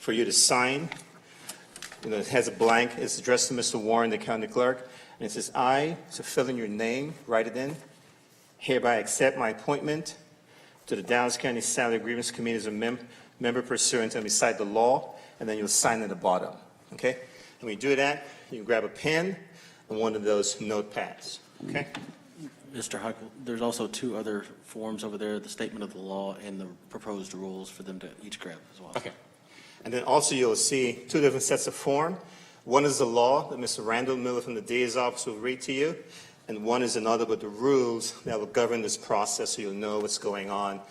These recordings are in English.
for you to sign. You know, it has a blank. It's addressed to Mr. Warren, the county clerk. And it says, I, so fill in your name, write it in, hereby accept my appointment to the Dallas County Salary Grievance Committee as a member pursuant and beside the law, and then you'll sign at the bottom, okay? And when you do that, you can grab a pen and one of those notepads, okay? Mr. Huckle, there's also two other forms over there, the statement of the law and the proposed rules for them to each grab as well. Okay. And then also you'll see two different sets of form. One is the law that Mr. Randall Miller from the DA's office will read to you, and one is another with the rules that will govern this process so you'll know what's going on,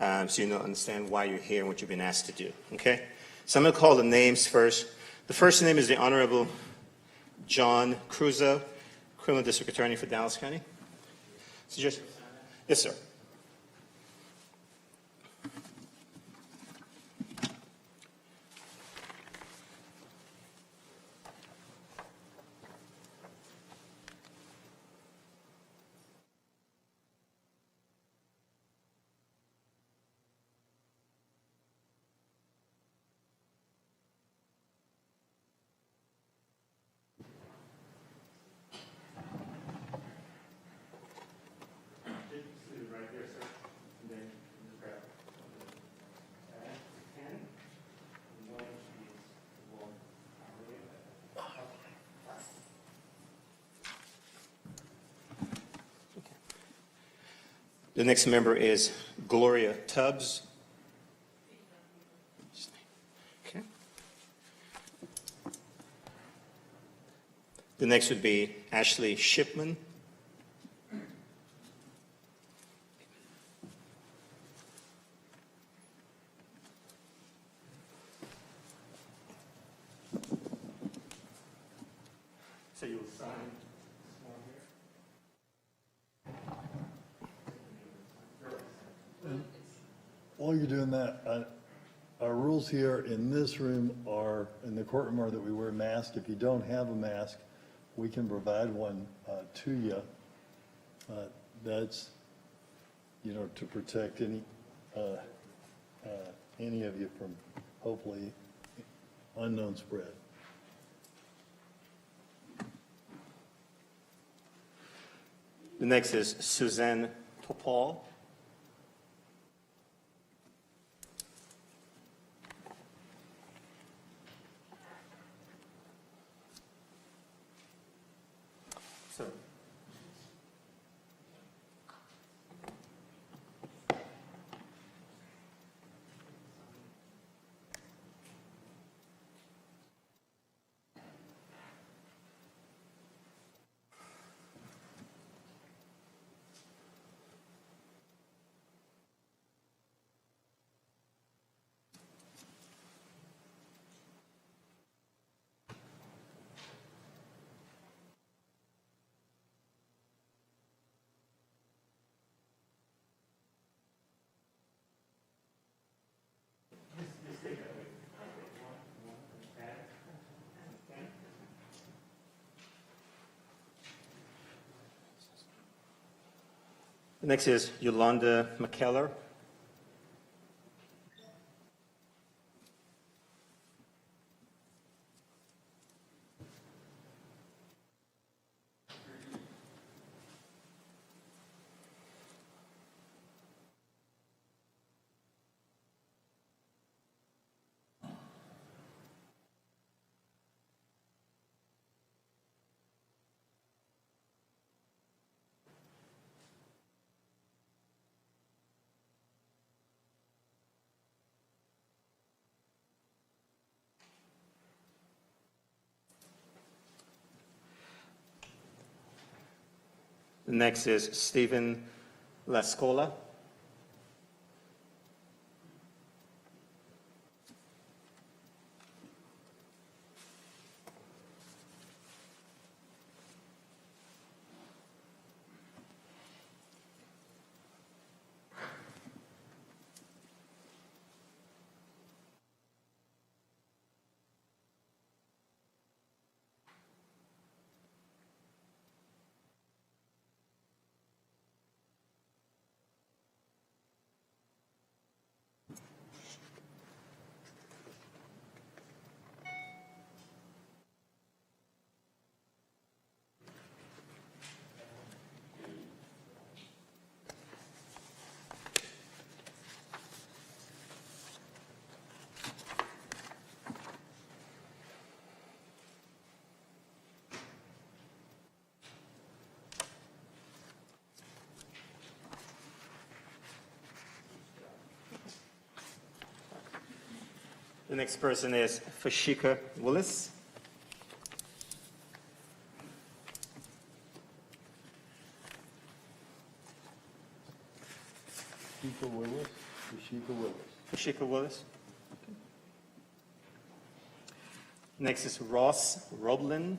so you'll understand why you're here and what you've been asked to do, okay? So I'm going to call the names first. The first name is the Honorable John Cruzo, Criminal District Attorney for Dallas County. So just, yes, sir. The next member is Gloria Tubbs. Okay. The next would be Ashley Shipman. So you'll sign. While you're doing that, our rules here in this room are, in the courtroom, are that we wear masks. If you don't have a mask, we can provide one to you. That's, you know, to protect any of you from hopefully unknown spread. The next is Suzanne Topol. The next is Yolanda McKellar. The next is Stephen Lascola. The next person is Fashika Willis. Sheikha Willis, Sheikha Willis. Fashika Willis. Next is Ross Roblin.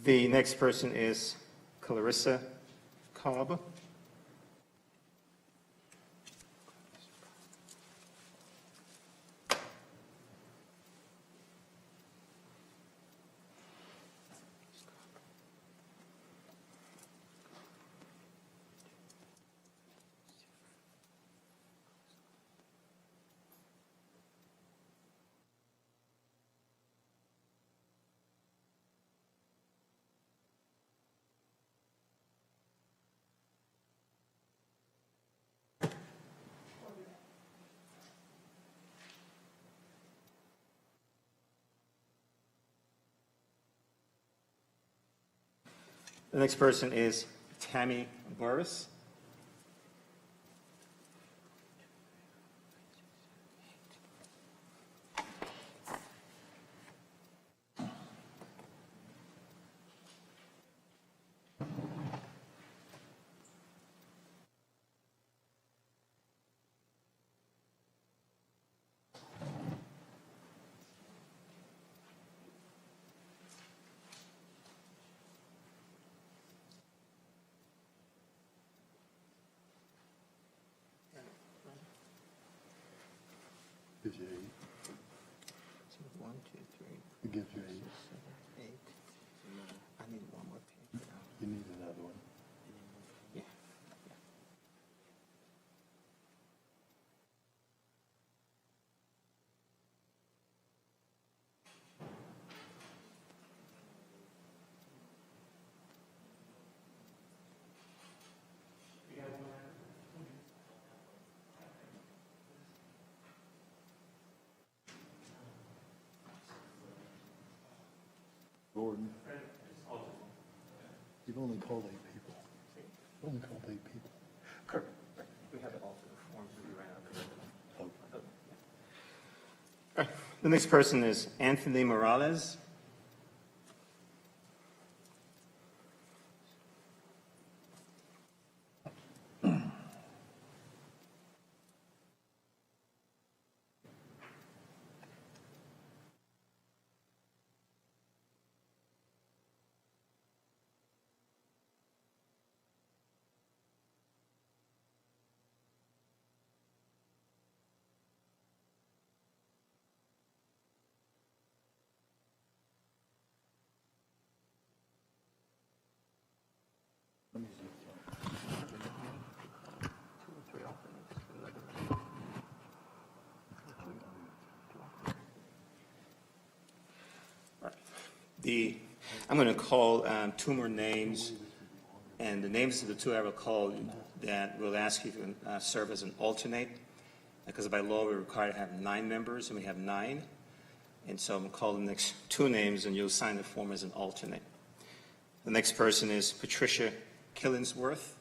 The next person is Clarissa Cobb. The next person is Tammy Burris. Gives you 8. 1, 2, 3, It gives you 7, 8. 8. I need one more page. You need another one. Yeah. Gordon. You've only called 8 people. You've only called 8 people. Correct. We have it all for the forms we ran out. Oh. All right. The next person is Anthony Morales. Let me see. I'm going to call 2 more names, and the names of the 2 I will call that we'll ask you to serve as an alternate, because by law we're required to have 9 members, and we have 9. And so I'm going to call the next 2 names, and you'll sign the form as an alternate. The next person is Patricia Killingsworth.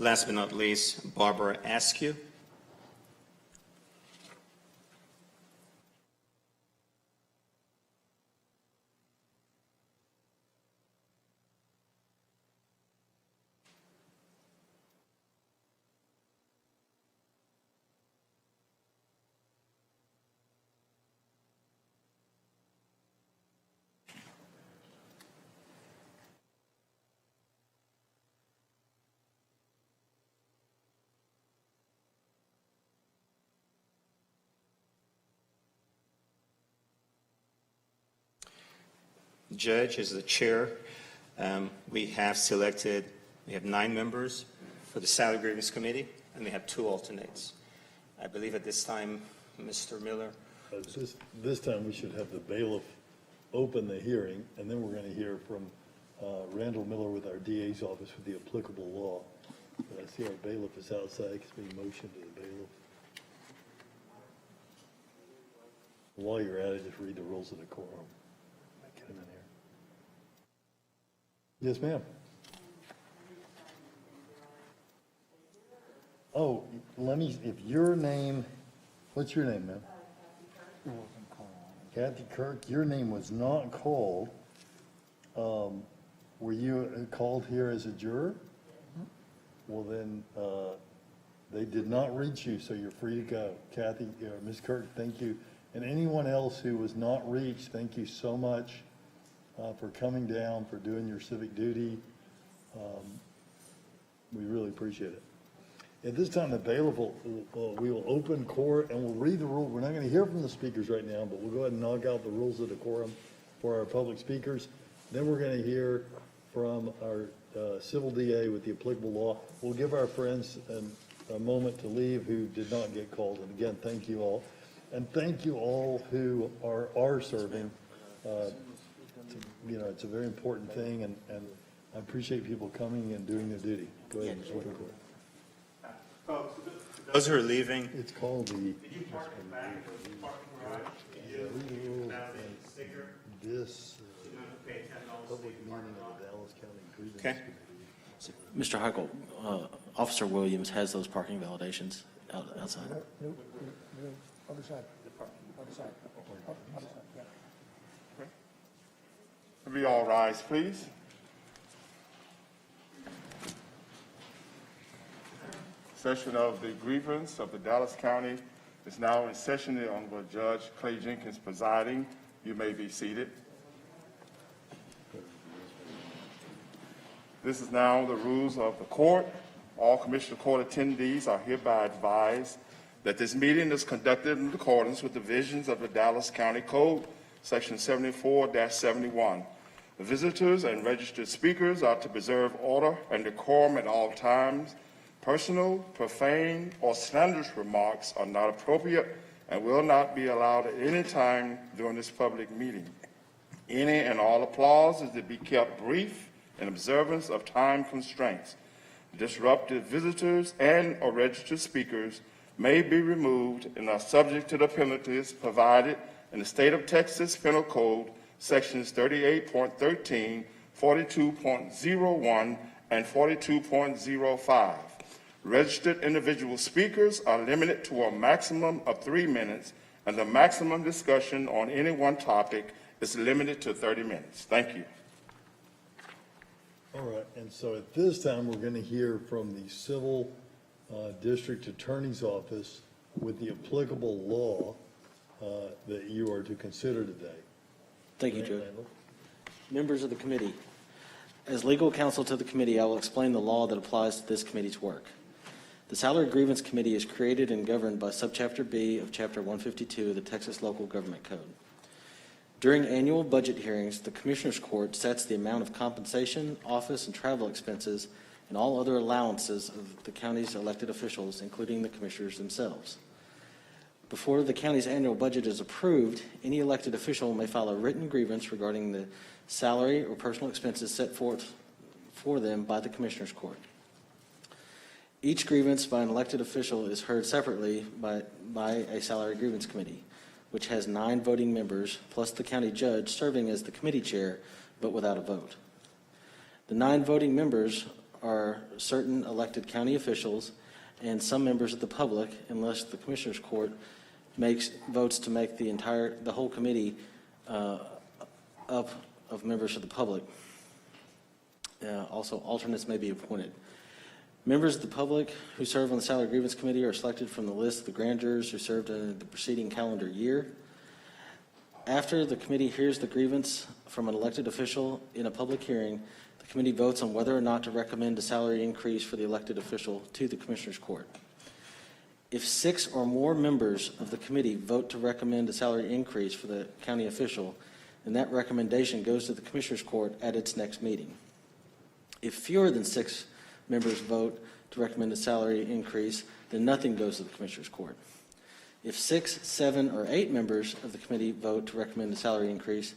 Last but not least, Barbara Askew. Judge is the chair. We have 9 members for the Salary Grievance Committee, and we have 2 alternates. I believe at this time, Mr. Miller. This time we should have the bailiff open the hearing, and then we're going to hear from Randall Miller with our DA's office with the applicable law. But I see our bailiff is outside. It's been motioned to the bailiff. While you're at it, just read the rules of the quorum. Get him in here. Yes, ma'am. Oh, let me, if your name, what's your name, ma'am? Kathy Kirk, your name was not called. Were you called here as a juror? Well, then, they did not reach you, so you're free to go. Kathy, Ms. Kirk, thank you. And anyone else who was not reached, thank you so much for coming down, for doing your civic duty. We really appreciate it. At this time, the bailiff we will open court and we'll read the rule. We're not going to hear from the speakers right now, but we'll go ahead and knock out the rules of decorum for our public speakers. Then we're going to hear from our civil DA with the applicable law. We'll give our friends a moment to leave who did not get called. And again, thank you all. And thank you all who are serving. It's a very important thing, and I appreciate people coming and doing their duty. Go ahead and open court. Those who are leaving. It's called the. This public meeting of the Dallas County Grievance Okay. Committee. Mr. Heichel, Officer Williams has those parking validations outside. Other side. Other side. Other side, yeah. Will you all rise, please? Session of the grievance of the Dallas County is now in session. The Honorable Judge Clay Jenkins presiding. You may be seated. This is now the rules of the court. All Commissioner Court attendees are hereby advised that this meeting is conducted in accordance with the provisions of the Dallas County Code, Section 74-71. The visitors and registered speakers are to preserve order and decorum at all times. Personal, profane, or slanderous remarks are not appropriate and will not be allowed at any time during this public meeting. Any and all applause is to be kept brief in observance of time constraints. Disruptive visitors and or registered speakers may be removed and are subject to the penalties provided in the State of Texas Penal Code, Sections 38.13, 42.01, and 42.05. Registered individual speakers are limited to a maximum of 3 minutes, and the maximum discussion on any one topic is limited to 30 minutes. Thank you. All right, and so at this time, we're going to hear from the Civil District Attorney's Office with the applicable law that you are to consider today. Thank you, Judge. Members of the committee, as legal counsel to the committee, I will explain the law that applies to this committee's work. The Salary Grievance Committee is created and governed by Subchapter B of Chapter 152 of the Texas Local Government Code. During annual budget hearings, the Commissioners Court sets the amount of compensation, office, and travel expenses, and all other allowances of the county's elected officials, including the commissioners themselves. Before the county's annual budget is approved, any elected official may file a written grievance regarding the salary or personal expenses set forth for them by the Commissioners Court. Each grievance by an elected official is heard separately by a Salary Grievance Committee, which has 9 voting members, plus the county judge serving as the committee chair, but without a vote. The 9 voting members are certain elected county officials and some members of the public, unless the Commissioners Court votes to make the whole committee up of members of the public. Also, alternates may be appointed. Members of the public who serve on the Salary Grievance Committee are selected from the list of the grand jurors who served in the preceding calendar year. After the committee hears the grievance from an elected official in a public hearing, the committee votes on whether or not to recommend a salary increase for the elected official to the Commissioners Court. If 6 or more members of the committee vote to recommend a salary increase for the county official, then that recommendation goes to the Commissioners Court at its next meeting. If fewer than 6 members vote to recommend a salary increase, then nothing goes to the Commissioners Court. If 6, 7, or 8 members of the committee vote to recommend a salary increase,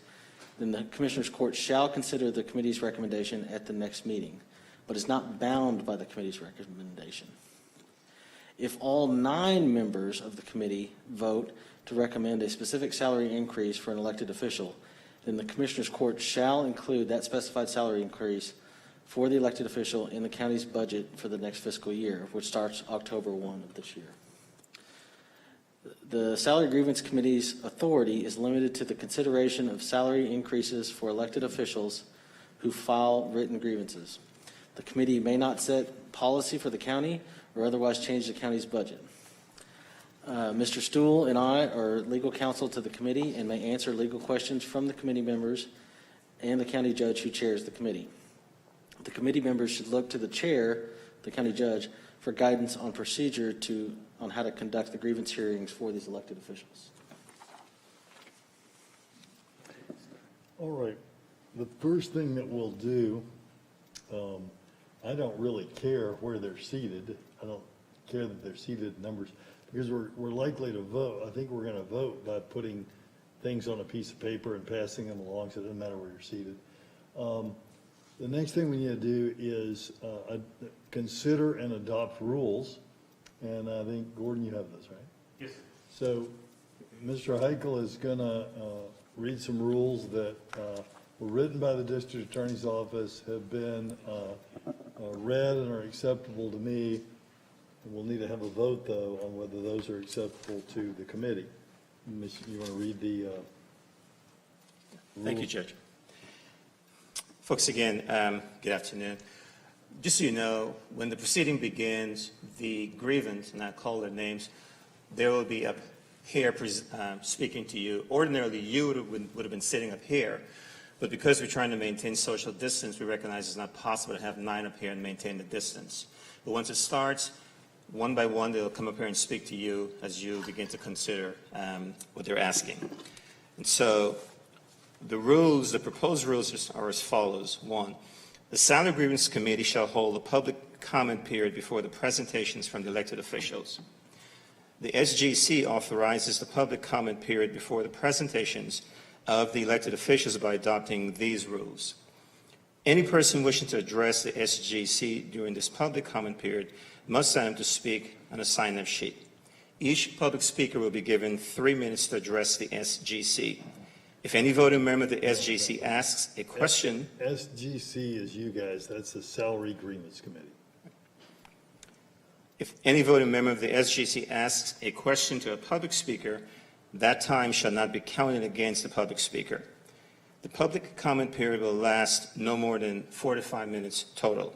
then the Commissioners Court shall consider the committee's recommendation at the next meeting, but is not bound by the committee's recommendation. If all 9 members of the committee vote to recommend a specific salary increase for an elected official, then the Commissioners Court shall include that specified salary increase for the elected official in the county's budget for the next fiscal year, which starts October 1 of this year. The Salary Grievance Committee's authority is limited to the consideration of salary increases for elected officials who file written grievances. The committee may not set policy for the county or otherwise change the county's budget. Mr. Stool and I are legal counsel to the committee and may answer legal questions from the committee members and the county judge who chairs the committee. The committee members should look to the chair, the county judge, for guidance on procedure on how to conduct the grievance hearings for these elected officials. All right. The first thing that we'll do, I don't really care where they're seated. I don't care that they're seated numbers because we're likely to vote. I think we're going to vote by putting things on a piece of paper and passing them along, so it doesn't matter where you're seated. The next thing we need to do is consider and adopt rules. And I think, Gordon, you have this, right? Yes. So Mr. Heichel is going to read some rules that were written by the district attorney's office, have been read and are acceptable to me. We'll need to have a vote, though, on whether those are acceptable to the committee. You want to read the rules? Thank you, Judge. Folks, again, good afternoon. Just so you know, when the proceeding begins, the grievant, and I call their names, they will be up here speaking to you. Ordinarily, you would have been sitting up here, but because we're trying to maintain social distance, we recognize it's not possible to have 9 up here and maintain the distance. But once it starts, one by one, they'll come up here and speak to you as you begin to consider what they're asking. And so the rules, the proposed rules are as follows. 1, the Salary Grievance Committee shall hold a public comment period before the presentations from the elected officials. The SGC authorizes the public comment period before the presentations of the elected officials by adopting these rules. Any person wishing to address the SGC during this public comment period must sign up to speak on a sign-up sheet. Each public speaker will be given 3 minutes to address the SGC. If any voting member of the SGC asks a question... SGC is you guys. That's the Salary Grievance Committee. If any voting member of the SGC asks a question to a public speaker, that time shall not be counted against the public speaker. The public comment period will last no more than 4 to 5 minutes total.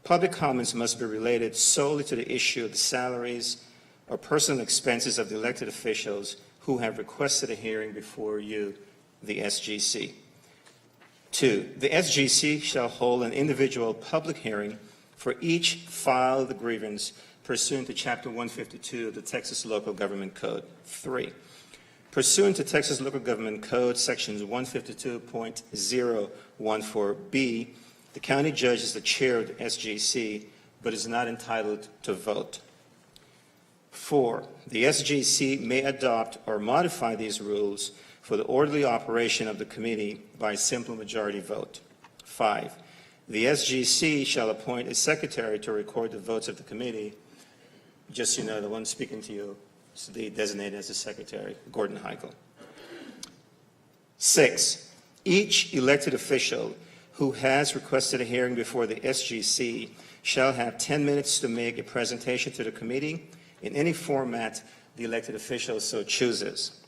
Public comments must be related solely to the issue of the salaries or personal expenses of the elected officials who have requested a hearing before you, the SGC. 2, the SGC shall hold an individual public hearing for each file of the grievance pursuant to Chapter 152 of the Texas Local Government Code. 3, pursuant to Texas Local Government Code, Sections 152.014B, the county judge is the chair of the SGC, but is not entitled to vote. 4, the SGC may adopt or modify these rules for the orderly operation of the committee by a simple majority vote. 5, the SGC shall appoint a secretary to record the votes of the committee. Just so you know, the one speaking to you is designated as the secretary, Gordon Heichel. 6, each elected official who has requested a hearing before the SGC shall have 10 minutes to make a presentation to the committee in any format the elected official so chooses.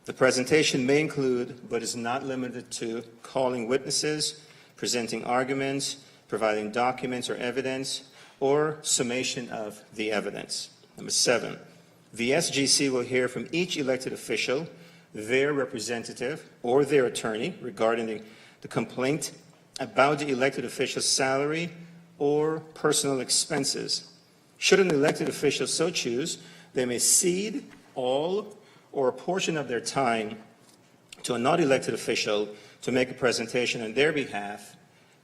The presentation may include, but is not limited to, calling witnesses, presenting arguments, providing documents or evidence, or summation of the evidence. Number 7, the SGC will hear from each elected official, their representative, or their attorney regarding the complaint about the elected official's salary or personal expenses. Should an elected official so choose, they may cede all or a portion of their time to a non-elected official to make a presentation on their behalf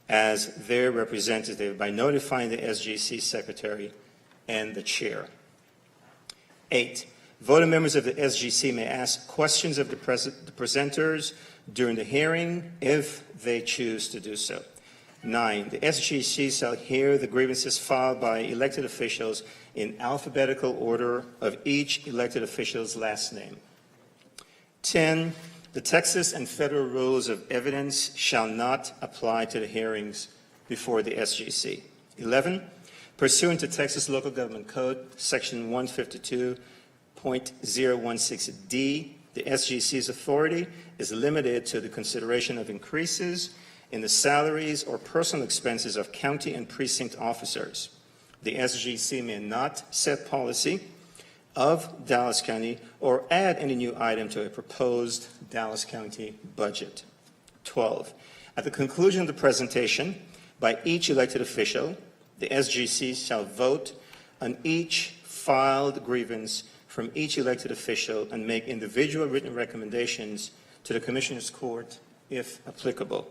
as their representative by notifying the SGC secretary and the chair. 8, voting members of the SGC may ask questions of the presenters during the hearing if they choose to do so. 9, the SGC shall hear the grievances filed by elected officials in alphabetical order of each elected official's last name. 10, the Texas and federal rules of evidence shall not apply to the hearings before the SGC. 11, pursuant to Texas Local Government Code, Section 152.016D, the SGC's authority is limited to the consideration of increases in the salaries or personal expenses of county and precinct officers. The SGC may not set policy of Dallas County or add any new item to a proposed Dallas County budget. 12, at the conclusion of the presentation by each elected official, the SGC shall vote on each filed grievance from each elected official and make individual written recommendations to the Commissioner's Court if applicable.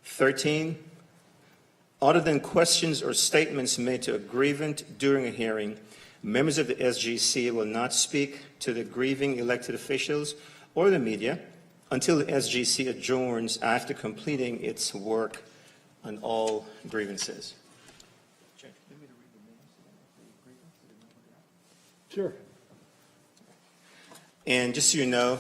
13, other than questions or statements made to a grievant during a hearing, members of the SGC will not speak to the grieving elected officials or the media until the SGC adjourns after completing its work on all grievances. Sure. And just so you know,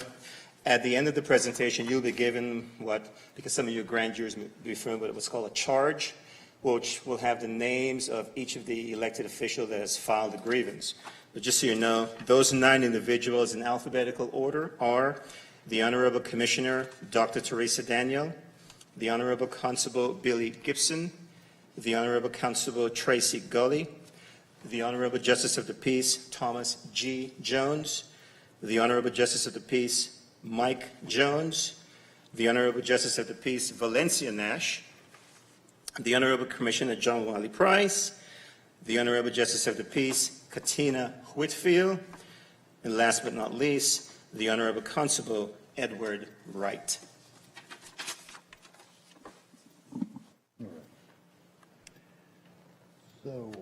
at the end of the presentation, you'll be given what, because some of your grand jurors may be familiar with what's called a charge, which will have the names of each of the elected official that has filed the grievance. But just so you know, those 9 individuals in alphabetical order are the Honorable Commissioner Dr. Teresa Daniel, the Honorable Constable Billy Gibson, the Honorable Constable Tracy Gully, the Honorable Justice of the Peace Thomas G. Jones, the Honorable Justice of the Peace Mike Jones, the Honorable Justice of the Peace Valencia Nash, the Honorable Commissioner John Wiley Price, the Honorable Justice of the Peace Katina Whitfield, and last but not least, the Honorable Constable Edward Wright. So,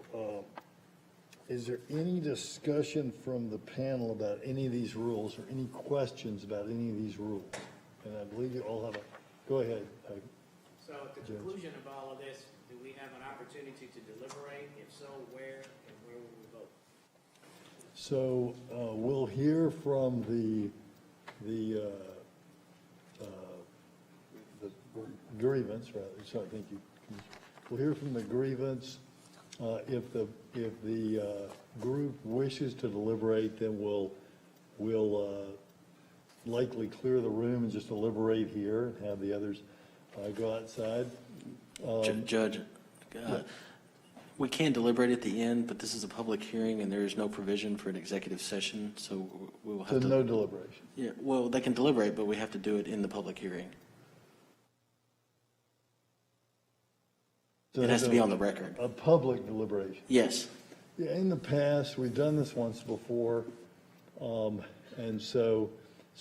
is there any discussion from the panel about any of these rules or any questions about any of these rules? And I believe you all have a, go ahead. So at the conclusion of all of this, do we have an opportunity to deliberate? If so, where and where will we vote? So we'll hear from the grievance, rather. So I think we'll hear from the grievance. If the group wishes to deliberate, then we'll likely clear the room and just deliberate here and have the others go outside. Judge, we can deliberate at the end, but this is a public hearing and there is no provision for an executive session, so we will have So to. no deliberation. Yeah, well, they can deliberate, but we have to do it in the public hearing. So It has to be on the record. A public deliberation. Yes. Yeah, in the past, we've done this once before, and so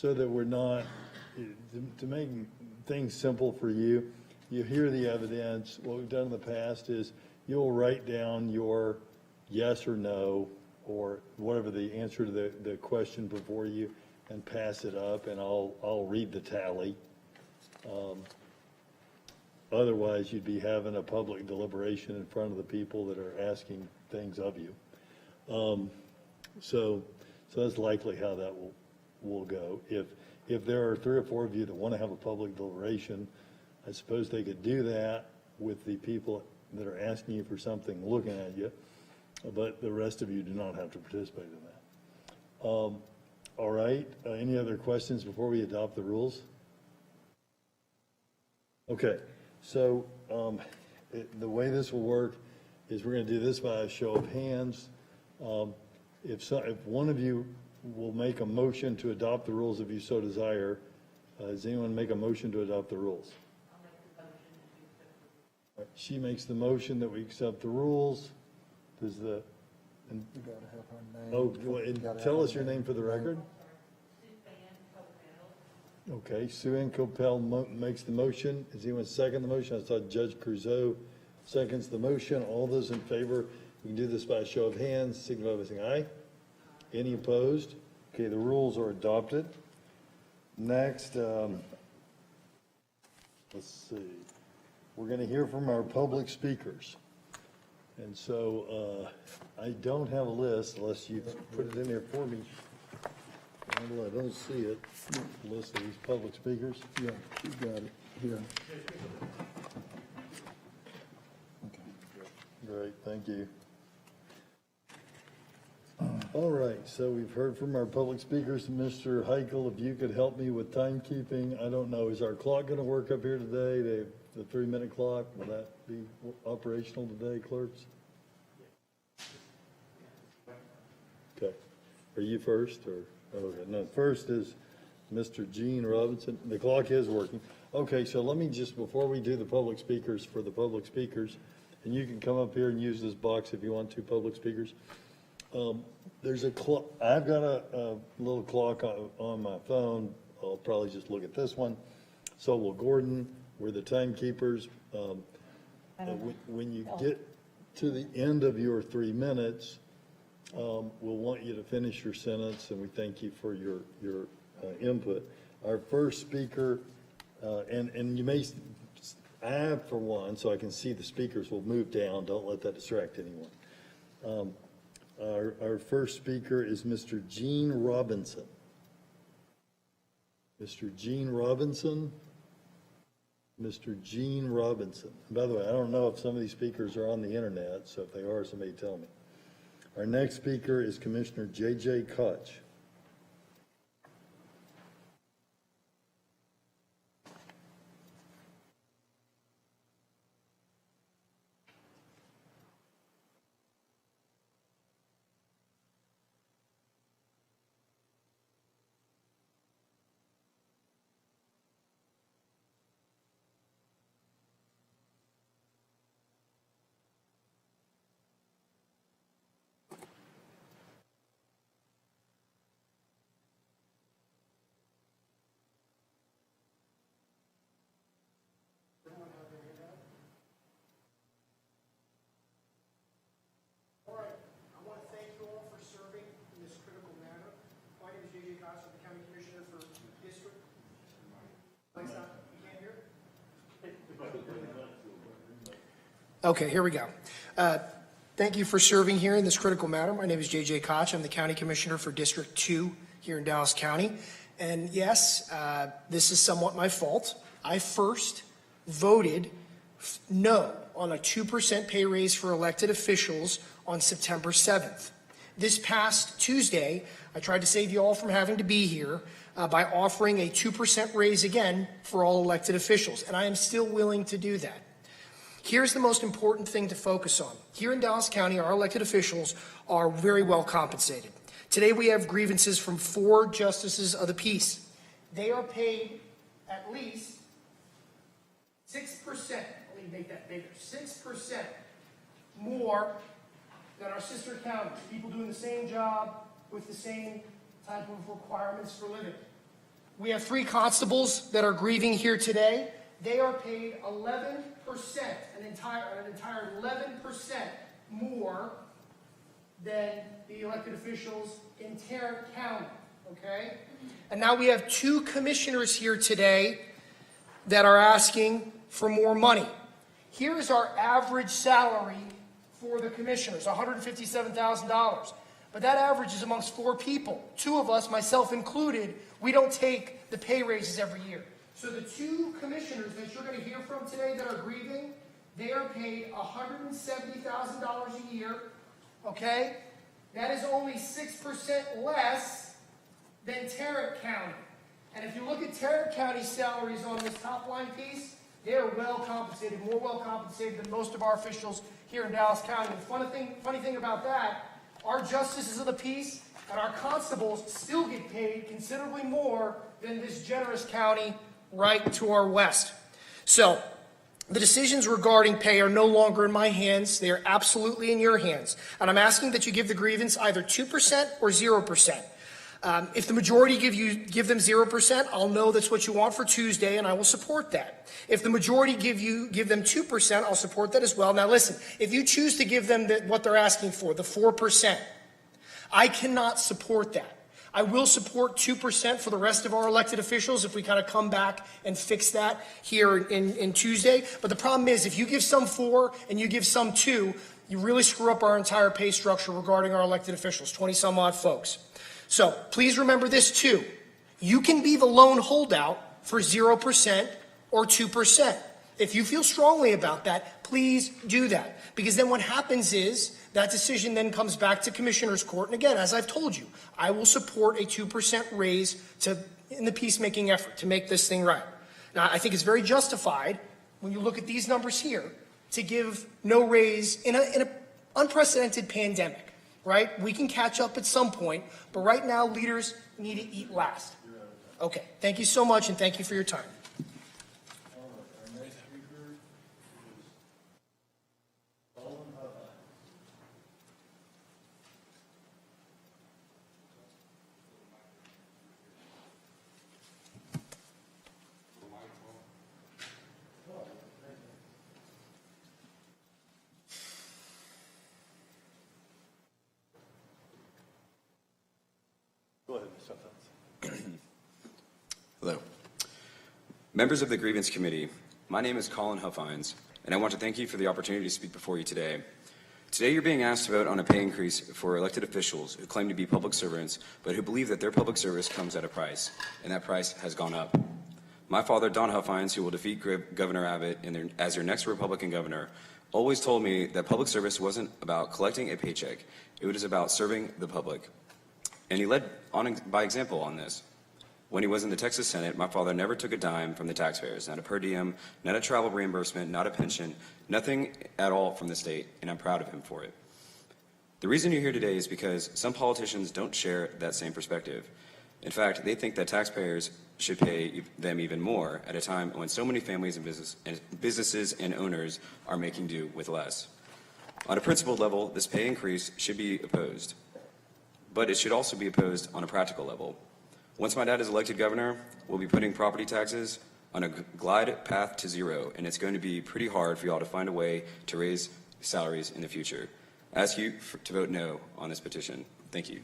that we're not, to make things simple for you, you hear the evidence. What we've done in the past is you'll write down your yes or no, or whatever the answer to the question before you, and pass it up, and I'll read the tally. Otherwise, you'd be having a public deliberation in front of the people that are asking things of you. So that's likely how that will go. If there are 3 or 4 of you that want to have a public deliberation, I suppose they could do that with the people that are asking you for something, looking at you, but the rest of you do not have to participate in that. All right, any other questions before we adopt the rules? Okay, so the way this will work is we're going to do this by a show of hands. If one of you will make a motion to adopt the rules if you so desire, does anyone make a motion to adopt the rules? I'll make the motion that you accept the rules. All right, she makes the motion that we accept the rules. Does the, You gotta have her name. oh, and tell us your name for the record. Suzanne Copel. Okay, Sue Ann Copel makes the motion. Does anyone second the motion? I saw Judge Crusoe seconds the motion. All those in favor, we can do this by a show of hands, signify by saying aye. Any opposed? Okay, the rules are adopted. Next, let's see. We're going to hear from our public speakers. And so I don't have a list unless you put it in there for me. I don't see it, list of these public speakers. Yeah, she's got it here. Great, thank you. All right, so we've heard from our public speakers. Mr. Heichel, if you could help me with timekeeping, I don't know, is our clock going to work up here today, the 3-minute clock? Will that be operational today, clerks? Okay, are you first, or, okay, no, first is Mr. Gene Robinson. The clock is working. Okay, so let me just, before we do the public speakers, for the public speakers, and you can come up here and use this box if you want to, public speakers. There's a clock, I've got a little clock on my phone. I'll probably just look at this one. So will Gordon, we're the timekeepers. When you get to the end of your 3 minutes, we'll want you to finish your sentence, and we thank you for your input. Our first speaker, and you may, I, for one, so I can see the speakers, will move down. Don't let that distract anyone. Our first speaker is Mr. Gene Robinson. Mr. Gene Robinson. Mr. Gene Robinson. And by the way, I don't know if some of these speakers are on the internet, so if they are, somebody tell me. Our next speaker is Commissioner J.J. Koch. All right, I want to thank you all for serving in this critical manner. My name is J.J. Koch, I'm the County Commissioner for District. Mike's not, you can't hear? Okay, here we go. Thank you for serving here in this critical matter. My name is J.J. Koch. I'm the County Commissioner for District 2 here in Dallas County. And yes, this is somewhat my fault. I first voted no on a 2% pay raise for elected officials on September 7th. This past Tuesday, I tried to save you all from having to be here by offering a 2% raise again for all elected officials, and I am still willing to do that. Here's the most important thing to focus on. Here in Dallas County, our elected officials are very well compensated. Today we have grievances from 4 justices of the peace. They are paid at least 6%, let me make that bigger, 6% more than our sister counties, people doing the same job with the same type of requirements for living. We have 3 constables that are grieving here today. They are paid 11%, an entire 11% more than the elected officials in Tarrant County, okay? And now we have 2 commissioners here today that are asking for more money. Here is our average salary for the commissioners, $157,000. But that average is amongst 4 people. 2 of us, myself included, we don't take the pay raises every year. So the two commissioners that you're going to hear from today that are grieving, they are paid $170,000 a year, okay? That is only 6% less than Tarrant County. And if you look at Tarrant County's salaries on this top line piece, they are well compensated, more well compensated than most of our officials here in Dallas County. The funny thing about that, our justices of the peace and our constables still get paid considerably more than this generous county right to our west. So, the decisions regarding pay are no longer in my hands. They are absolutely in your hands. And I'm asking that you give the grievance either 2% or 0%. If the majority give them 0%, I'll know that's what you want for Tuesday, and I will support that. If the majority give them 2%, I'll support that as well. Now listen, if you choose to give them what they're asking for, the 4%, I cannot support that. I will support 2% for the rest of our elected officials if we kind of come back and fix that here in Tuesday. But the problem is, if you give some 4 and you give some 2, you really screw up our entire pay structure regarding our elected officials, 20-some odd folks. So please remember this too. You can be the lone holdout for 0% or 2%. If you feel strongly about that, please do that. Because then what happens is that decision then comes back to Commissioner's Court. And again, as I've told you, I will support a 2% raise in the peacemaking effort to make this thing right. Now, I think it's very justified when you look at these numbers here to give no raise in an unprecedented pandemic. Right? We can catch up at some point, but right now leaders need to eat last. Okay, thank you so much, and thank you for your time. Hello. Members of the Grievance Committee, my name is Colin Huffines, and I want to thank you for the opportunity to speak before you today. Today you're being asked to vote on a pay increase for elected officials who claim to be public servants, but who believe that their public service comes at a price, and that price has gone up. My father, Don Huffines, who will defeat Governor Abbott as your next Republican governor, always told me that public service wasn't about collecting a paycheck, it was about serving the public. And he led by example on this. When he was in the Texas Senate, my father never took a dime from the taxpayers, not a per diem, not a travel reimbursement, not a pension, nothing at all from the state, and I'm proud of him for it. The reason you're here today is because some politicians don't share that same perspective. In fact, they think that taxpayers should pay them even more at a time when so many families and businesses and owners are making do with less. On a principled level, this pay increase should be opposed, but it should also be opposed on a practical level. Once my dad is elected governor, we'll be putting property taxes on a glide path to 0, and it's going to be pretty hard for y'all to find a way to raise salaries in the future. I ask you to vote no on this petition. Thank you.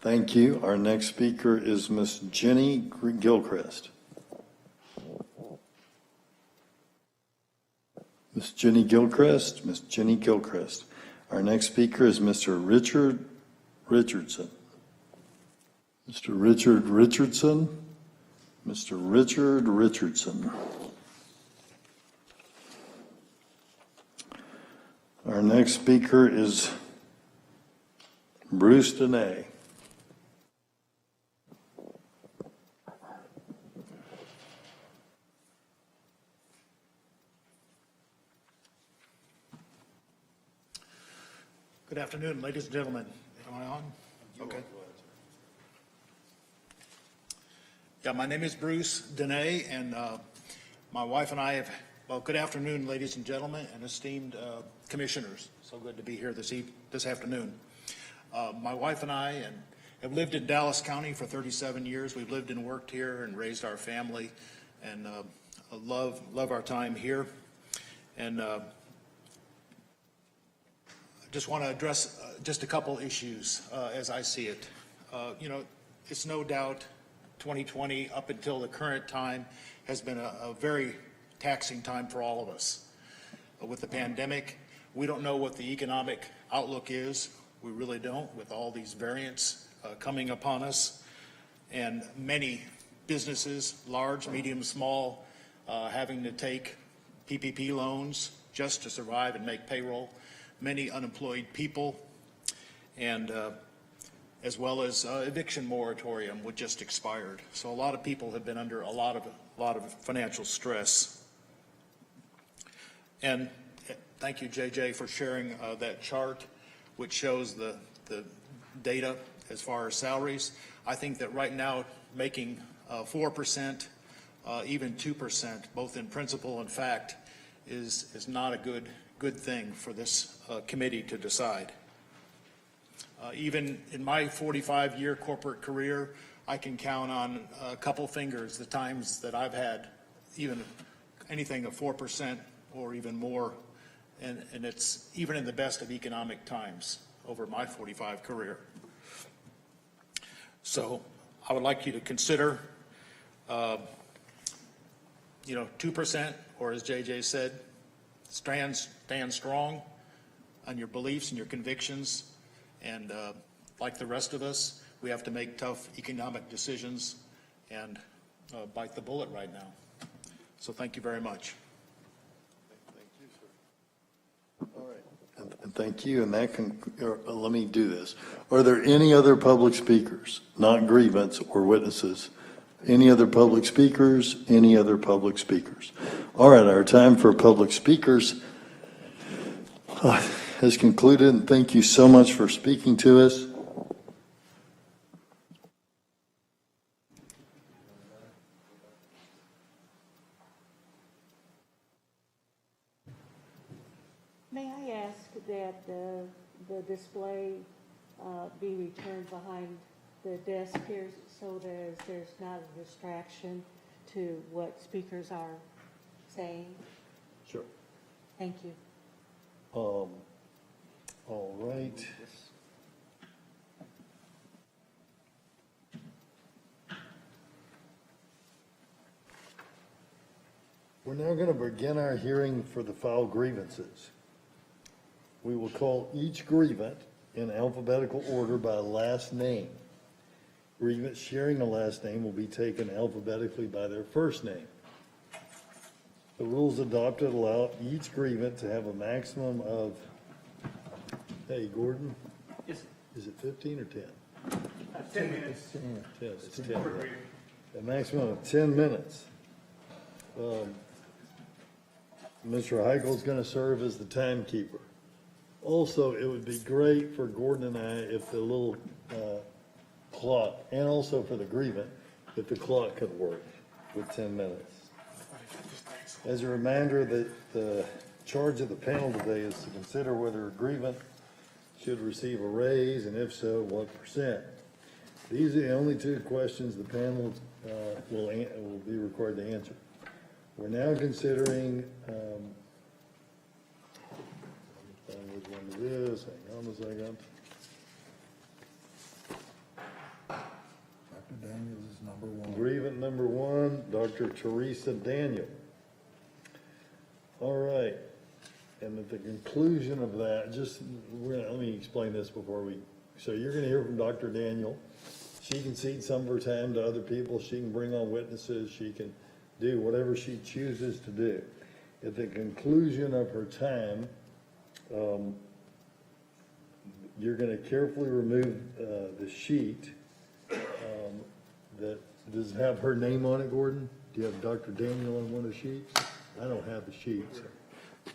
Thank you. Our next speaker is Ms. Jenny Gilchrist. Ms. Jenny Gilchrist, Ms. Jenny Gilchrist. Our next speaker is Mr. Richard Richardson. Mr. Richard Richardson. Mr. Richard Richardson. Our next speaker is Bruce Dene. Good afternoon, ladies and gentlemen. Am I on? Okay. Yeah, my name is Bruce Dene, and my wife and I have, well, good afternoon, ladies and gentlemen, and esteemed commissioners. So good to be here this afternoon. My wife and I have lived in Dallas County for 37 years. We've lived and worked here and raised our family, and love our time here. And just want to address just a couple issues as I see it. It's no doubt 2020 up until the current time has been a very taxing time for all of us. With the pandemic, we don't know what the economic outlook is. We really don't, with all these variants coming upon us, and many businesses, large, medium, small, having to take PPP loans just to survive and make payroll, many unemployed people, and as well as eviction moratorium, which just expired. So a lot of people have been under a lot of financial stress. And thank you, JJ, for sharing that chart, which shows the data as far as salaries. I think that right now, making 4%, even 2%, both in principle and fact, is not a good thing for this committee to decide. Even in my 45-year corporate career, I can count on a couple fingers the times that I've had even anything of 4% or even more, and it's even in the best of economic times over my 45 career. So I would like you to consider, 2%, or as JJ said, stand strong on your beliefs and your convictions. And like the rest of us, we have to make tough economic decisions and bite the bullet right now. So thank you very much. Thank you, sir. All right. And thank you. And that let me do this. Are there any other public speakers, not grievance or witnesses? Any other public speakers? Any other public speakers? All right. Our time for public speakers has concluded, and thank you so much for speaking to us. May I ask that the display be returned behind the desk here so there's not a distraction to what speakers are saying? Sure. Thank you. All right. We're now going to begin our hearing for the file grievances. We will call each grievant in alphabetical order by last name. Grievants sharing a last name will be taken alphabetically by their first name. The rules adopted allow each grievant to have a maximum of, hey, Gordon? Yes. Is it 15 or 10? 10 minutes. 10, it's 10. A maximum of 10 minutes. Mr. Heichel's going to serve as the timekeeper. Also, it would be great for Gordon and I if the little clock, and also for the grievant, if the clock could work with 10 minutes. As a reminder, the charge of the panel today is to consider whether a grievant should receive a raise, and if so, what %. These are the only two questions the panel will be required to answer. We're now considering, which one it is, hang on a second. Dr. Daniels is number one. Grievant number 1, Dr. Teresa Daniel. All right, and at the conclusion of that, let me explain this before so you're gonna hear from Dr. Daniel. She can cede some of her time to other people, she can bring on witnesses, she can do whatever she chooses to do. At the conclusion of her time, you're gonna carefully remove the sheet that does have her name on it, Gordon? Do you have Dr. Daniel on one of the sheets? I don't have the sheets.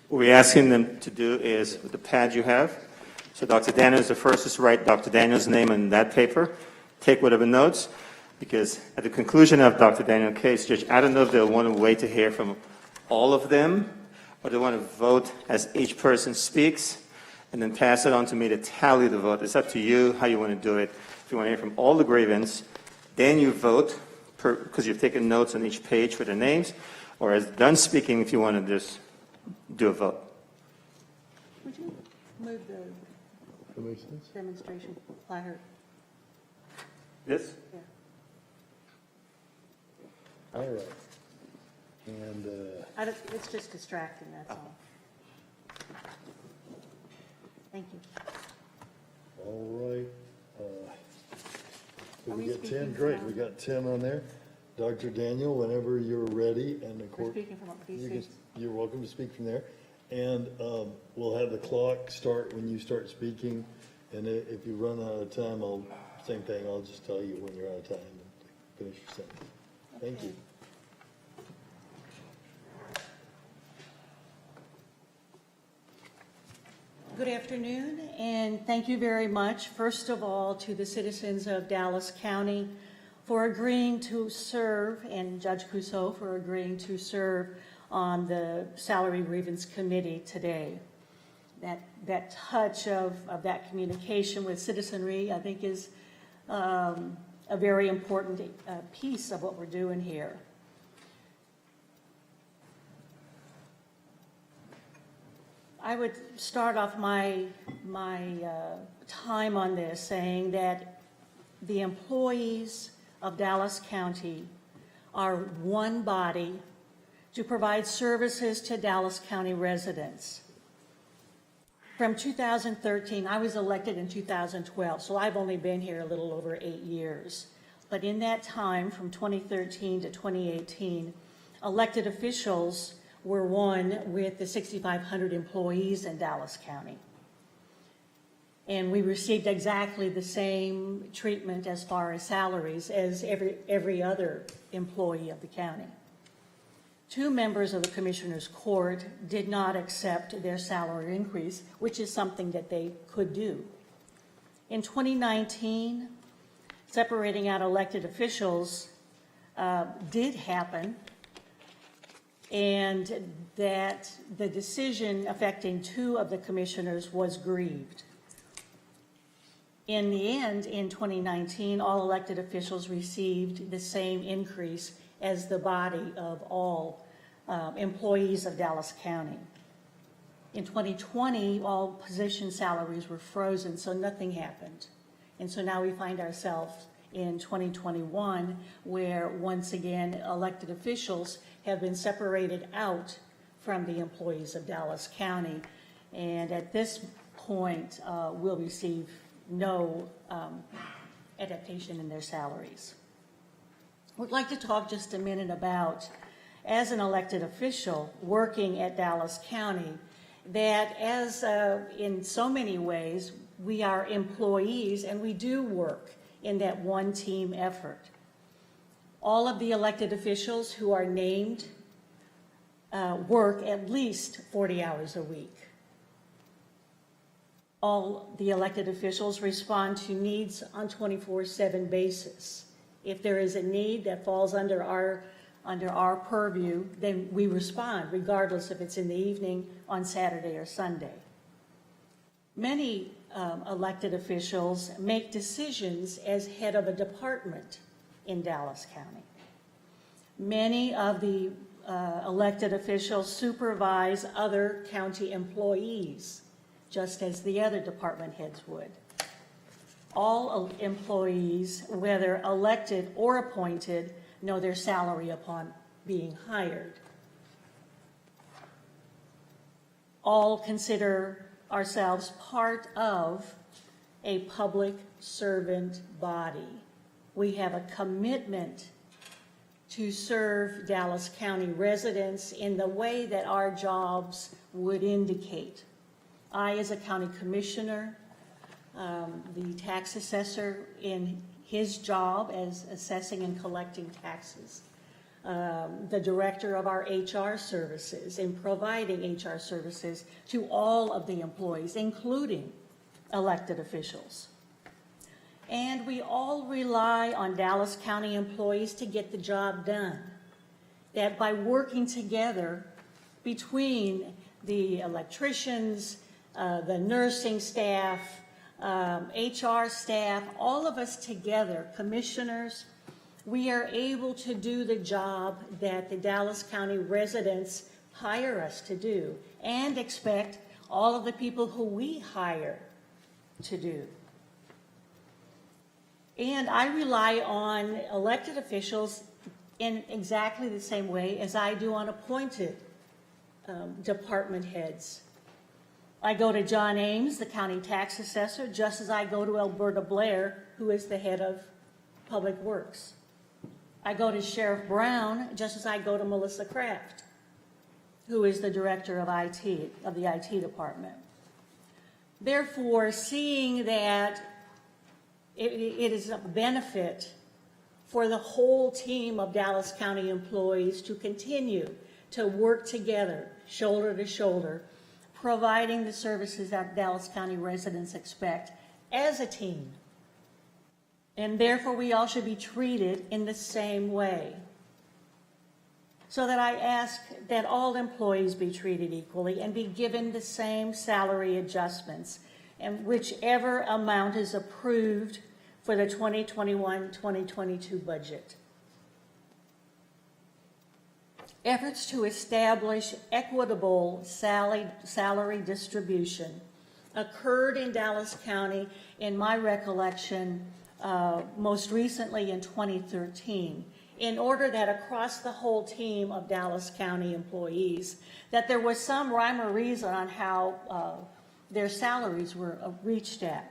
What we're asking them to do is, with the pad you have, so Dr. Daniels, the first is write Dr. Daniels' name on that paper, take whatever notes, because at the conclusion of Dr. Daniel's case, Judge, I don't know if they'll want to wait to hear from all of them, or they want to vote as each person speaks, and then pass it on to me to tally the vote. It's up to you how you want to do it. If you want to hear from all the grievance, then you vote, because you've taken notes on each page for their names, or as done speaking, if you want to just do a vote. Would you move the That makes sense? demonstration placard? This? Yeah. All right. And, It's just distracting, that's all. Thank you. All right. Are We we got 10, speaking great, from- we got 10 on there. Dr. Daniel, whenever you're ready, and the We're court, speaking from you can, precincts. you're welcome to speak from there. And we'll have the clock start when you start speaking, and if you run out of time, same thing, I'll just tell you when you're out of time and finish your sentence. Thank you. Good afternoon, and thank you very much, first of all, to the citizens of Dallas County for agreeing to serve, and Judge Clouseau for agreeing to serve on the Salary Grievance Committee today. That touch of that communication with citizenry, I think, is a very important piece of what we're doing here. I would start off my time on this saying that the employees of Dallas County are one body to provide services to Dallas County residents. From 2013, I was elected in 2012, so I've only been here a little over 8 years. But in that time, from 2013 to 2018, elected officials were one with the 6,500 employees in Dallas County. And we received exactly the same treatment as far as salaries as every other employee of the county. 2 members of the Commissioner's Court did not accept their salary increase, which is something that they could do. In 2019, separating out elected officials did happen, and that the decision affecting 2 of the commissioners was grieved. In the end, in 2019, all elected officials received the same increase as the body of all employees of Dallas County. In 2020, all position salaries were frozen, so nothing happened. And so now we find ourselves in 2021, where once again, elected officials have been separated out from the employees of Dallas County. And at this point, will receive no adaptation in their salaries. We'd like to talk just a minute about, as an elected official working at Dallas County, that as in so many ways, we are employees and we do work in that one team effort. All of the elected officials who are named work at least 40 hours a week. All the elected officials respond to needs on 24/7 basis. If there is a need that falls under our purview, then we respond, regardless if it's in the evening, on Saturday or Sunday. Many elected officials make decisions as head of a department in Dallas County. Many of the elected officials supervise other county employees, just as the other department heads would. All employees, whether elected or appointed, know their salary upon being hired. All consider ourselves part of a public servant body. We have a commitment to serve Dallas County residents in the way that our jobs would indicate. I, as a county commissioner, the tax assessor in his job as assessing and collecting taxes, the director of our HR services in providing HR services to all of the employees, including elected officials. And we all rely on Dallas County employees to get the job done. That by working together between the electricians, the nursing staff, HR staff, all of us together, commissioners, we are able to do the job that the Dallas County residents hire us to do and expect all of the people who we hire to do. And I rely on elected officials in exactly the same way as I do on appointed department heads. I go to John Ames, the county tax assessor, just as I go to Alberta Blair, who is the head of Public Works. I go to Sheriff Brown, just as I go to Melissa Kraft, who is the director of IT, of the IT department. Therefore, seeing that it is a benefit for the whole team of Dallas County employees to continue to work together, shoulder to shoulder, providing the services that Dallas County residents expect as a team. And therefore, we all should be treated in the same way. So that I ask that all employees be treated equally and be given the same salary adjustments, and whichever amount is approved for the 2021-2022 budget. Efforts to establish equitable salary distribution occurred in Dallas County, in my recollection, most recently in 2013, in order that across the whole team of Dallas County employees, that there was some rhyme or reason on how their salaries were reached at.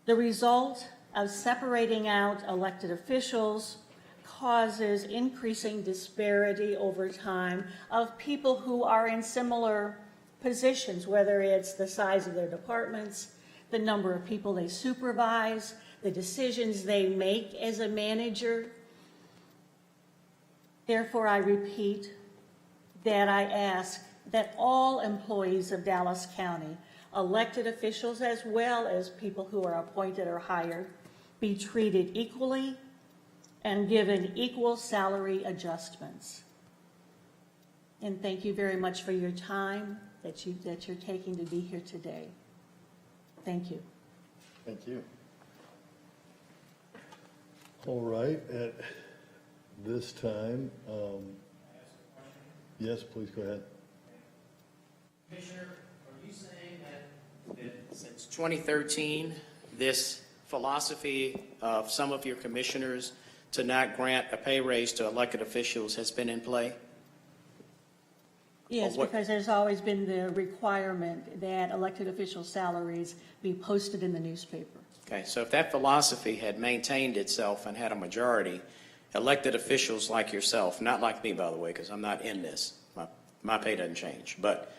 The result of separating out elected officials causes increasing disparity over time of people who are in similar positions, whether it's the size of their departments, the number of people they supervise, the decisions they make as a manager. Therefore, I repeat that I ask that all employees of Dallas County, elected officials as well as people who are appointed or hired, be treated equally and given equal salary adjustments. And thank you very much for your time that you're taking to be here today. Thank you. Thank you. All right, at this time, yes, please go ahead. Commissioner, are you saying that since 2013, this philosophy of some of your commissioners to not grant a pay raise to elected officials has been in play? Yes, because there's always been the requirement that elected official salaries be posted in the newspaper. Okay, so if that philosophy had maintained itself and had a majority, elected officials like yourself, not like me, by the way, because I'm not in this, my pay doesn't change, but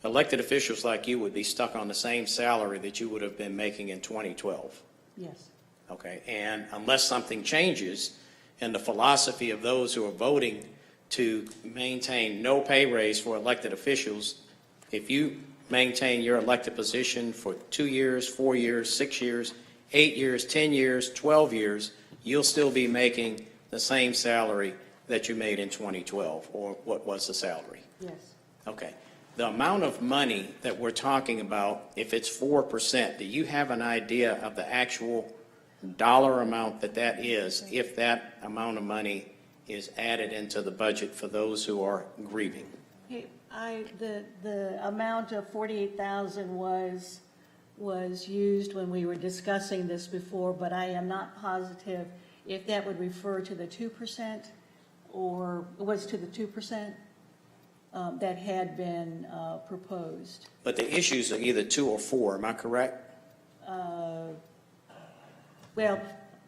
elected officials like you would be stuck on the same salary that you would have been making in 2012. Yes. Okay, and unless something changes in the philosophy of those who are voting to maintain no pay raise for elected officials, if you maintain your elected position for 2 years, 4 years, 6 years, 8 years, 10 years, 12 years, you'll still be making the same salary that you made in 2012, or what was the salary? Yes. Okay. The amount of money that we're talking about, if it's 4%, do you have an idea of the actual dollar amount that is, if that amount of money is added into the budget for those who are grieving? Hey, the amount of 48,000 was used when we were discussing this before, but I am not positive if that would refer to the 2% or was to the 2%. That had been proposed. But the issues are either 2 or 4, am I correct? Well,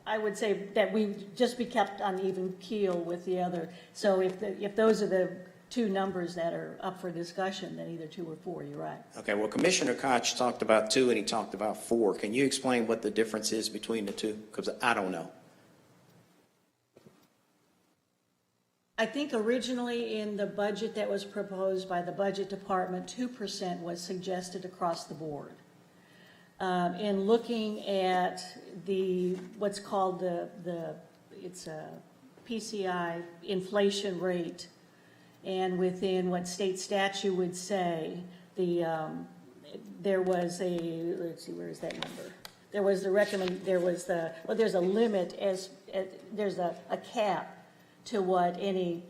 I would say that we just be kept on even keel with the other. So if those are the two numbers that are up for discussion, then either 2 or 4, you're right. Okay, well, Commissioner Koch talked about 2 and he talked about 4. Can you explain what the difference is between the two? Because I don't know. I think originally in the budget that was proposed by the budget department, 2% was suggested across the board. In looking at what's called it's a PCI inflation rate, and within what state statute would say, there was a, let's see, where is that number? There's a limit there's a cap to what any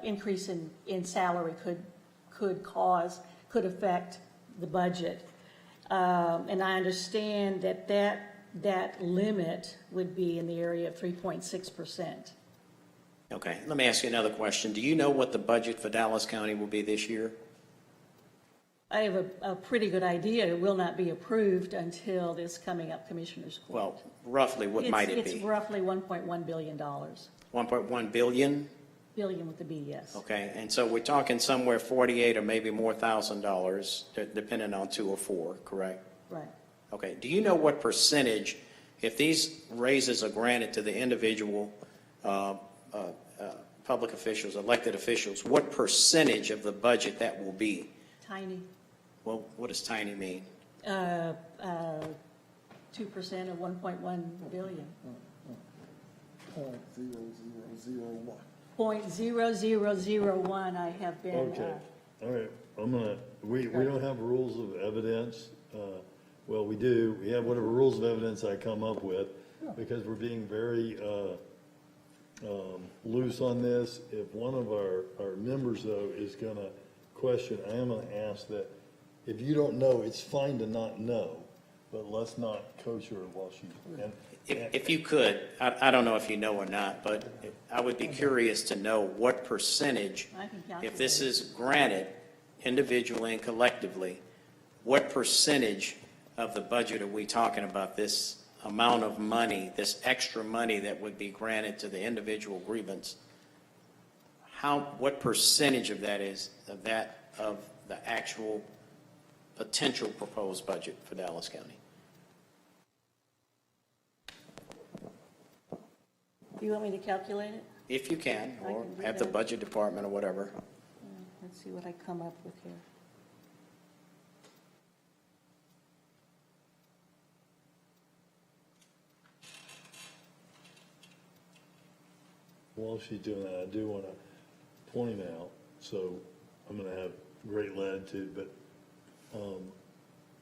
increase in salary could affect the budget. And I understand that limit would be in the area of 3.6%. Okay, let me ask you another question. Do you know what the budget for Dallas County will be this year? I have a pretty good idea. It will not be approved until this coming up Commissioners Court. Well, roughly, what might it It's be? roughly $1.1 billion. 1.1 billion? Billion with the B, yes. Okay, and so we're talking somewhere 48 or maybe more $1,000, depending on 2 or 4, correct? Right. Okay, do you know what percentage, if these raises are granted to the individual public officials, elected officials, what percentage of the budget that will be? Tiny. Well, what does tiny mean? 2% of 1.1 billion. 0.0001 I have been. Okay, all right, we don't have rules of evidence. Well, we do, we have whatever rules of evidence I come up with, because we're being very loose on this. If one of our members, though, is gonna question, I am gonna ask that, if you don't know, it's fine to not know, but let's not coach her while she's, If you could, I don't know if you know or not, but I would be curious to know what percentage, I can calculate. if this is granted individually and collectively, what percentage of the budget are we talking about, this amount of money, this extra money that would be granted to the individual grievance? What percentage of that is of the actual potential proposed budget for Dallas County? Do you want me to calculate it? If you can, I or can do have the that. budget department or whatever. Let's see what I come up with here. while she's doing that, I do want to point out, so I'm going to have great latitude, but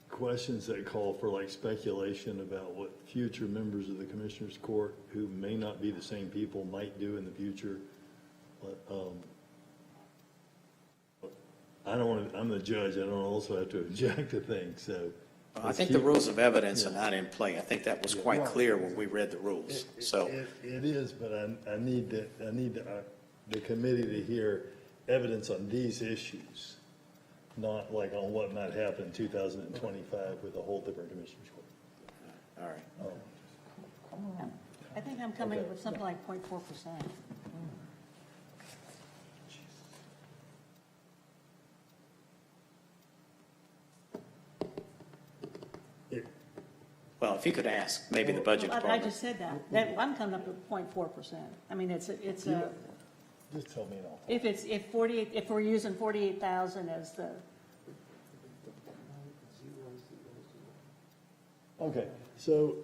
questions that call for like speculation about what future members of the Commissioners Court, who may not be the same people, might do in the future. But I don't want to, I'm the judge, I don't also have to object to things, so. I think the rules of evidence are not in play. I think that was quite clear when we read the rules, so. It is, but I need the committee to hear evidence on these issues, not like on what might happen in 2025 with a whole different Commissioners Court. All right. I think I'm coming Okay. with something like 0.4%. Well, if you could ask, maybe the budget I department. just said that. I'm coming up with 0.4%. I mean, it's a, Just tell me all. if we're using 48,000 as the, Okay, so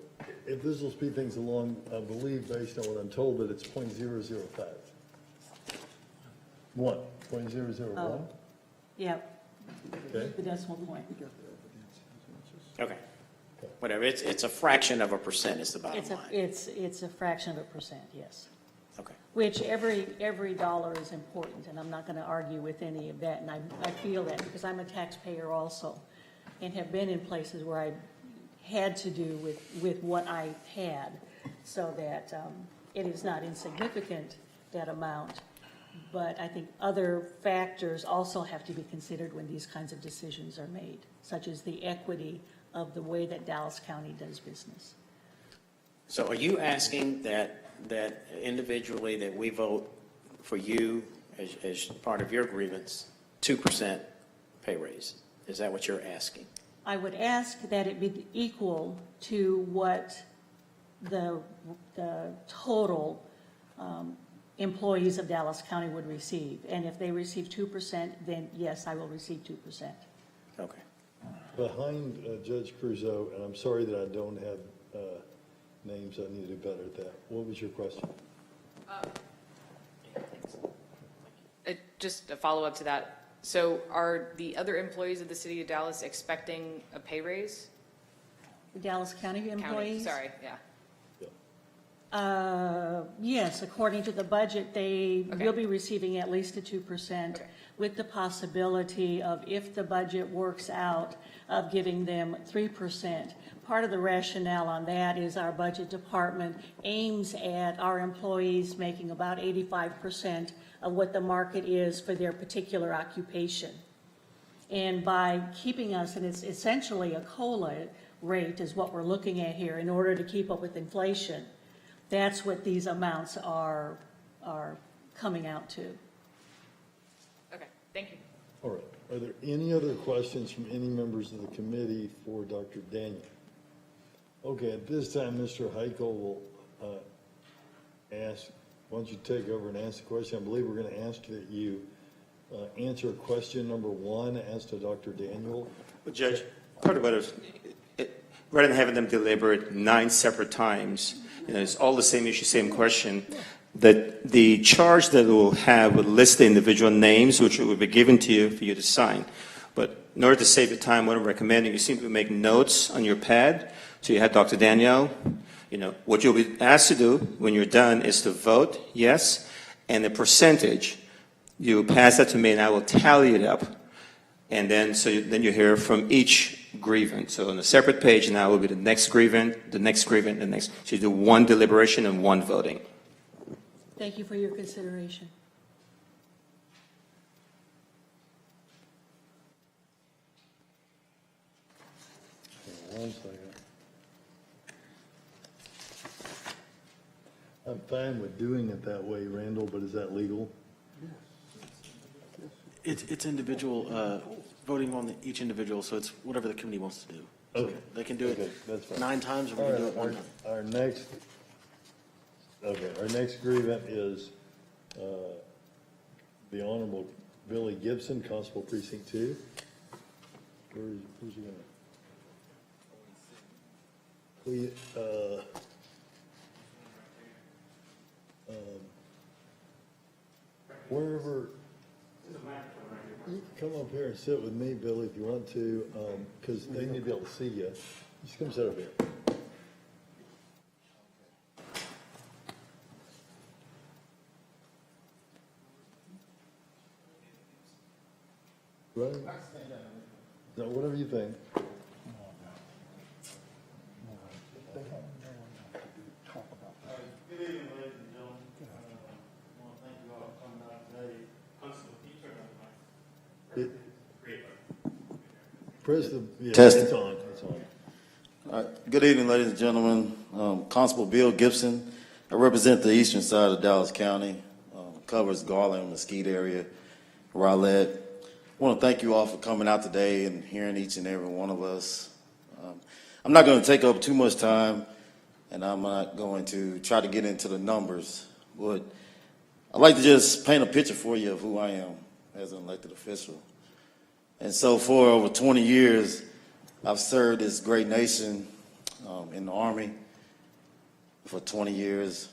if this will speed things along, I believe based on what I'm told that it's 0.005. 0.001? Oh. yeah, Okay, the decimal point. Okay. Whatever, it's a fraction of a percent is the bottom It's a, line. it's a fraction of a percent, yes. Okay. Which every dollar is important, and I'm not going to argue with any of that, and I feel that because I'm a taxpayer also, and have been in places where I had to do with what I had, so that it is not insignificant, that amount, but I think other factors also have to be considered when these kinds of decisions are made, such as the equity of the way that Dallas County does business. So are you asking that individually that we vote for you as part of your grievance, 2% pay raise? Is that what you're asking? I would ask that it be equal to what the total employees of Dallas County would receive. And if they receive 2%, then yes, I will receive 2%. Okay. behind Judge Crusoe, and I'm sorry that I don't have names, I need to do better at that. What was your question? Just a follow-up to that. So are the other employees of the city of Dallas expecting a pay raise? The Dallas County employees? Sorry, yeah. Yes, according to the budget, they Okay. will be receiving at least a 2%, Okay. with the possibility of, if the budget works out, of giving them 3%. Part of the rationale on that is our budget department aims at our employees making about 85% of what the market is for their particular occupation. And by keeping us, and it's essentially a COLA rate is what we're looking at here in order to keep up with inflation. That's what these amounts are coming out to. Okay, thank you. All right. Are there any other questions from any members of the committee for Dr. Daniel? Okay, at this time, Mr. Heichel will ask, why don't you take over and ask the question? I believe we're going to ask that you answer question number 1 as to Dr. Daniel. But Judge, part of it, rather than having them deliberate 9 separate times, it's all the same issue, same question, that the charge that we'll have will list the individual names which will be given to you for you to sign. But in order to save the time, what I'm recommending, you simply make notes on your pad. So you have Dr. Danielle. What you'll be asked to do when you're done is to vote yes, and the percentage, you pass that to me and I will tally it up. And then, then you hear from each grievance. So on a separate page now will be the next grievance, the next grievance, the next. So you do 1 deliberation and 1 voting. Thank you for your consideration. One second. I'm fine with doing it that way, Randall, but is that legal? It's individual, voting on each individual, so it's whatever the committee wants to do. So Okay. they can do Okay, it that's fine. 9 times, or we All can do right, it 1 time. our next grievance is the Honorable Billy Gibson, Constable Precinct 2. Where's he gonna? Wherever, you can come up here and sit with me, Billy, if you want to, because they need to be able to see you. Just come sit up here. Right? No, whatever you think. Good evening, ladies and gentlemen. I want to thank you all for coming out today. Constable, can you turn on the mic? Press the, yeah, Test. it's on, it's on. All right. Good evening, ladies and gentlemen. Constable Bill Gibson. I represent the eastern side of Dallas County, covers Garland, Mesquite area, Rowlett. I want to thank you all for coming out today and hearing each and every one of us. I'm not going to take up too much time, and I'm not going to try to get into the numbers, but I'd like to just paint a picture for you of who I am as an elected official. And so for over 20 years, I've served this great nation in the Army for 20 years.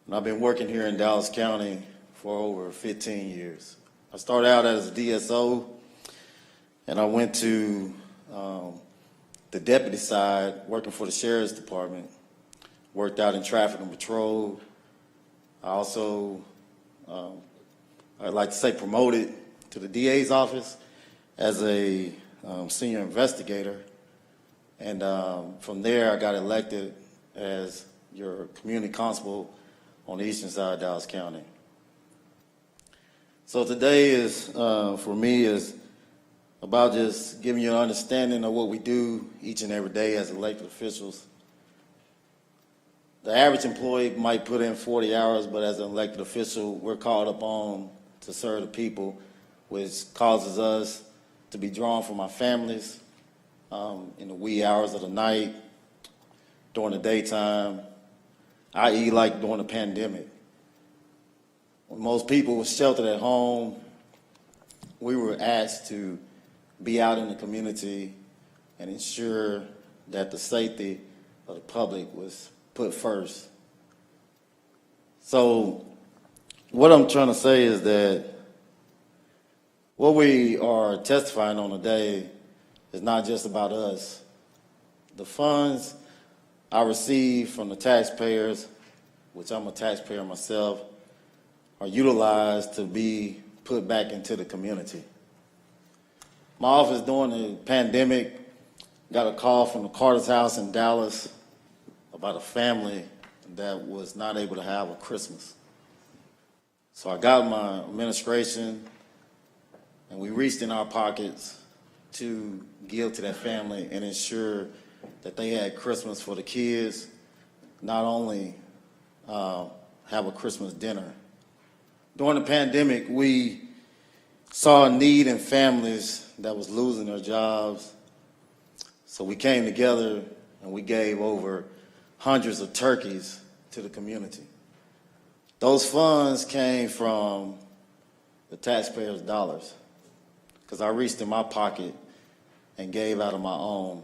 And I've been working here in Dallas County for over 15 years. I started out as a DSO, and I went to the deputy side, working for the Sheriff's Department, worked out in traffic and patrol. I also, I'd like to say, promoted to the DA's office as a senior investigator. And from there, I got elected as your community constable on the eastern side of Dallas County. So today is, for me, is about just giving you an understanding of what we do each and every day as elected officials. The average employee might put in 40 hours, but as an elected official, we're called upon to serve the people, which causes us to be drawn from our families in the wee hours of the night, during the daytime, i.e. like during the pandemic. When most people were sheltered at home, we were asked to be out in the community and ensure that the safety of the public was put first. So what I'm trying to say is that what we are testifying on today is not just about us. The funds I receive from the taxpayers, which I'm a taxpayer myself, are utilized to be put back into the community. My office during the pandemic got a call from the Carter's house in Dallas about a family that was not able to have a Christmas. So I got my administration and we reached in our pockets to give to that family and ensure that they had Christmas for the kids, not only have a Christmas dinner. During the pandemic, we saw a need in families that was losing their jobs. So we came together and we gave over hundreds of turkeys to the community. Those funds came from the taxpayers' dollars, because I reached in my pocket and gave out of my own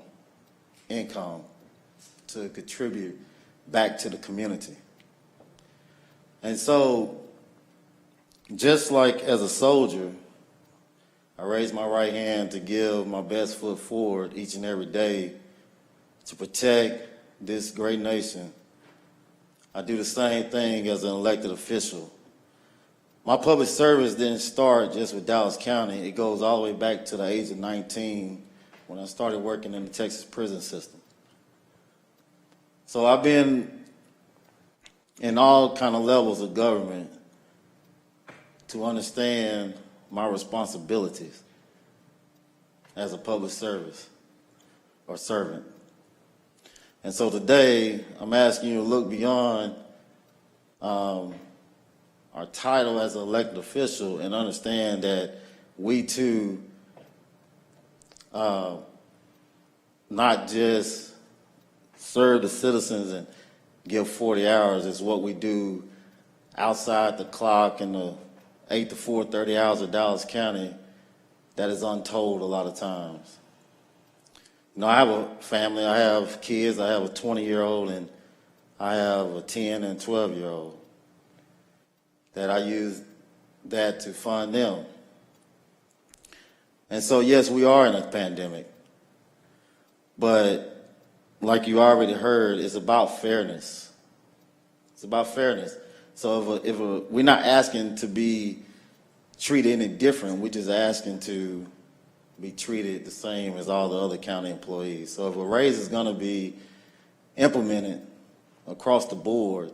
income to contribute back to the community. And so, just like as a soldier, I raise my right hand to give my best foot forward each and every day to protect this great nation. I do the same thing as an elected official. My public service didn't start just with Dallas County. It goes all the way back to the age of 19 when I started working in the Texas prison system. So I've been in all kind of levels of government to understand my responsibilities as a public service or servant. And so today, I'm asking you to look beyond our title as an elected official and understand that we too not just serve the citizens and give 40 hours. It's what we do outside the clock in the 8 to 4, 30 hours of Dallas County that is untold a lot of times. You know, I have a family, I have kids, I have a 20-year-old and I have a 10 and 12-year-old that I use that to fund them. And so, yes, we are in a pandemic, but like you already heard, it's about fairness. It's about fairness. So if we're not asking to be treated any different, we're just asking to be treated the same as all the other county employees. So if a raise is going to be implemented across the board,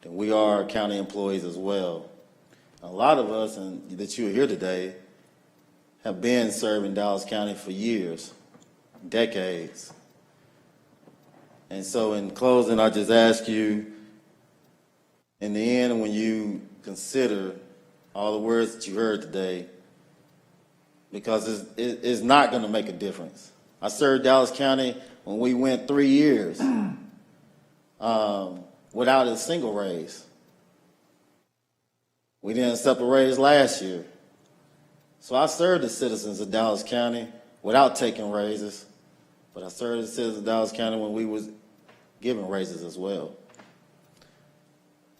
then we are county employees as well. A lot of us that you are here today have been serving Dallas County for years, decades. And so in closing, I just ask you, in the end, when you consider all the words that you heard today, because it's not going to make a difference. I served Dallas County when we went 3 years without a single raise. We didn't accept a raise last year. So I served the citizens of Dallas County without taking raises, but I served the citizens of Dallas County when we was giving raises as well.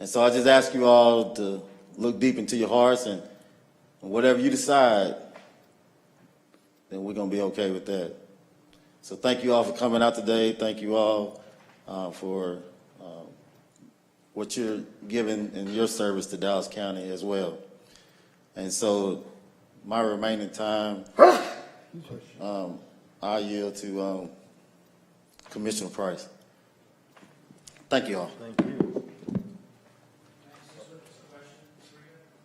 And so I just ask you all to look deep into your hearts, and whatever you decide, then we're going to be okay with that. So thank you all for coming out today. Thank you all for what you're giving in your service to Dallas County as well. And so my remaining time, I yield to Commissioner Price. Thank you all. Thank you.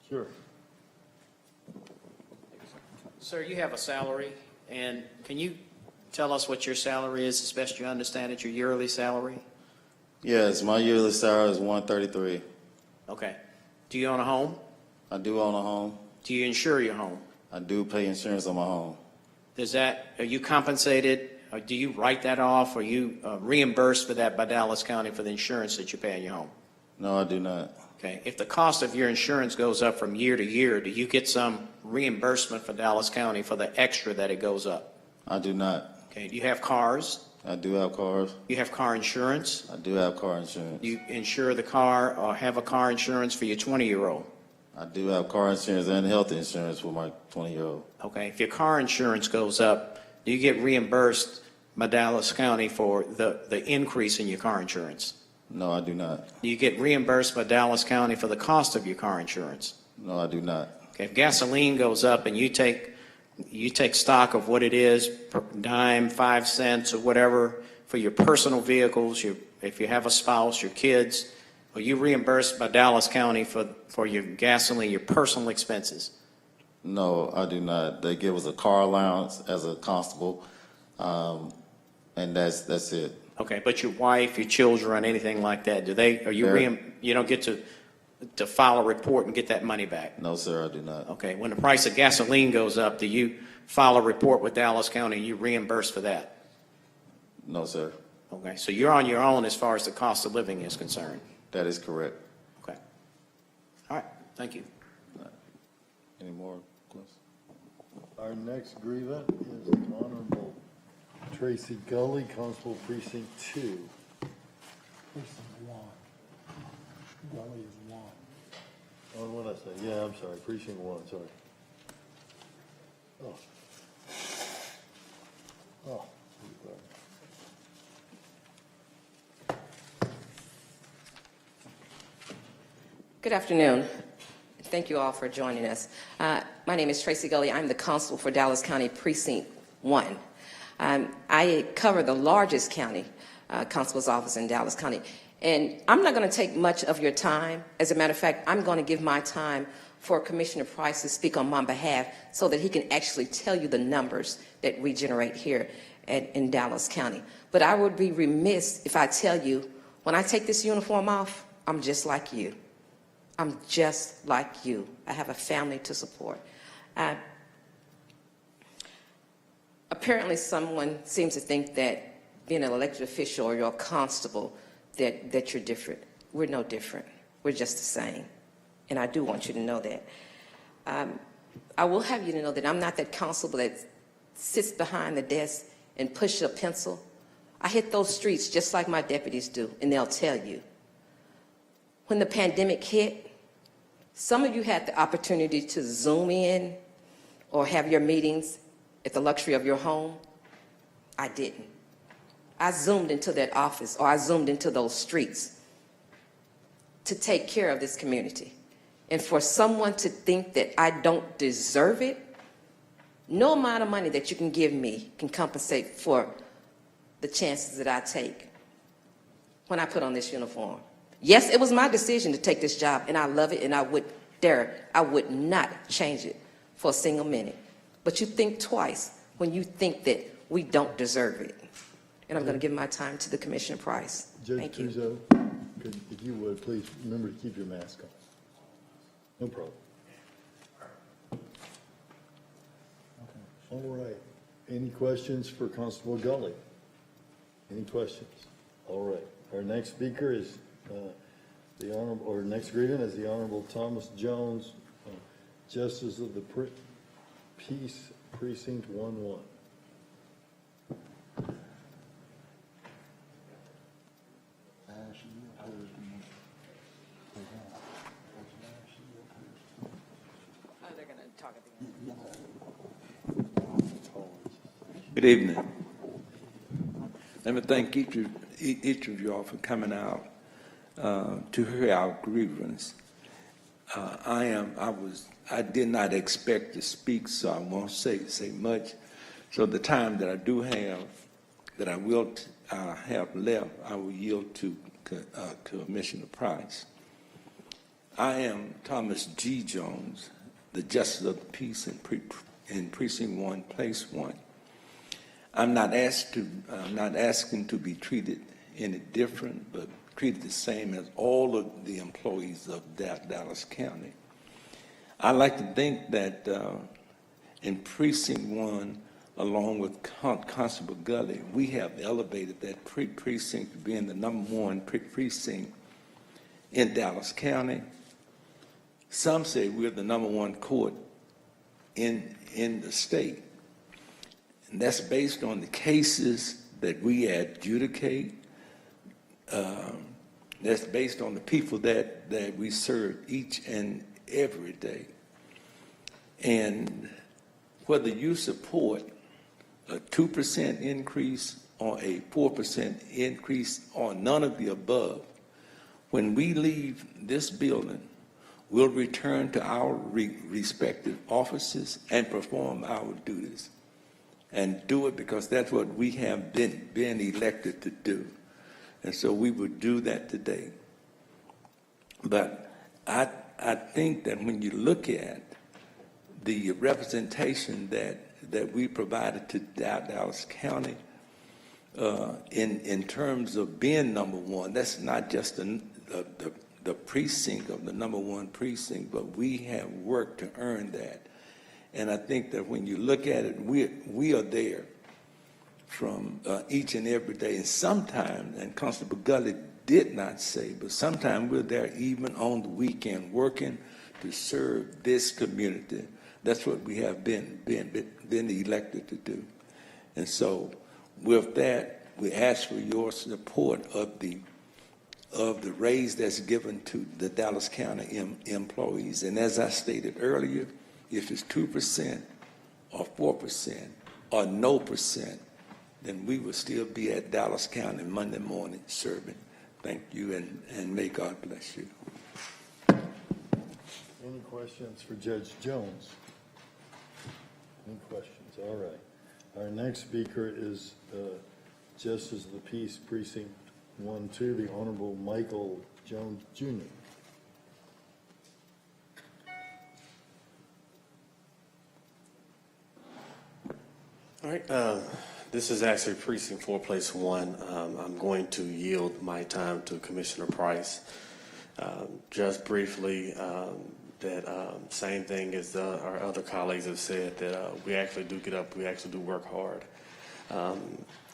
Sure. Sir, you have a salary, and can you tell us what your salary is, as best you understand it, your yearly salary? Yes, my yearly salary is $133,000. Okay. Do you own a home? I do own a home. Do you insure your home? I do pay insurance on my home. Are you compensated, or do you write that off, or you reimbursed for that by Dallas County for the insurance that you pay on your home? No, I do not. Okay. If the cost of your insurance goes up from year to year, do you get some reimbursement for Dallas County for the extra that it goes up? I do not. Okay. Do you have cars? I do have cars. You have car insurance? I do have car insurance. You insure the car or have a car insurance for your 20-year-old? I do have car insurance and health insurance for my 20-year-old. Okay. If your car insurance goes up, do you get reimbursed by Dallas County for the increase in your car insurance? No, I do not. Do you get reimbursed by Dallas County for the cost of your car insurance? No, I do not. Okay. If gasoline goes up and you take stock of what it is, per dime, 5 cents, or whatever, for your personal vehicles, if you have a spouse, your kids, are you reimbursed by Dallas County for your gasoline, your personal expenses? No, I do not. They give us a car allowance as a constable, and that's it. Okay, but your wife, your children, anything like that, you don't get to file a report and get that money back? No, sir, I do not. Okay, when the price of gasoline goes up, do you file a report with Dallas County and you reimburse for that? No, sir. Okay, so you're on your own as far as the cost of living is concerned? That is correct. Okay. All right, thank you. Any more questions? Our next grievant is the Honorable Tracy Gully, Constable Precinct 2. Precinct 1. Gully is 1. Oh, what did I say? Yeah, I'm sorry, Precinct 1, sorry. Oh. Oh. Good afternoon. Thank you all for joining us. My name is Tracy Gully. I'm the Constable for Dallas County Precinct 1. I cover the largest county constable's office in Dallas County. And I'm not going to take much of your time. As a matter of fact, I'm going to give my time for Commissioner Price to speak on my behalf so that he can actually tell you the numbers that we generate here in Dallas County. But I would be remiss if I tell you, when I take this uniform off, I'm just like you. I'm just like you. I have a family to support. Apparently someone seems to think that being an elected official or you're a constable, that you're different. We're no different. We're just the same. And I do want you to know that. I will have you to know that I'm not that constable that sits behind the desk and pushes a pencil. I hit those streets just like my deputies do, and they'll tell you. When the pandemic hit, some of you had the opportunity to Zoom in or have your meetings at the luxury of your home. I didn't. I Zoomed into that office, or I Zoomed into those streets to take care of this community. And for someone to think that I don't deserve it, no amount of money that you can give me can compensate for the chances that I take when I put on this uniform. Yes, it was my decision to take this job, and I love it, and I would not change it for a single minute. But you think twice when you think that we don't deserve it. And I'm going to give my time to the Commissioner Price. Thank you. Judge Puzo, if you would, please remember to keep your mask on. No problem. All right. Any questions for Constable Gully? Any questions? All right. Our next speaker is the Honorable, or next grievant is the Honorable Thomas Jones, Justice of the Peace, Precinct 1-1. They're going to talk at the end. Good evening. Let me thank each of y'all for coming out to hear our grievance. I did not expect to speak, so I won't say much. So the time that I do have, that I will have left, I will yield to Commissioner Price. I am Thomas G. Jones, the Justice of the Peace in Precinct 1, Place 1. I'm not asking to be treated any different, but treated the same as all of the employees of Dallas County. I like to think that in Precinct 1, along with Constable Gully, we have elevated that precinct to being the #1 precinct in Dallas County. Some say we're the #1 court in the state. And that's based on the cases that we adjudicate. That's based on the people that we serve each and every day. And whether you support a 2% increase or a 4% increase or none of the above, when we leave this building, we'll return to our respective offices and perform our duties. And do it because that's what we have been elected to do. And so we would do that today. But I think that when you look at the representation that we provided to Dallas County in terms of being number one. That's not just the precinct of the number one precinct, but we have worked to earn that. And I think that when you look at it, we are there from each and every day. And sometimes, and Constable Gully did not say, but sometimes we're there even on the weekend working to serve this community. That's what we have been elected to do. And so with that, we ask for your support of the raise that's given to the Dallas County employees. And as I stated earlier, if it's 2% or 4% or no percent, then we will still be at Dallas County Monday morning serving. Thank you, and may God bless you. Any questions for Judge Jones? Any questions? All right. Our next speaker is Justice of the Peace, Precinct 1-2, the Honorable Michael Jones, Jr. All right, this is actually Precinct 4, Place 1. I'm going to yield my time to Commissioner Price. Just briefly, that same thing as our other colleagues have said, that we actually do get up, we actually do work hard.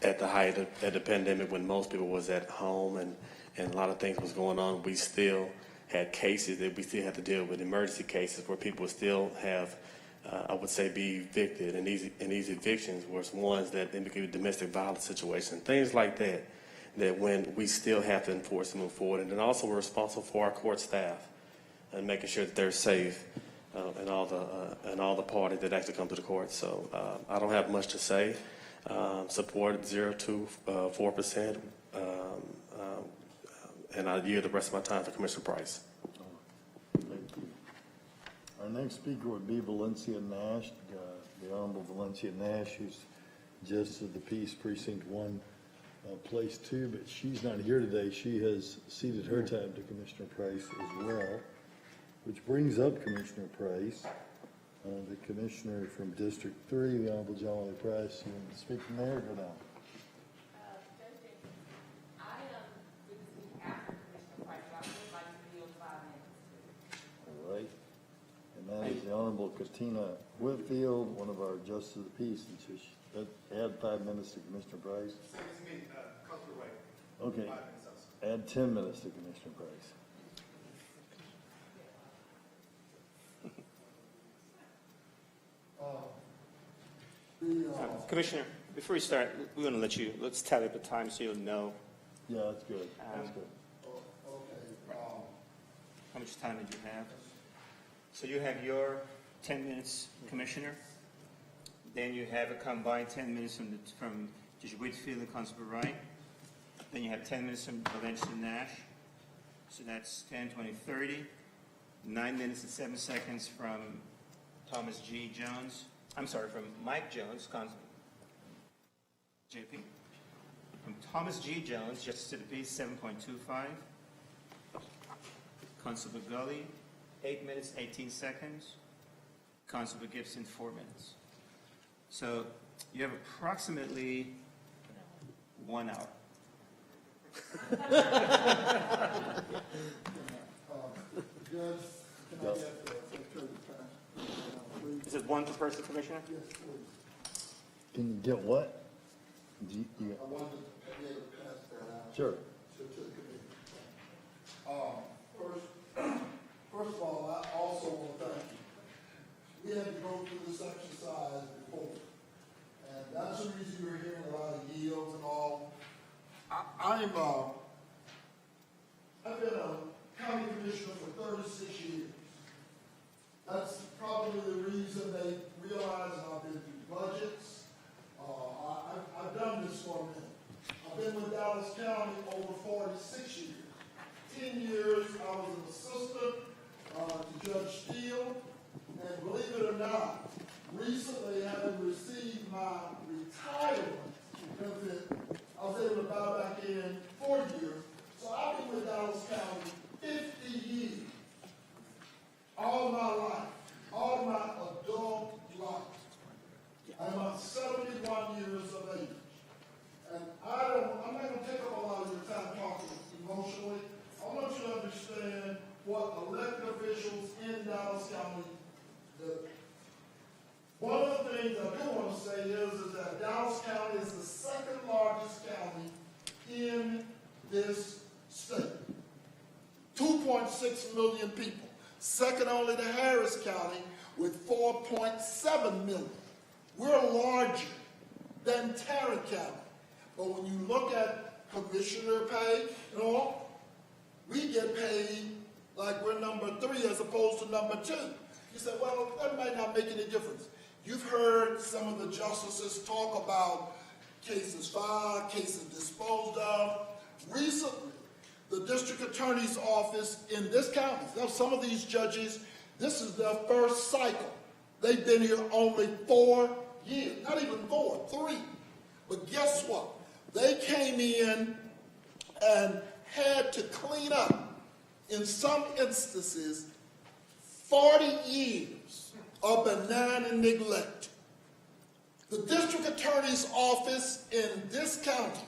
At the height of the pandemic, when most people was at home and a lot of things was going on, we still had cases that we still had to deal with, emergency cases where people would still have I would say be evicted, and these evictions were ones that indicated domestic violence situation, things like that, that when we still have to enforce and move forward. And then also we're responsible for our court staff and making sure that they're safe and all the parties that actually come to the court. So I don't have much to say. Support 0 to 4%, and I yield the rest of my time to Commissioner Price. Our next speaker would be Valencia Nash, the Honorable Valencia Nash, who's Justice of the Peace, Precinct 1, Place 2, but she's not here today. She has ceded her time to Commissioner Price as well, which brings up Commissioner Price, the Commissioner from District 3, the Honorable John Lee Price. You want to speak from there or go down? All right. And that is the Honorable Katina Whitfield, one of our Justice of the Peace, and she should add 5 minutes to Commissioner Price. Okay, add 10 minutes to Commissioner Price. Commissioner, before we start, we're going to let's tally up the time so you'll know. Yeah, that's good. That's good. How much time did you have? So you have your 10 minutes, Commissioner. Then you have a combined 10 minutes from Judge Whitfield and Constable Wright. Then you have 10 minutes from Valencia Nash. So that's 10, 20, 30. 9 minutes and 7 seconds from Thomas G. Jones. I'm sorry, from Mike Jones, Constable. JP. From Thomas G. Jones, Justice of the Peace, 7.25. Constable Gully, 8 minutes, 18 seconds. Constable Gibson, 4 minutes. So you have approximately 1 hour. Judge, can I get the time? Is it one per person, Commissioner? Yes, please. Can you get what? I wanted to be able to pass that out. Sure. To the committee. First of all, I also want to thank you. We had to go through this exercise before, and that's the reason you're hearing a lot of yields and all. I've been a county commissioner for 36 years. That's probably the reason they realize I've been through budgets. I've done this for a minute. I've been with Dallas County over 46 years. 10 years I was an assistant to Judge Steele, and believe it or not, recently having received my retirement benefit, I was able to buy back in 4 years. So I've been with Dallas County 50 years. All my life, all my adult One of the things I do want to say is that Dallas County is the second largest county in this state. 2.6 million people, second only to Harris County with 4.7 million. We're larger than Tarrant County. But when you look at commissioner pay and all, we get paid like we're number 3 as opposed to number 2. You say, well, that might not make any difference. You've heard some of the justices talk about cases filed, cases disposed of. Recently, the district attorney's office in this county, now some of these judges, this is their first cycle. They've been here only 4 years, not even 4, 3. But guess what? They came in and had to clean up, in some instances, 40 years of benign neglect. The district attorney's office in this county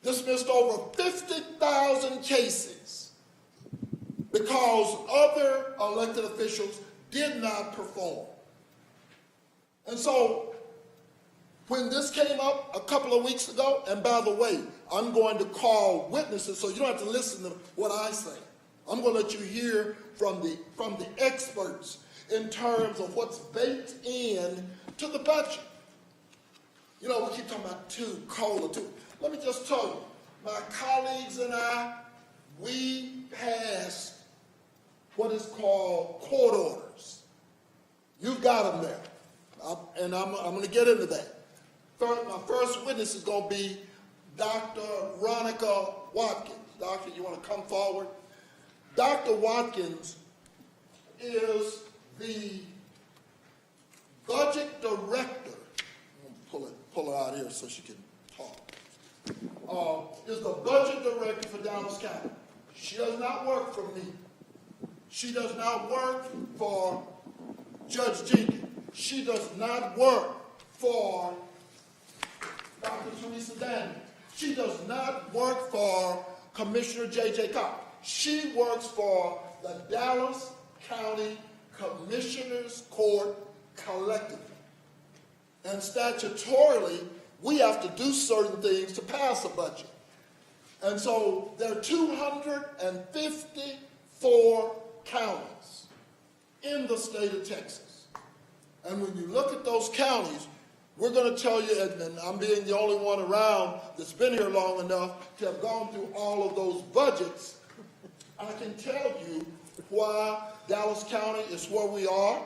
dismissed over 50,000 cases because other elected officials did not perform. And so when this came up a couple of weeks ago, and by the way, I'm going to call witnesses so you don't have to listen to what I say. I'm going to let you hear from the experts in terms of what's baked in to the budget. You know, we keep talking about too cold or too. Let me just tell you, my colleagues and I, we passed what is called court orders. You've got them there, and I'm going to get into that. My first witness is going to be Dr. Veronica Watkins. Doctor, you want to come forward? Dr. Watkins is the budget director. Pull her out here so she can talk. Is the budget director for Dallas County. She does not work for me. She does not work for Judge Jenkins. She does not work for Dr. Teresa Daniels. She does not work for Commissioner J.J. Cox. She works for the Dallas County Commissioners Court collectively. And statutorily, we have to do certain things to pass a budget. And so there are 254 counties in the state of Texas. And when you look at those counties, we're going to tell you, and I'm being the only one around that's been here long enough to have gone through all of those budgets, I can tell you why Dallas County is where we are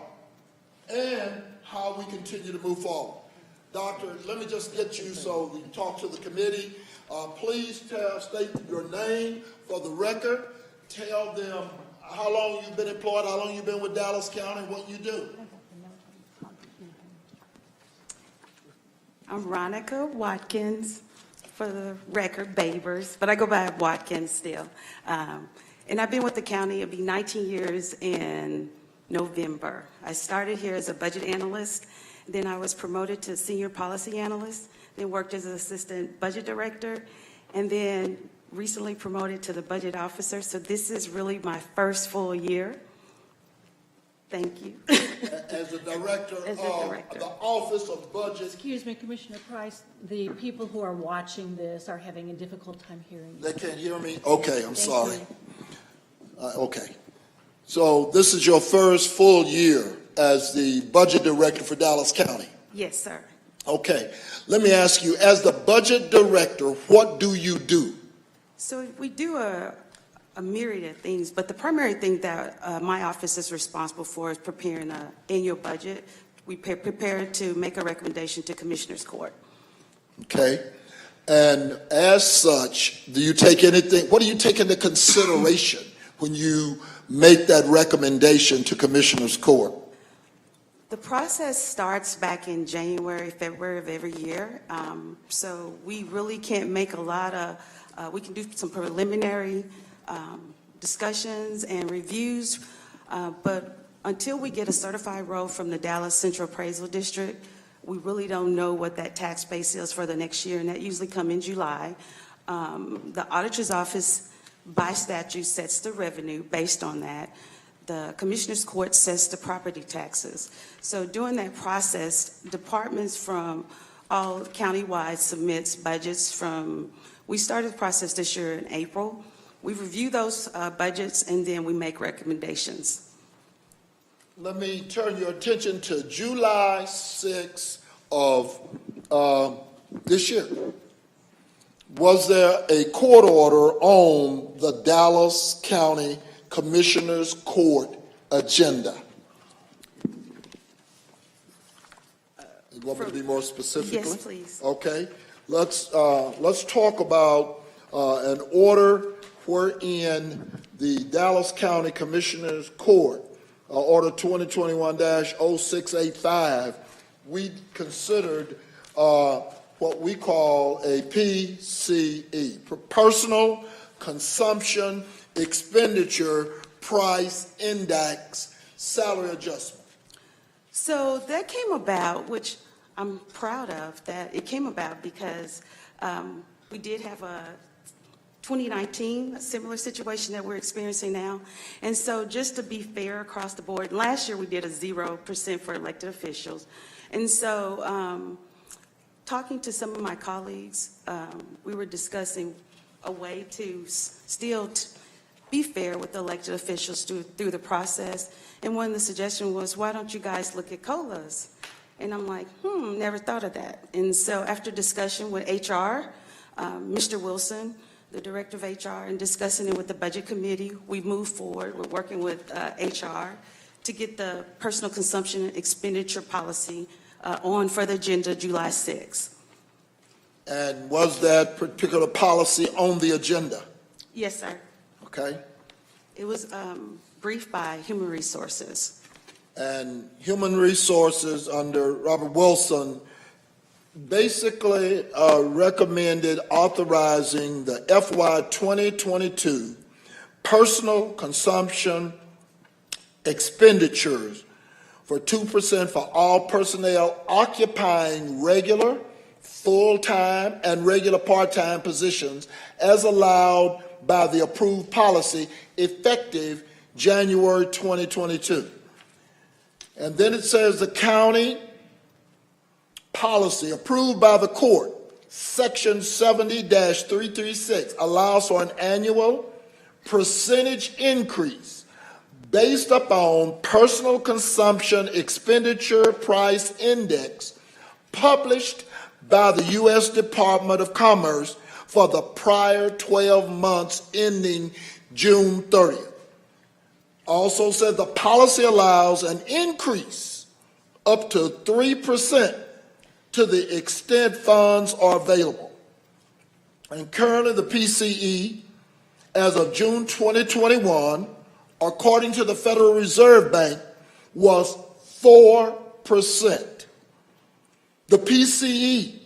and how we continue to move forward. Doctor, let me just get you so we can talk to the committee. Please state your name for the record. Tell them how long you've been employed, how long you've been with Dallas County, what you do. I'm Veronica Watkins, for the record, Babers, but I go by Watkins still. And I've been with the county, it'll be 19 years in November. I started here as a budget analyst, then I was promoted to senior policy analyst, then worked as an assistant budget director, and then recently promoted to the budget officer. So this is really my first full year. Thank you. As the director of the Office of Budget. Excuse me, Commissioner Price, the people who are watching this are having a difficult time hearing you. They can't hear me? Okay, I'm sorry. Okay. So this is your first full year as the budget director for Dallas County? Yes, sir. Okay. Let me ask you, as the budget director, what do you do? So we do a myriad of things, but the primary thing that my office is responsible for is preparing an annual budget. We prepare to make a recommendation to Commissioners Court. Okay. And as such, do you take anything, what do you take into consideration when you make that recommendation to Commissioners Court? The process starts back in January, February of every year. So we really can't make a lot of, we can do some preliminary discussions and reviews, but until we get a certified roll from the Dallas Central Appraisal District, we really don't know what that tax base is for the next year, and that usually come in July. The auditor's office, by statute, sets the revenue based on that. the Commissioners Court sets the property taxes. So during that process, departments from all countywide submits budgets from, we started the process this year in April. We review those budgets and then we make recommendations. Let me turn your attention to July 6th of this year. Was there a court order on the Dallas County Commissioners Court agenda? You want me to be more specifically? Yes, please. Okay. Let's talk about an order wherein the Dallas County Commissioners Court, Order 2021-0685, we considered what we call a PCE, Personal Consumption Expenditure Price Index Salary Adjustment. So that came about, which I'm proud of, that it came about because we did have a 2019, a similar situation that we're experiencing now. And so just to be fair across the board, last year we did a 0% for elected officials. And so talking to some of my colleagues, we were discussing a way to still be fair with elected officials through the process. And one of the suggestions was, why don't you guys look at COLAs? And I'm like, never thought of that. And so after discussion with HR, Mr. Wilson, the director of HR, and discussing it with the budget committee, we moved forward. We're working with HR to get the personal consumption and expenditure policy on for the agenda July 6th. And was that particular policy on the agenda? Yes, sir. Okay. It was briefed by Human Resources. And Human Resources under Robert Wilson basically recommended authorizing the FY 2022 personal consumption expenditures for 2% for all personnel occupying regular, full-time, and regular part-time positions as allowed by the approved policy effective January 2022. And then it says the county policy approved by the court, section 70-336, allows for an annual percentage increase based upon personal consumption expenditure price index published by the U.S. Department of Commerce for the prior 12 months ending June 30th. Also said the policy allows an increase up to 3% to the extent funds are available. And currently the PCE, as of June 2021, according to the Federal Reserve Bank, was 4%. The PCE,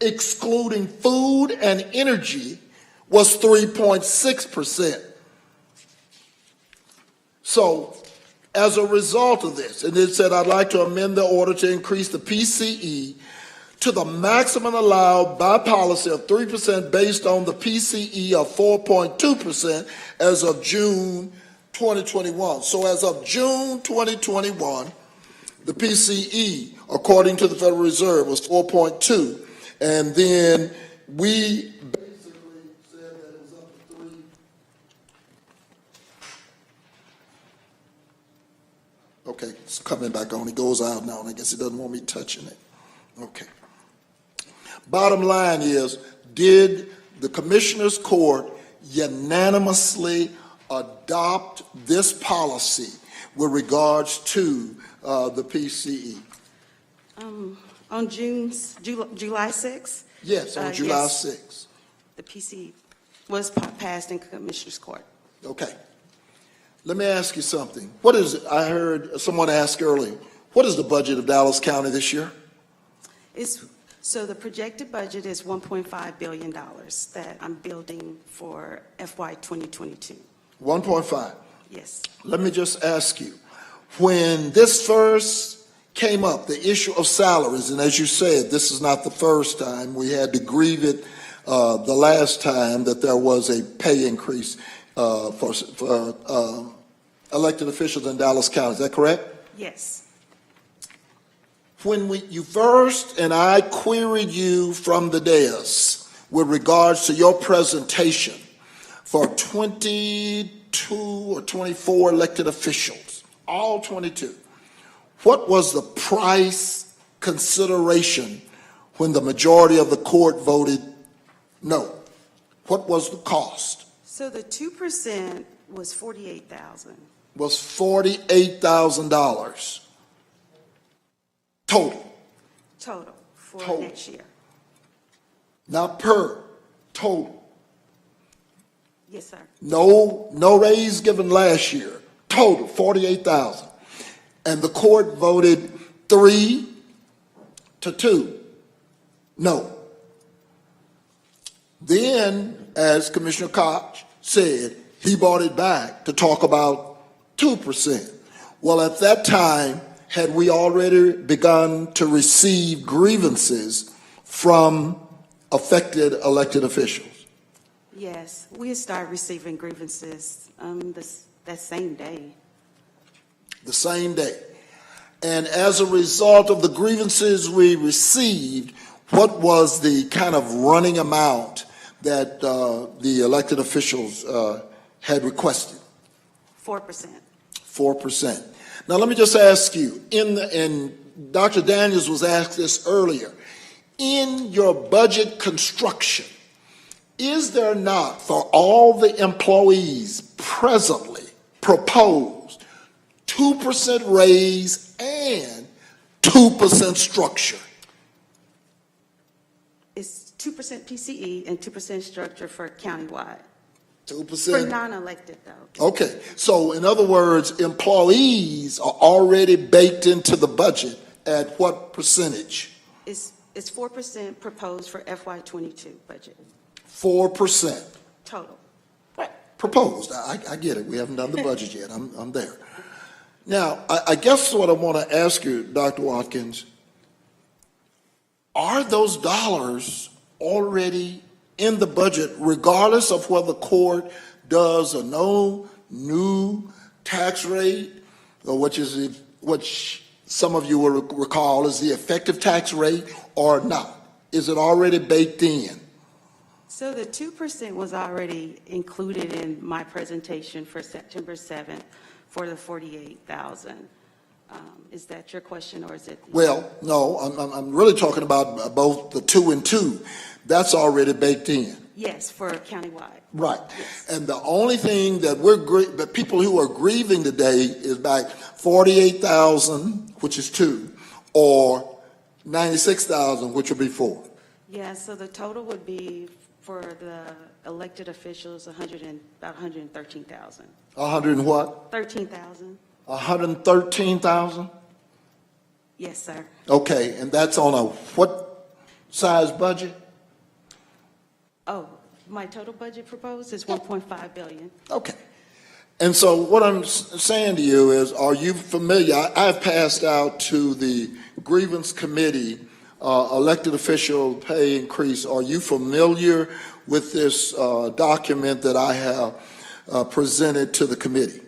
excluding food and energy, was 3.6%. So, as a result of this, and it said, I'd like to amend the order to increase the PCE to the maximum allowed by policy of 3% based on the PCE of 4.2% as of June 2021. So as of June 2021, the PCE, according to the Federal Reserve, was 4.2. And then we basically said that it was up to 3. Okay, it's coming back on. It goes out now, and I guess it doesn't want me touching it. Okay. Bottom line is, did the Commissioners Court unanimously adopt this policy with regards to the PCE? On July 6th? Yes, on July 6th. The PCE was passed in Commissioners Court. Okay. Let me ask you something. What is it? I heard someone ask earlier, what is the budget of Dallas County this year? So the projected budget is $1.5 billion that I'm building for FY 2022. 1.5. Yes. Let me just ask you, when this first came up, the issue of salaries, and as you said, this is not the first time. We had to grieve it the last time that there was a pay increase for elected officials in Dallas County. Is that correct? Yes. When you first and I queried you from the dais with regards to your presentation for 22 or 24 elected officials, all 22, what was the price consideration when the majority of the court voted no? What was the cost? So the 2% was $48,000. Was $48,000 total. Total for Total. next year. Not per, total. Yes, sir. No raise given last year. Total, 48,000. And the court voted 3-2. No. Then, as Commissioner Koch said, he brought it back to talk about 2%. Well, at that time, had we already begun to receive grievances from affected elected officials? Yes, we started receiving grievances that same day. The same day. And as a result of the grievances we received, what was the kind of running amount that the elected officials had requested? 4%. 4%. Now, let me just ask you, and Dr. Daniels was asked this earlier, in your budget construction, is there not for all the employees presently proposed 2% raise and 2% structure? It's 2% PCE and 2% structure for countywide. 2%? For non-elected, though. Okay, so in other words, employees are already baked into the budget at what percentage? It's 4% proposed for FY22 budget. 4%. Total. Proposed. I get it. We haven't done the budget yet. I'm there. Now, I guess what I want to ask you, Dr. Watkins, are those dollars already in the budget, regardless of whether the court does or no new tax rate, or which some of you will recall is the effective tax rate, or not? Is it already baked in? So the 2% was already included in my presentation for September 7th for the 48,000. Is that your question, or is it? Well, no, I'm really talking about both the 2 and 2. That's already baked in. Yes, for countywide. Right. Yes. And the only thing that the people who are grieving today is back 48,000, which is 2, or 96,000, which would be 4. Yeah, so the total would be for the elected officials, about 113,000. 100 and what? 13,000. 113,000? Yes, sir. Okay, and that's on a what size budget? Oh, my total budget proposed is 1.5 billion. Okay. And so what I'm saying to you is, are you familiar? I've passed out to the grievance committee elected official pay increase. Are you familiar with this document that I have presented to the committee?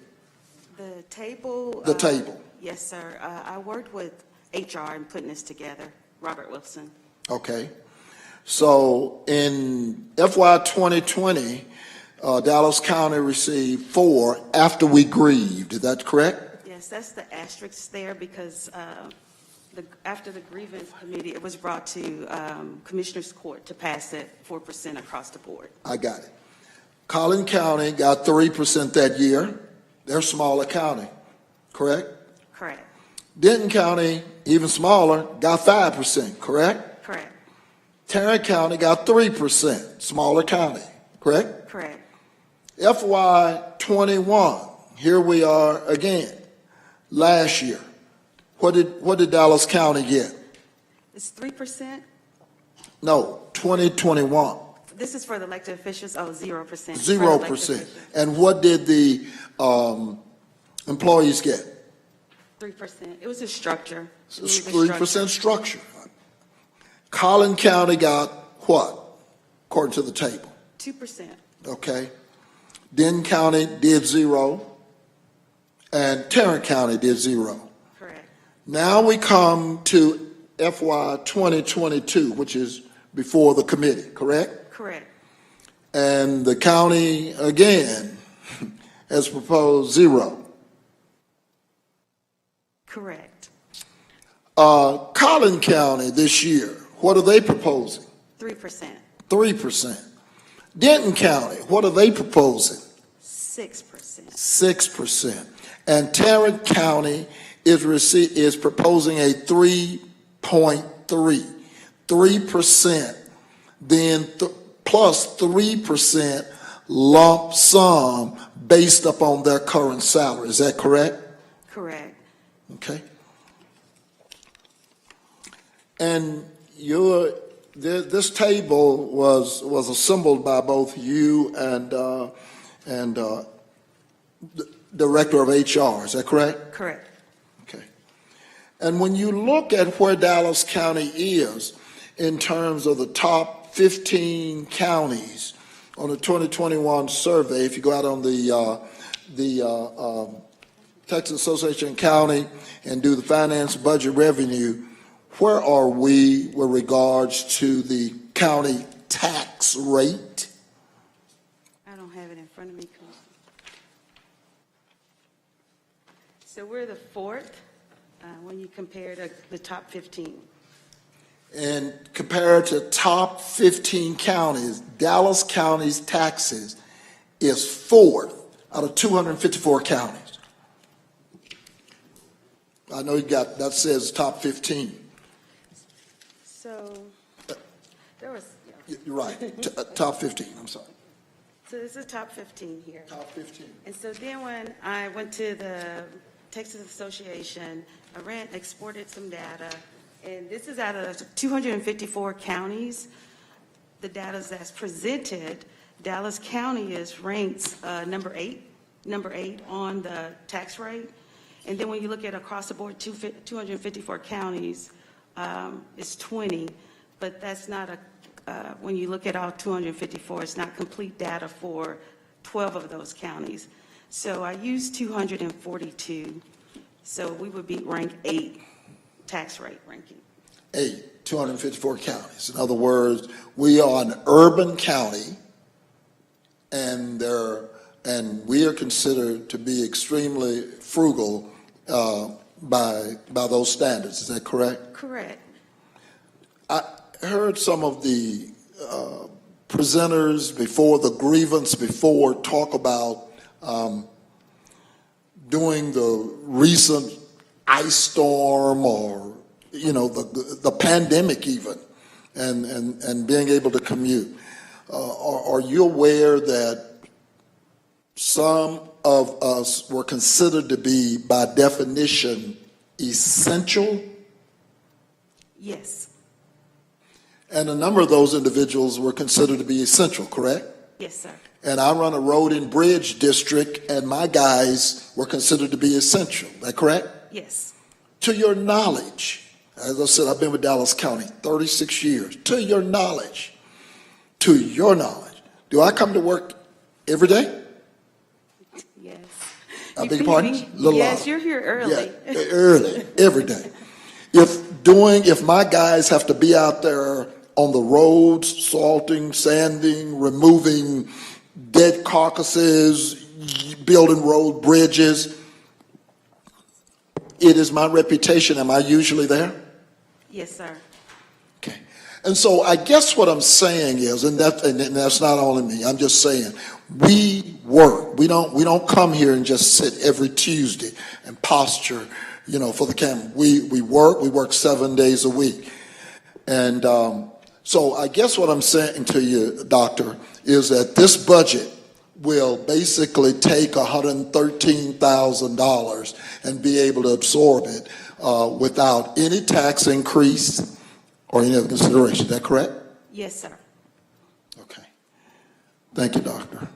The table? The table. Yes, sir. I worked with HR in putting this together, Robert Wilson. Okay. So in FY 2020, Dallas County received 4 after we grieved. Is that correct? Yes, that's the asterisk there because after the grievance committee, it was brought to Commissioner's Court to pass it 4% across the board. I got it. Collin County got 3% that year. They're a smaller county, correct? Correct. Denton County, even smaller, got 5%, correct? Correct. Tarrant County got 3%, smaller county, correct? Correct. FY 21, here we are again. Last year, what did Dallas County get? It's 3%. No, 2021. This is for the elected officials. Oh, 0%. 0%. And what did the employees get? 3%. It was a structure. 3% structure. Collin County got what, according to the table? 2%. Okay. Denton County did 0. and Tarrant County did 0. Correct. Now we come to FY 2022, which is before the committee, correct? Correct. And the county, again, has proposed 0. Correct. Collin County this year, what are they proposing? 3%. 3%. Denton County, what are they proposing? 6%. 6%. And Tarrant County is proposing a 3.3. 3%, then plus 3% lump sum based upon their current salary. Is that correct? Correct. Okay. And this table was assembled by both you and the director of HR. Is that correct? Correct. Okay. And when you look at where Dallas County is in terms of the top 15 counties on the 2021 survey, if you go out on the Texas Association of County and do the finance budget revenue, where are we with regards to the county tax rate? I don't have it in front of me. So we're the 4th when you compare to the top 15. And compared to top 15 counties, Dallas County's taxes is 4th out of 254 counties. I know you got, that says top 15. So there was, You're right, top 15, I'm sorry. so this is top 15 here. Top 15. And so then when I went to the Texas Association, I exported some data, and this is out of 254 counties. The data that's presented, Dallas County is ranked number 8 on the tax rate. And then when you look at across the board, 254 counties, it's 20, but that's not when you look at all 254, it's not complete data for 12 of those counties. So I used 242, so we would be ranked 8 tax rate ranking. 8, 254 counties. In other words, we are an urban county, and we are considered to be extremely frugal by those standards. Is that correct? Correct. I heard some of the presenters before the grievance talk about doing the recent ice storm or, the pandemic even, and being able to commute. Are you aware that some of us were considered to be, by definition, essential? Yes. And a number of those individuals were considered to be essential, correct? Yes, sir. And I run a road and bridge district, and my guys were considered to be essential. Is that correct? Yes. To your knowledge, as I said, I've been with Dallas County 36 years. To your knowledge, do I come to work every day? Yes. I beg your pardon? Yes, you're here early. Yeah, early, every day. If my guys have to be out there on the roads, salting, sanding, removing dead carcasses, building road bridges, it is my reputation. Am I usually there? Yes, sir. Okay. And so I guess what I'm saying is, and that's not only me, I'm just saying, we work. We don't come here and just sit every Tuesday and posture, for the camera. We work 7 days a week. And so I guess what I'm saying to you, Doctor, is that this budget will basically take $113,000 and be able to absorb it without any tax increase or any other consideration. Is that correct? Yes, sir. Okay. Thank you, Doctor.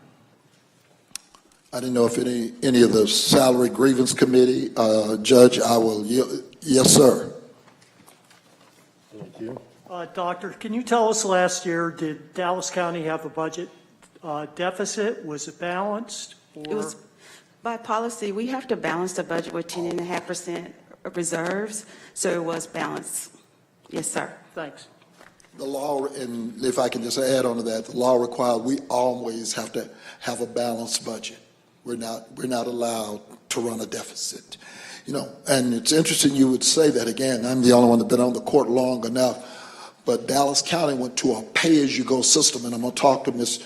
I didn't know if any of the Salary Grievance Committee, Judge, I will yield. Yes, sir. Thank you. Doctor, can you tell us last year, did Dallas County have a budget deficit? Was it balanced? Or? It was By policy, we have to balance the budget with 10.5% reserves, so it was balanced. Yes, sir. Thanks. The law, and if I can just add on to that, the law requires we always have to have a balanced budget. We're not allowed to run a deficit. You know, and it's interesting you would say that again. I'm the only one that's been on the court long enough, but Dallas County went to a pay-as-you-go system, and I'm going to talk to Ms.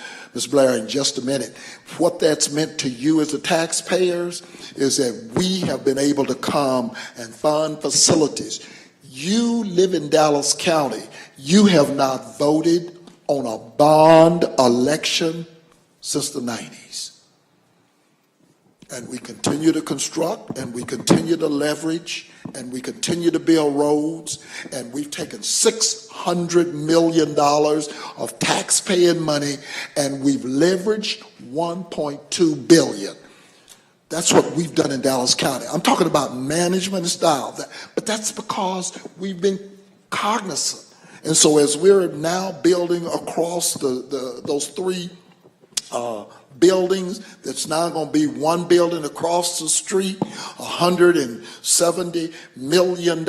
Blair in just a minute. What that's meant to you as the taxpayers is that we have been able to come and fund facilities. You live in Dallas County. You have not voted on a bond election since the 90s. And we continue to construct, and we continue to leverage, and we continue to build roads, and we've taken $600 million of taxpaying money, and we've leveraged $1.2 billion. That's what we've done in Dallas County. I'm talking about management and style, but that's because we've been cognizant. And so as we're now building across those three buildings, that's now going to be one building across the street, $170 million,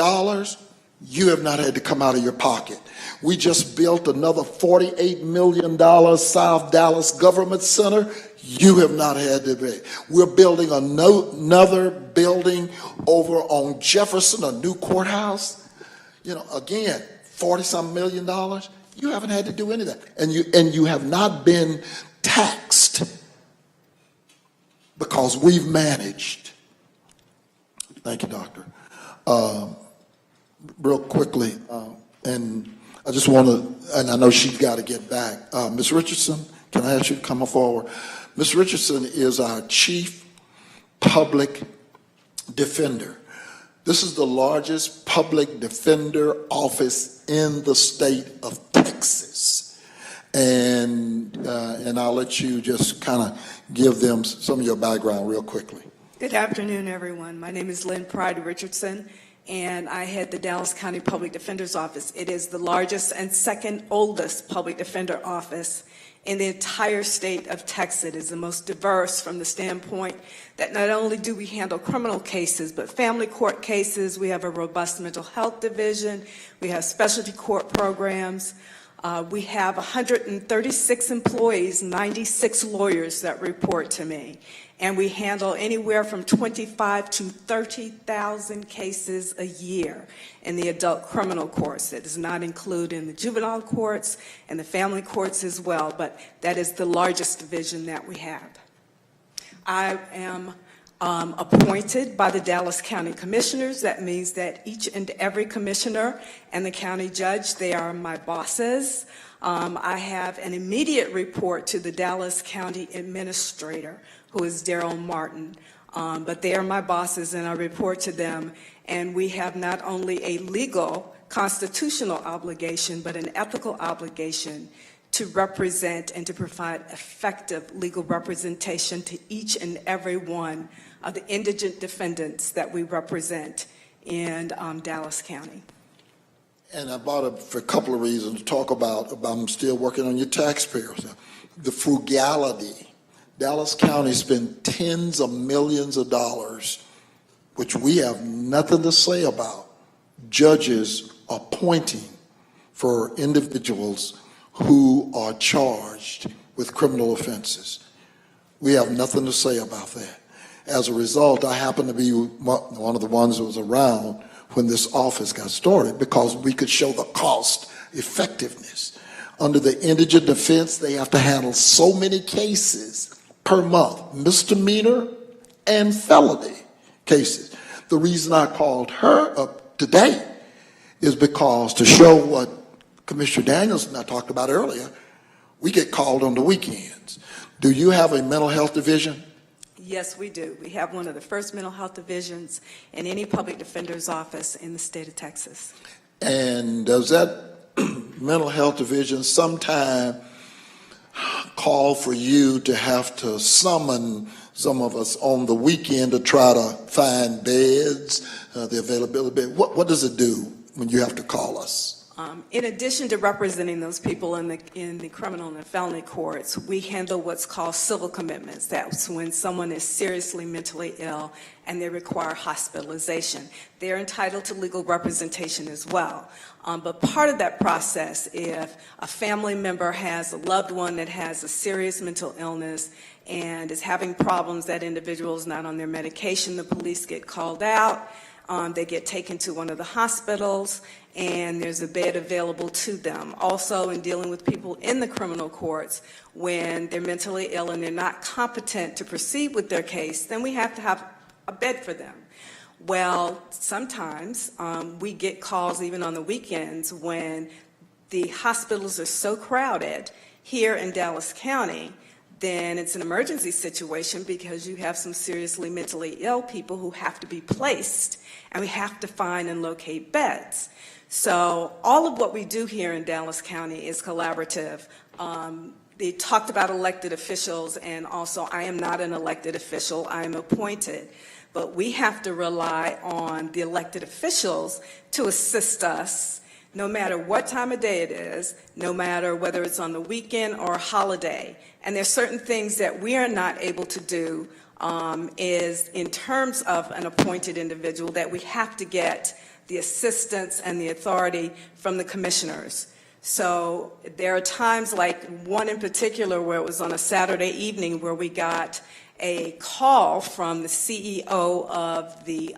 you have not had to come out of your pocket. We just built another $48 million South Dallas Government Center. You have not had to pay. We're building another building over on Jefferson, a new courthouse. You know, again, $40-some million. You haven't had to do any of that. And you have not been taxed because we've managed. Thank you, Doctor. Real quickly, and I just want to, and I know she's got to get back. Ms. Richardson, can I ask you to come forward? Ms. Richardson is our Chief Public Defender. This is the largest public defender office in the state of Texas. And I'll let you just kind of give them some of your background real quickly. Good afternoon, everyone. My name is Lynn Pride Richardson, and I head the Dallas County Public Defender's Office. It is the largest and second oldest public defender office in the entire state of Texas. It is the most diverse from the standpoint that not only do we handle criminal cases, but family court cases. We have a robust mental health division. We have specialty court programs. We have 136 employees, 96 lawyers that report to me. And we handle anywhere from 25 to 30,000 cases a year in the adult criminal courts. It does not include in the juvenile courts and the family courts as well, but that is the largest division that we have. I am appointed by the Dallas County Commissioners. That means that each and every commissioner and the county judge, they are my bosses. I have an immediate report to the Dallas County Administrator, who is Daryl Martin. But they are my bosses, and I report to them. And we have not only a legal, constitutional obligation, but an ethical obligation to represent and to provide effective legal representation to each and every one of the indigent defendants that we represent in Dallas County. And I brought up for a couple of reasons to talk about I'm still working on your taxpayers. The frugality. Dallas County spent tens of millions of dollars, which we have nothing to say about, judges appointing for individuals who are charged with criminal offenses. We have nothing to say about that. As a result, I happen to be one of the ones that was around when this office got started because we could show the cost effectiveness. Under the indigent defense, they have to handle so many cases per month, misdemeanor and felony cases. The reason I called her up today is because to show what Commissioner Daniels and I talked about earlier, we get called on the weekends. Do you have a mental health division? Yes, we do. We have one of the first mental health divisions in any public defender's office in the state of Texas. And does that mental health division sometime call for you to have to summon some of us on the weekend to try to find beds, the availability bed? What does it do when you have to call us? In addition to representing those people in the criminal and the felony courts, we handle what's called civil commitments. That's when someone is seriously mentally ill and they require hospitalization. They're entitled to legal representation as well. But part of that process, if a family member has a loved one that has a serious mental illness and is having problems, that individual is not on their medication, the police get called out, they get taken to one of the hospitals, and there's a bed available to them. Also, in dealing with people in the criminal courts, when they're mentally ill and they're not competent to proceed with their case, then we have to have a bed for them. Well, sometimes we get calls even on the weekends when the hospitals are so crowded here in Dallas County, then it's an emergency situation because you have some seriously mentally ill people who have to be placed, and we have to find and locate beds. So all of what we do here in Dallas County is collaborative. They talked about elected officials, and also I am not an elected official, I am appointed. But we have to rely on the elected officials to assist us no matter what time of day it is, no matter whether it's on the weekend or a holiday. And there's certain things that we are not able to do is in terms of an appointed individual that we have to get the assistance and the authority from the commissioners. So there are times like one in particular where it was on a Saturday evening where we got a call from the CEO of the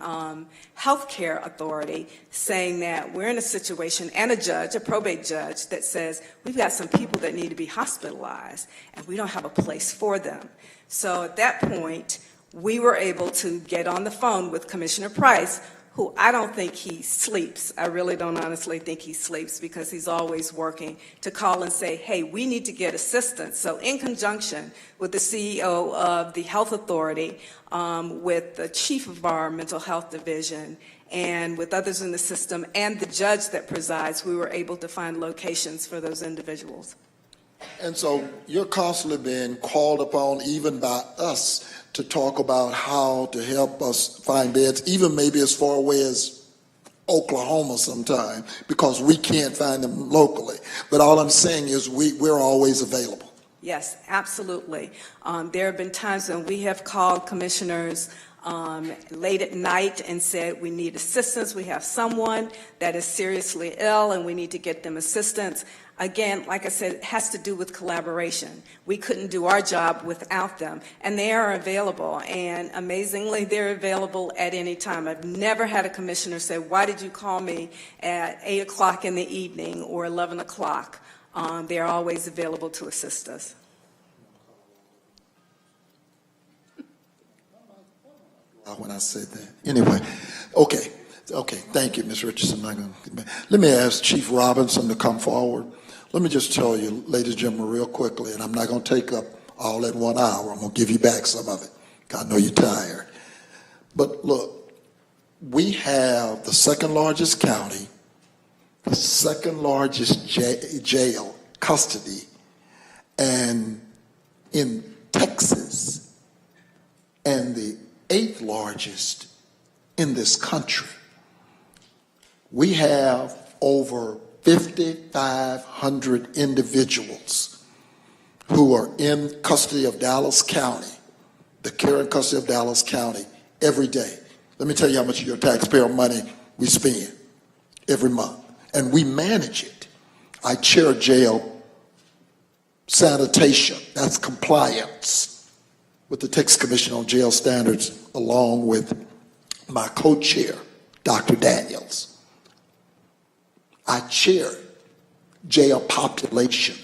healthcare authority saying that we're in a situation, and a judge, a probate judge, that says we've got some people that need to be hospitalized and we don't have a place for them. So at that point, we were able to get on the phone with Commissioner Price, who I don't think he sleeps. I really don't honestly think he sleeps because he's always working, to call and say, hey, we need to get assistance. So in conjunction with the CEO of the health authority, with the chief of our mental health division, and with others in the system, and the judge that presides, we were able to find locations for those individuals. And so you're constantly being called upon, even by us, to talk about how to help us find beds, even maybe as far away as Oklahoma sometime, because we can't find them locally. But all I'm saying is we're always available. Yes, absolutely. There have been times when we have called commissioners late at night and said we need assistance, we have someone that is seriously ill and we need to get them assistance. Again, like I said, it has to do with collaboration. We couldn't do our job without them, and they are available, and amazingly, they're available at any time. I've never had a commissioner say, why did you call me at 8 o'clock in the evening or 11 o'clock? They're always available to assist us. When I said that. Anyway, okay, thank you, Ms. Richardson. Let me ask Chief Robinson to come forward. Let me just tell you, ladies and gentlemen, real quickly, and I'm not going to take up all that 1 hour. I'm going to give you back some of it. I know you're tired. But look, we have the second largest county, the second largest jail custody, and in Texas, and the 8th largest in this country. We have over 5,500 individuals who are in custody of Dallas County, the care and custody of Dallas County, every day. Let me tell you how much of your taxpayer money we spend every month, and we manage it. I chair jail sanitation, that's compliance with the Texas Commission on Jail Standards, along with my co-chair, Dr. Daniels. I chair jail population,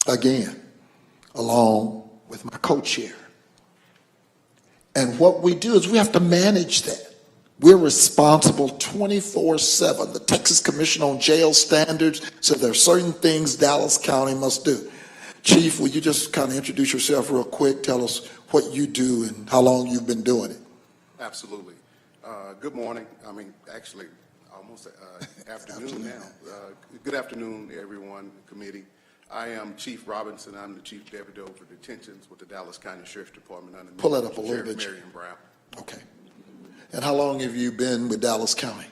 again, along with my co-chair. And what we do is we have to manage that. We're responsible 24/7. The Texas Commission on Jail Standards says there are certain things Dallas County must do. Chief, will you just kind of introduce yourself real quick? Tell us what you do and how long you've been doing it. Absolutely. Good morning. I mean, actually, almost afternoon now. Good afternoon, everyone, committee. I am Chief Robinson. I'm the Chief Deputy over Detentions with the Dallas County Sheriff's Department. Under Pull that up a little Sheriff bit. Marion Brown. Okay. And how long have you been with Dallas County?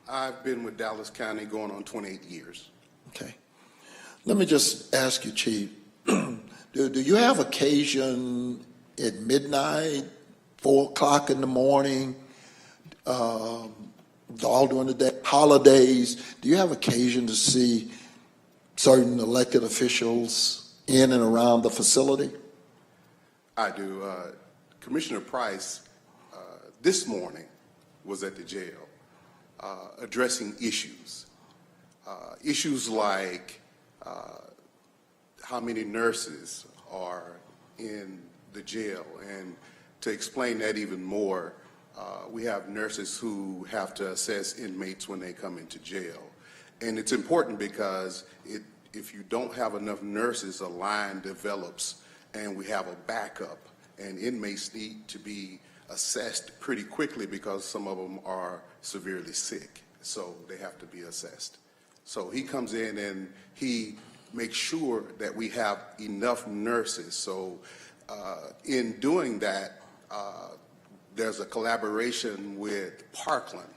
I've been with Dallas County going on 28 years. Okay. Let me just ask you, Chief, do you have occasion at midnight, 4 o'clock in the morning, all during the day, holidays, do you have occasion to see certain elected officials in and around the facility? I do. Commissioner Price this morning was at the jail addressing issues. Issues like how many nurses are in the jail. And to explain that even more, we have nurses who have to assess inmates when they come into jail. And it's important because if you don't have enough nurses, a line develops and we have a backup, and inmates need to be assessed pretty quickly because some of them are severely sick, so they have to be assessed. So he comes in and he makes sure that we have enough nurses. So in doing that, there's a collaboration with Parkland,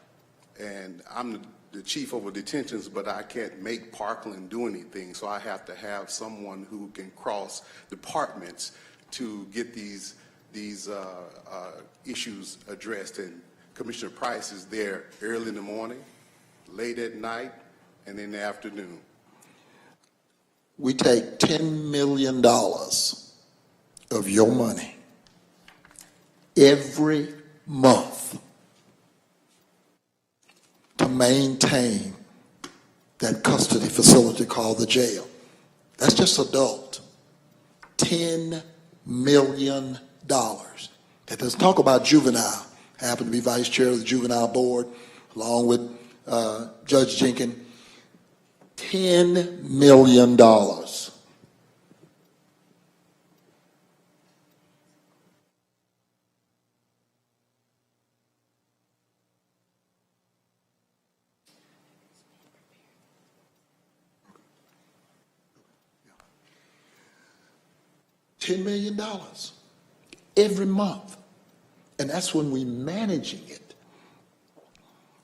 and I'm the chief over detentions, but I can't make Parkland do anything, so I have to have someone who can cross departments to get these issues addressed. And Commissioner Price is there early in the morning, late at night, and in the afternoon. We take $10 million of your money every month to maintain that custody facility called the jail. That's just adult. $10 million. That doesn't talk about juvenile. I happen to be vice chair of the juvenile board along with Judge Jenkins. $10 million. $10 million every month. And that's when we're managing it.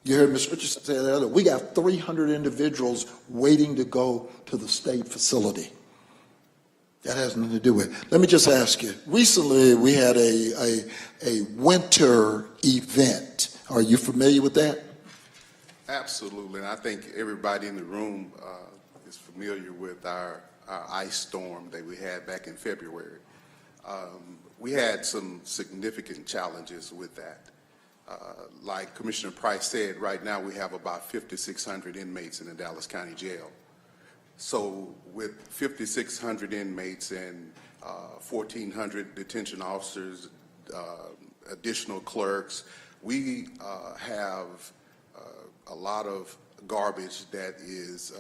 You heard Ms. Richardson say earlier, we got 300 individuals waiting to go to the state facility. That has nothing to do with it. Let me just ask you, recently we had a winter event. Are you familiar with that? Absolutely, and I think everybody in the room is familiar with our ice storm that we had back in February. We had some significant challenges with that. Like Commissioner Price said, right now we have about 5,600 inmates in the Dallas County Jail. So with 5,600 inmates and 1,400 detention officers, additional clerks, we have a lot of garbage that is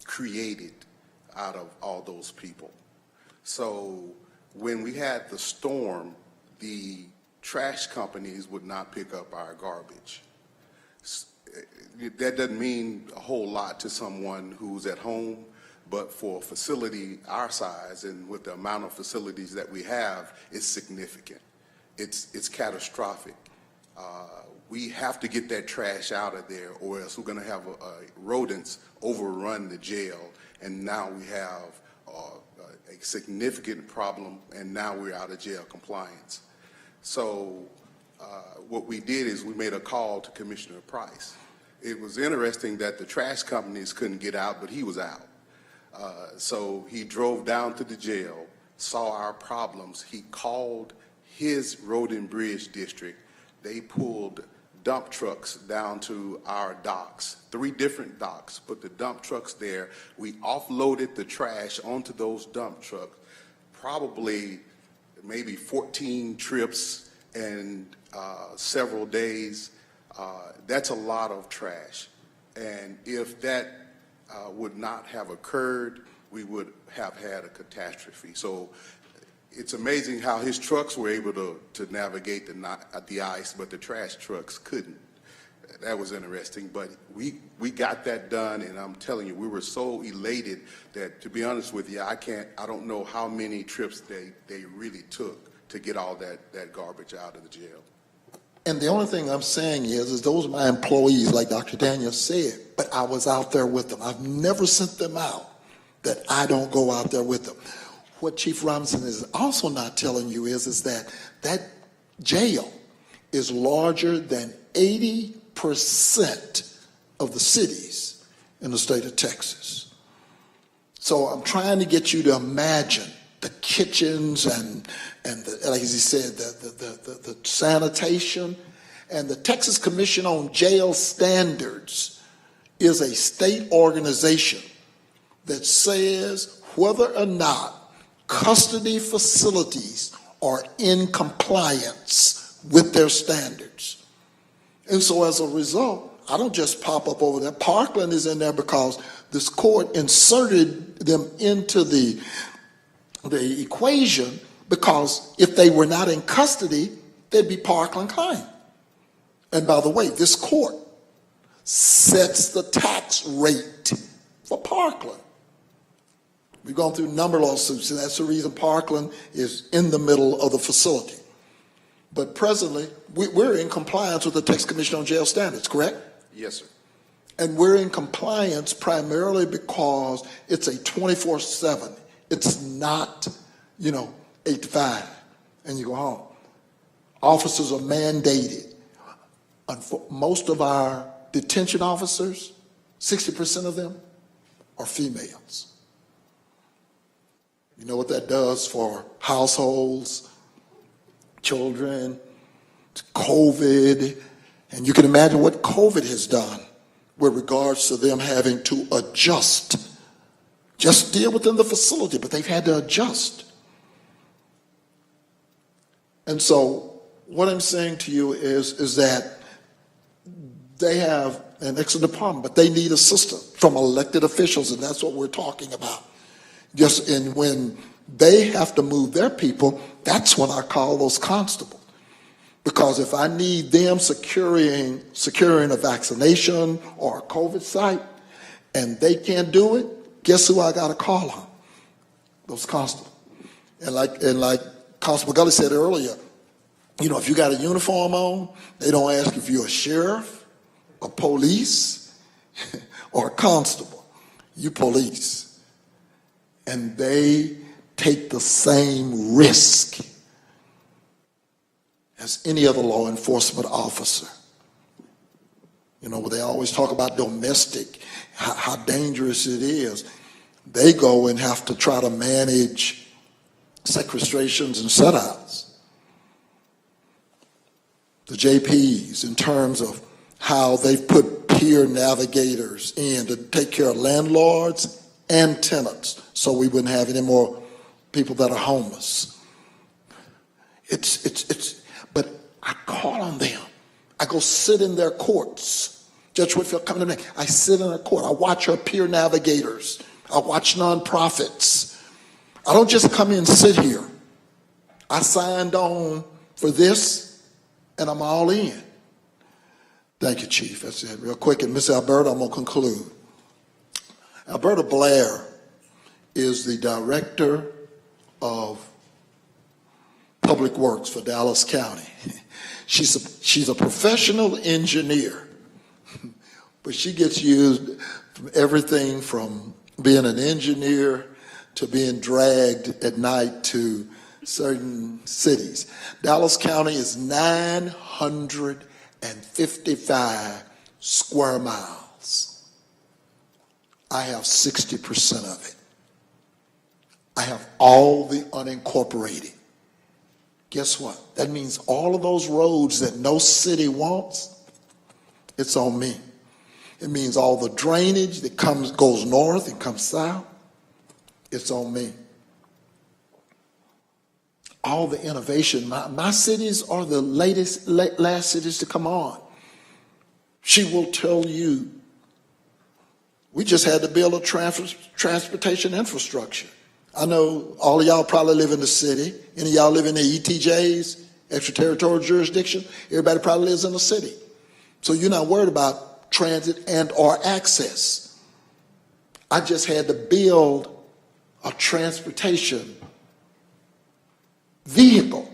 created out of all those people. So when we had the storm, the trash companies would not pick up our garbage. That doesn't mean a whole lot to someone who's at home, but for a facility our size and with the amount of facilities that we have, it's significant. It's catastrophic. We have to get that trash out of there, or else we're going to have rodents overrun the jail, and now we have a significant problem, and now we're out of jail compliance. So what we did is we made a call to Commissioner Price. It was interesting that the trash companies couldn't get out, but he was out. So he drove down to the jail, saw our problems. He called his road and bridge district. They pulled dump trucks down to our docks, 3 different docks, put the dump trucks there. We offloaded the trash onto those dump trucks, probably maybe 14 trips and several days. That's a lot of trash. And if that would not have occurred, we would have had a catastrophe. So it's amazing how his trucks were able to navigate the ice, but the trash trucks couldn't. That was interesting, but we got that done, and I'm telling you, we were so elated that, to be honest with you, I don't know how many trips they really took to get all that garbage out of the jail. And the only thing I'm saying is those are my employees, like Dr. Daniel said, but I was out there with them. I've never sent them out that I don't go out there with them. What Chief Robinson is also not telling you is that that jail is larger than 80% of the cities in the state of Texas. So I'm trying to get you to imagine the kitchens and like he said, the sanitation. And the Texas Commission on Jail Standards is a state organization that says whether or not custody facilities are in compliance with their standards. And so as a result, I don't just pop up over there. Parkland is in there because this court inserted them into the equation, because if they were not in custody, they'd be Parkland claim. And by the way, this court sets the tax rate for Parkland. We've gone through a number of lawsuits, and that's the reason Parkland is in the middle of the facility. But presently, we're in compliance with the Texas Commission on Jail Standards, correct? Yes, sir. And we're in compliance primarily because it's a 24/7. It's not, 8 to 5, and you go home. Officers are mandated. Most of our detention officers, 60% of them, are females. You know what that does for households, children, COVID, and you can imagine what COVID has done with regards to them having to adjust. Just deal within the facility, but they've had to adjust. And so what I'm saying to you is that they have an excellent department, but they need assistance from elected officials, and that's what we're talking about. And when they have to move their people, that's when I call those constables. Because if I need them securing a vaccination or a COVID site, and they can't do it, guess who I got to call on? Those constables. And like Constable Gully said earlier, if you got a uniform on, they don't ask if you're a sheriff, a police, or a constable. You police. And they take the same risk as any other law enforcement officer. They always talk about domestic, how dangerous it is. They go and have to try to manage sequestrations and setouts. The JPs, in terms of how they've put peer navigators in to take care of landlords and tenants, so we wouldn't have any more people that are homeless. But I call on them. I go sit in their courts. Judge Whitfield, come to me. I sit in a court. I watch our peer navigators. I watch nonprofits. I don't just come in and sit here. I signed on for this, and I'm all in. Thank you, Chief. That's it. Real quick. And Miss Alberta, I'm going to conclude. Alberta Blair is the Director of Public Works for Dallas County. She's a professional engineer, but she gets used from everything from being an engineer to being dragged at night to certain cities. Dallas County is 955 square miles. I have 60% of it. I have all the unincorporated. Guess what? That means all of those roads that no city wants, it's on me. It means all the drainage that goes north and comes south, it's on me. All the innovation, my cities are the last cities to come on. She will tell you, we just had to build a transportation infrastructure. I know all of y'all probably live in the city. Any of y'all live in the ETJs, extraterritorial jurisdiction. Everybody probably lives in the city. So you're not worried about transit and or access. I just had to build a transportation vehicle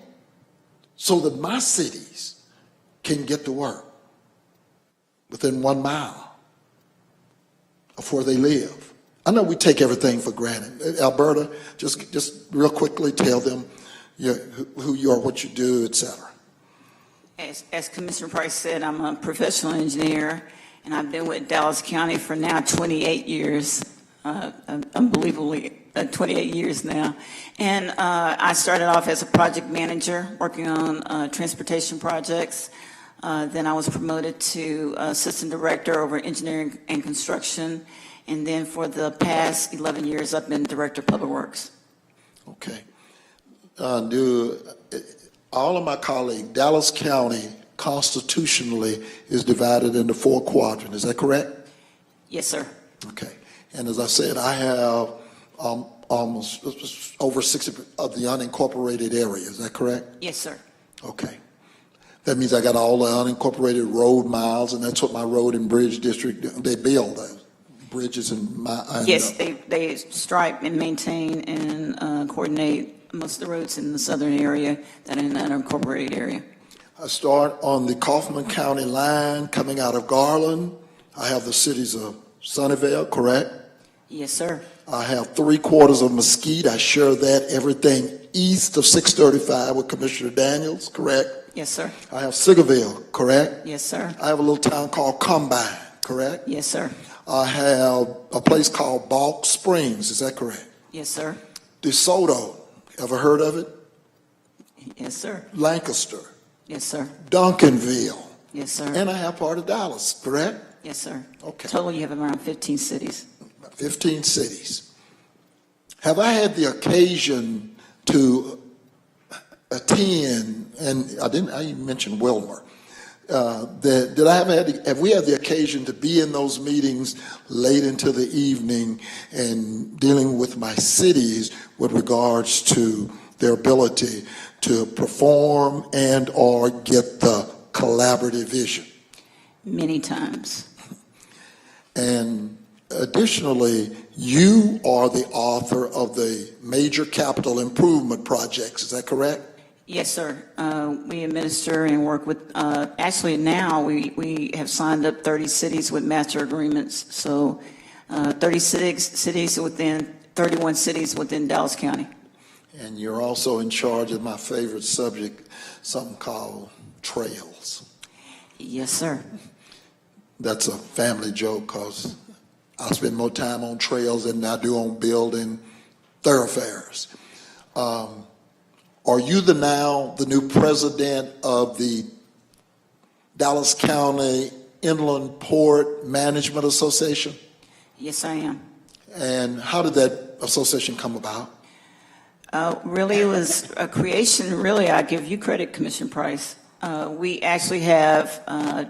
so that my cities can get to work within 1 mile of where they live. I know we take everything for granted. Alberta, just real quickly tell them who you are, what you do, et cetera. As Commissioner Price said, I'm a professional engineer, and I've been with Dallas County for now 28 years, unbelievably 28 years now. And I started off as a project manager working on transportation projects. Then I was promoted to assistant director over engineering and construction. And then for the past 11 years, I've been director of public works. Okay. All of my colleagues, Dallas County constitutionally is divided into 4 quadrants. Is that correct? Yes, sir. Okay. And as I said, I have almost over 60 of the unincorporated area. Is that correct? Yes, sir. Okay. That means I got all the unincorporated road miles, and that's what my road and bridge district, they build bridges and yes, they stripe and maintain and coordinate most of the roads in the southern area that are in the unincorporated area. I start on the Kaufman County line coming out of Garland. I have the cities of Sunnyvale, correct? Yes, sir. I have 3/4 of Mesquite. I share that everything east of 635 with Commissioner Daniels, correct? Yes, sir. I have Sigerville, correct? Yes, sir. I have a little town called Combine, correct? Yes, sir. I have a place called Balk Springs, is that correct? Yes, sir. DeSoto, ever heard of it? Yes, sir. Lancaster. Yes, sir. Duncanville. Yes, sir. And I have part of Dallas, correct? Yes, sir. Okay. Total, you have around 15 cities. 15 cities. Have I had the occasion to attend, and I even mentioned Wilmer, have we had the occasion to be in those meetings late into the evening and dealing with my cities with regards to their ability to perform and or get the collaborative vision? Many times. And additionally, you are the author of the major capital improvement projects, is that correct? Yes, sir. We administer and work with, actually now we have signed up 30 cities with master agreements. So 36 cities within, 31 cities within Dallas County. And you're also in charge of my favorite subject, something called trails. Yes, sir. That's a family joke because I spend more time on trails than I do on building thoroughfares. Are you the new president of the Dallas County Inland Port Management Association? Yes, I am. And how did that association come about? Really, it was a creation. Really, I give you credit, Commissioner Price. We actually have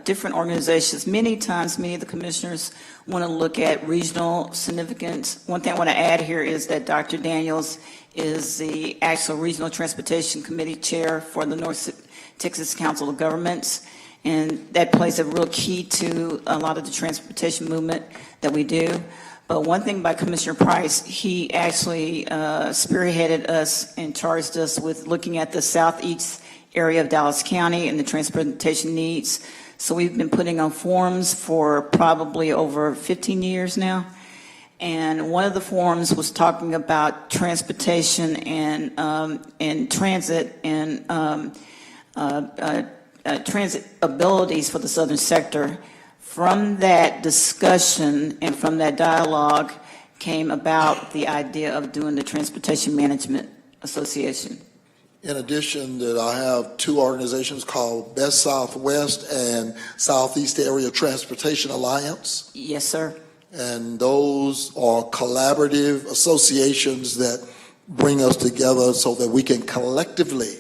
different organizations. Many times, many of the commissioners want to look at regional significance. One thing I want to add here is that Dr. Daniels is the actual Regional Transportation Committee Chair for the North Texas Council of Governments, and that plays a real key to a lot of the transportation movement that we do. But one thing by Commissioner Price, he actually spearheaded us and charged us with looking at the southeast area of Dallas County and the transportation needs. So we've been putting on forums for probably over 15 years now. And one of the forums was talking about transportation and transit and transit abilities for the southern sector. From that discussion and from that dialogue came about the idea of doing the Transportation Management Association. In addition, that I have 2 organizations called Best Southwest and Southeast Area Transportation Alliance. Yes, sir. And those are collaborative associations that bring us together so that we can collectively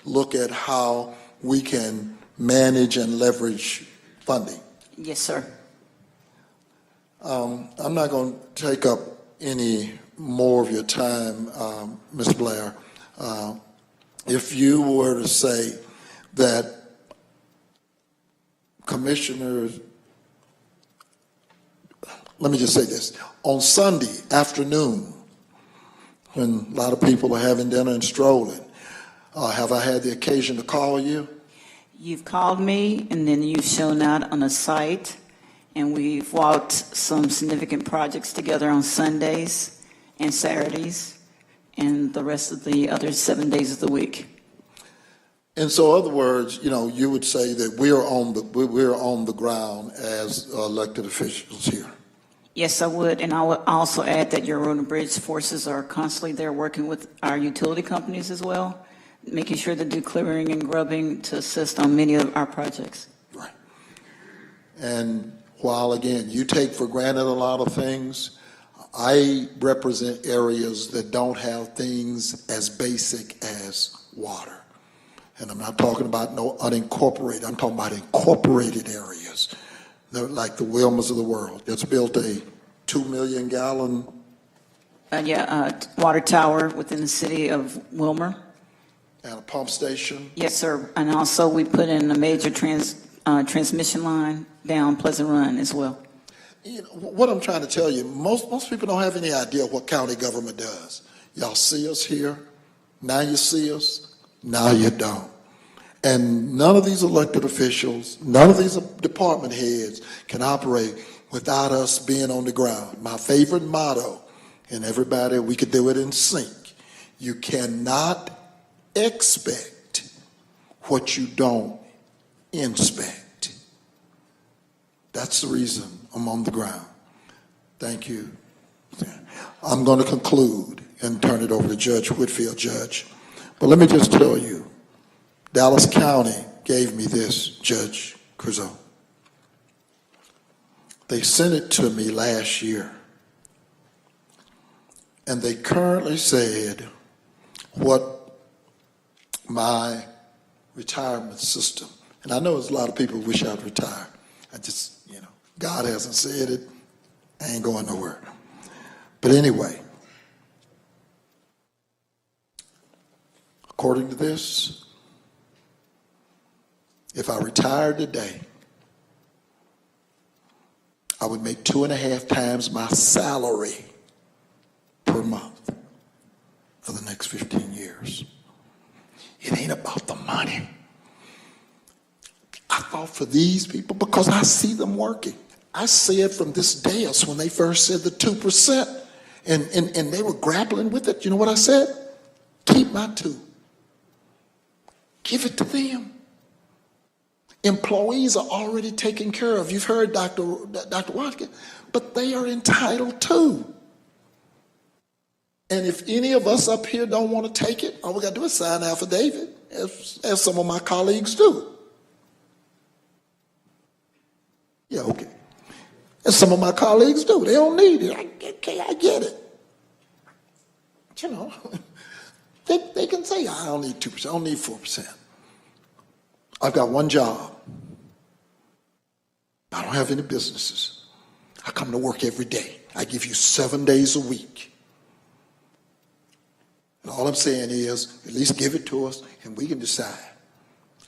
look at how we can manage and leverage funding. Yes, sir. I'm not going to take up any more of your time, Ms. Blair. If you were to say that commissioners, let me just say this, on Sunday afternoon, when a lot of people are having dinner and strolling, have I had the occasion to call you? You've called me, and then you've shown out on a site, and we've walked some significant projects together on Sundays and Saturdays, and the rest of the other 7 days of the week. And so, in other words, you know, you would say that we're on the ground as elected officials here. Yes, I would, and I would also add that your road and bridge forces are constantly there working with our utility companies as well, making sure to do clearing and grubbing to assist on many of our projects. Right. And while, again, you take for granted a lot of things, I represent areas that don't have things as basic as water. And I'm not talking about no unincorporated, I'm talking about incorporated areas. They're like the Wilmas of the world. That's built a 2 million gallon. Water tower within the city of Wilmer. And a pump station. Yes, sir. And also we put in a major transmission line down Pleasant Run as well. You know, what I'm trying to tell you, most people don't have any idea what county government does. Y'all see us here, now you see us, now you don't. And none of these elected officials, none of these department heads can operate without us being on the ground. My favorite motto, and everybody, we could do it in sync. You cannot expect what you don't inspect. That's the reason I'm on the ground. Thank you. I'm going to conclude and turn it over to Judge Whitfield. Judge, but let me just tell you, Dallas County gave me this, Judge Creuzot. They sent it to me last year, and they currently said what my retirement system, and I know there's a lot of people who wish I'd retire. I just, God hasn't said it, I ain't going nowhere. But anyway, according to this, if I retired today, I would make 2.5 times my salary per month for the next 15 years. It ain't about the money. I fought for these people because I see them working. I said from this dais when they first said the 2%, and they were grappling with it. You know what I said? Keep my 2. Give it to them. Employees are already taken care of. You've heard Dr. Watkins, but they are entitled to. And if any of us up here don't want to take it, all we got to do is sign an affidavit, as some of my colleagues do. Yeah, okay. As some of my colleagues do. They don't need it. I get it. But, they can say, I don't need 2%, I don't need 4%. I've got one job. I don't have any businesses. I come to work every day. I give you 7 days a week. And all I'm saying is, at least give it to us and we can decide.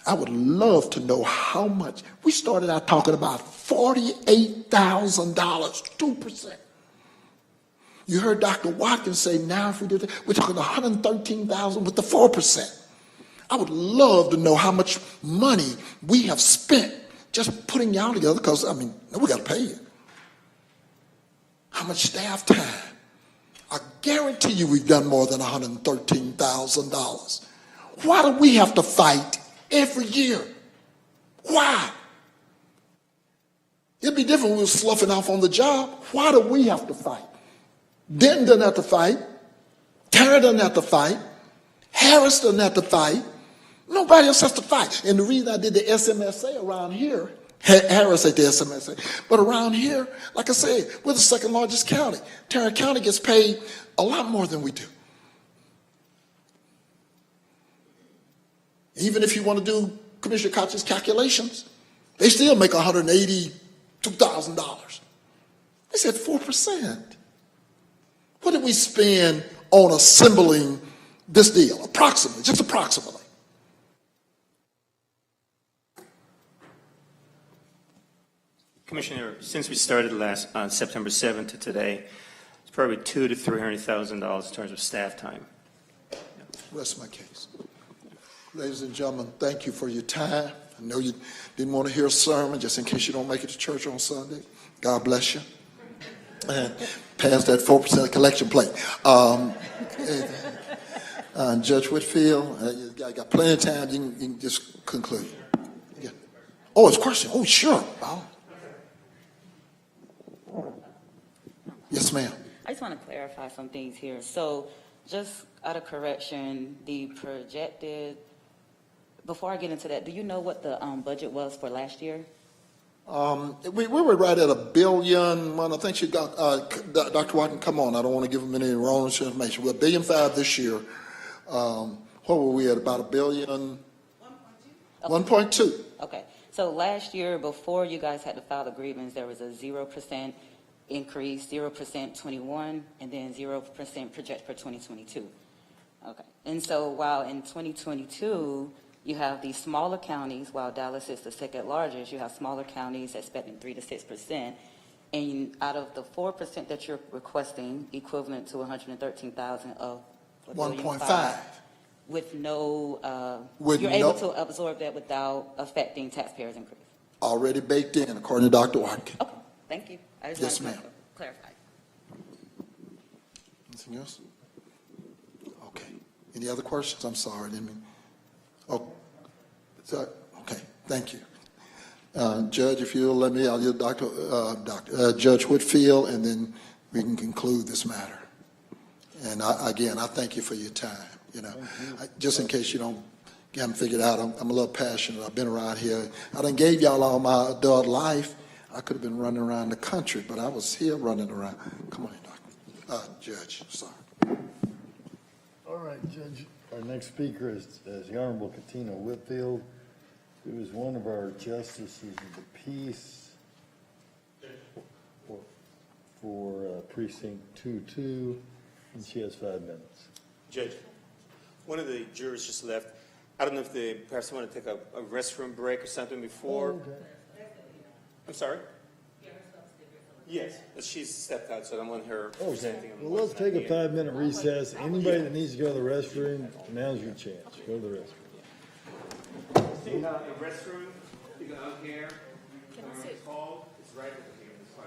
I would love to know how much. We started out talking about $48,000, 2%. You heard Dr. Watkins say now if we did that, we're talking $113,000 with the 4%. I would love to know how much money we have spent just putting y'all together because, we got to pay you. How much staff time? I guarantee you we've done more than $113,000. Why do we have to fight every year? Why? It'd be different when we were sloughing off on the job. Why do we have to fight? Denton doesn't have to fight. Tara doesn't have to fight. Harris doesn't have to fight. Nobody else has to fight. And the reason I did the SMSA around here, Harris at the SMSA, but around here, like I said, we're the second largest county. Tarrant County gets paid a lot more than we do. Even if you want to do Commissioner Koch's calculations, they still make $182,000. They said 4%. What did we spend on assembling this deal? Approximately, just approximately. Commissioner, since we started on September 7th to today, it's probably $200,000 to $300,000 in terms of staff time. Rest my case. Ladies and gentlemen, thank you for your time. I I know you didn't want to hear a sermon just in case you don't make it to church on Sunday. God bless you. And pass that 4% collection plate. Judge Whitfield, you got plenty of time. You can just conclude. Yeah. Oh, it's a question. Oh, sure. Oh. Yes, ma'am. I just want to clarify some things here. So just out of correction, the projected, before I get into that, do you know what the budget was for last year? We were right at $1 billion. Well, I think she got, Dr. Watkins, come on. I don't want to give them any wrong information. We're $1.5 billion this year. What were we at, about $1 billion? 1.2. Okay. So last year, before you guys had to file the grievance, there was a 0% increase, 0% 21, and then 0% project for 2022. Okay. And so while in 2022, you have these smaller counties, while Dallas is the second largest, you have smaller counties expecting 3 to 6%. And out of the 4% that you're requesting, equivalent to 113,000 of 1.5. With no, With you're no- able to absorb that without affecting taxpayers' increase. Already baked in, according to Dr. Watkins. Okay, thank you. I just Yes, wanted to ma'am. clarify. Anything else? Okay. Any other questions? I'm sorry, I didn't mean. Oh, okay, thank you. Judge, if you'll let me, I'll give Judge Whitfield, and then we can conclude this matter. And again, I thank you for your time. You know, just in case you haven't figured out, I'm a little passionate. I've been around here. I done gave y'all all my adult life. I could have been running around the country, but I was here running around. Come on, Doctor. Judge, sorry. All right, Judge. Our next speaker is the Honorable Katina Whitfield, who is one of our justices of the peace for precinct 2-2, and she has 5 minutes. Judge, one of the jurors just left. I don't know if they perhaps want to take a restroom break or something before. Oh, okay. I'm sorry? Yes, she's stepped out, so I don't want her Okay, presenting. well, let's take a 5-minute recess. Anybody that needs to go to the restroom, now's your chance. Go to the restroom. The restroom, you go out here. Can I sit? Call, it's right over here. It's fine.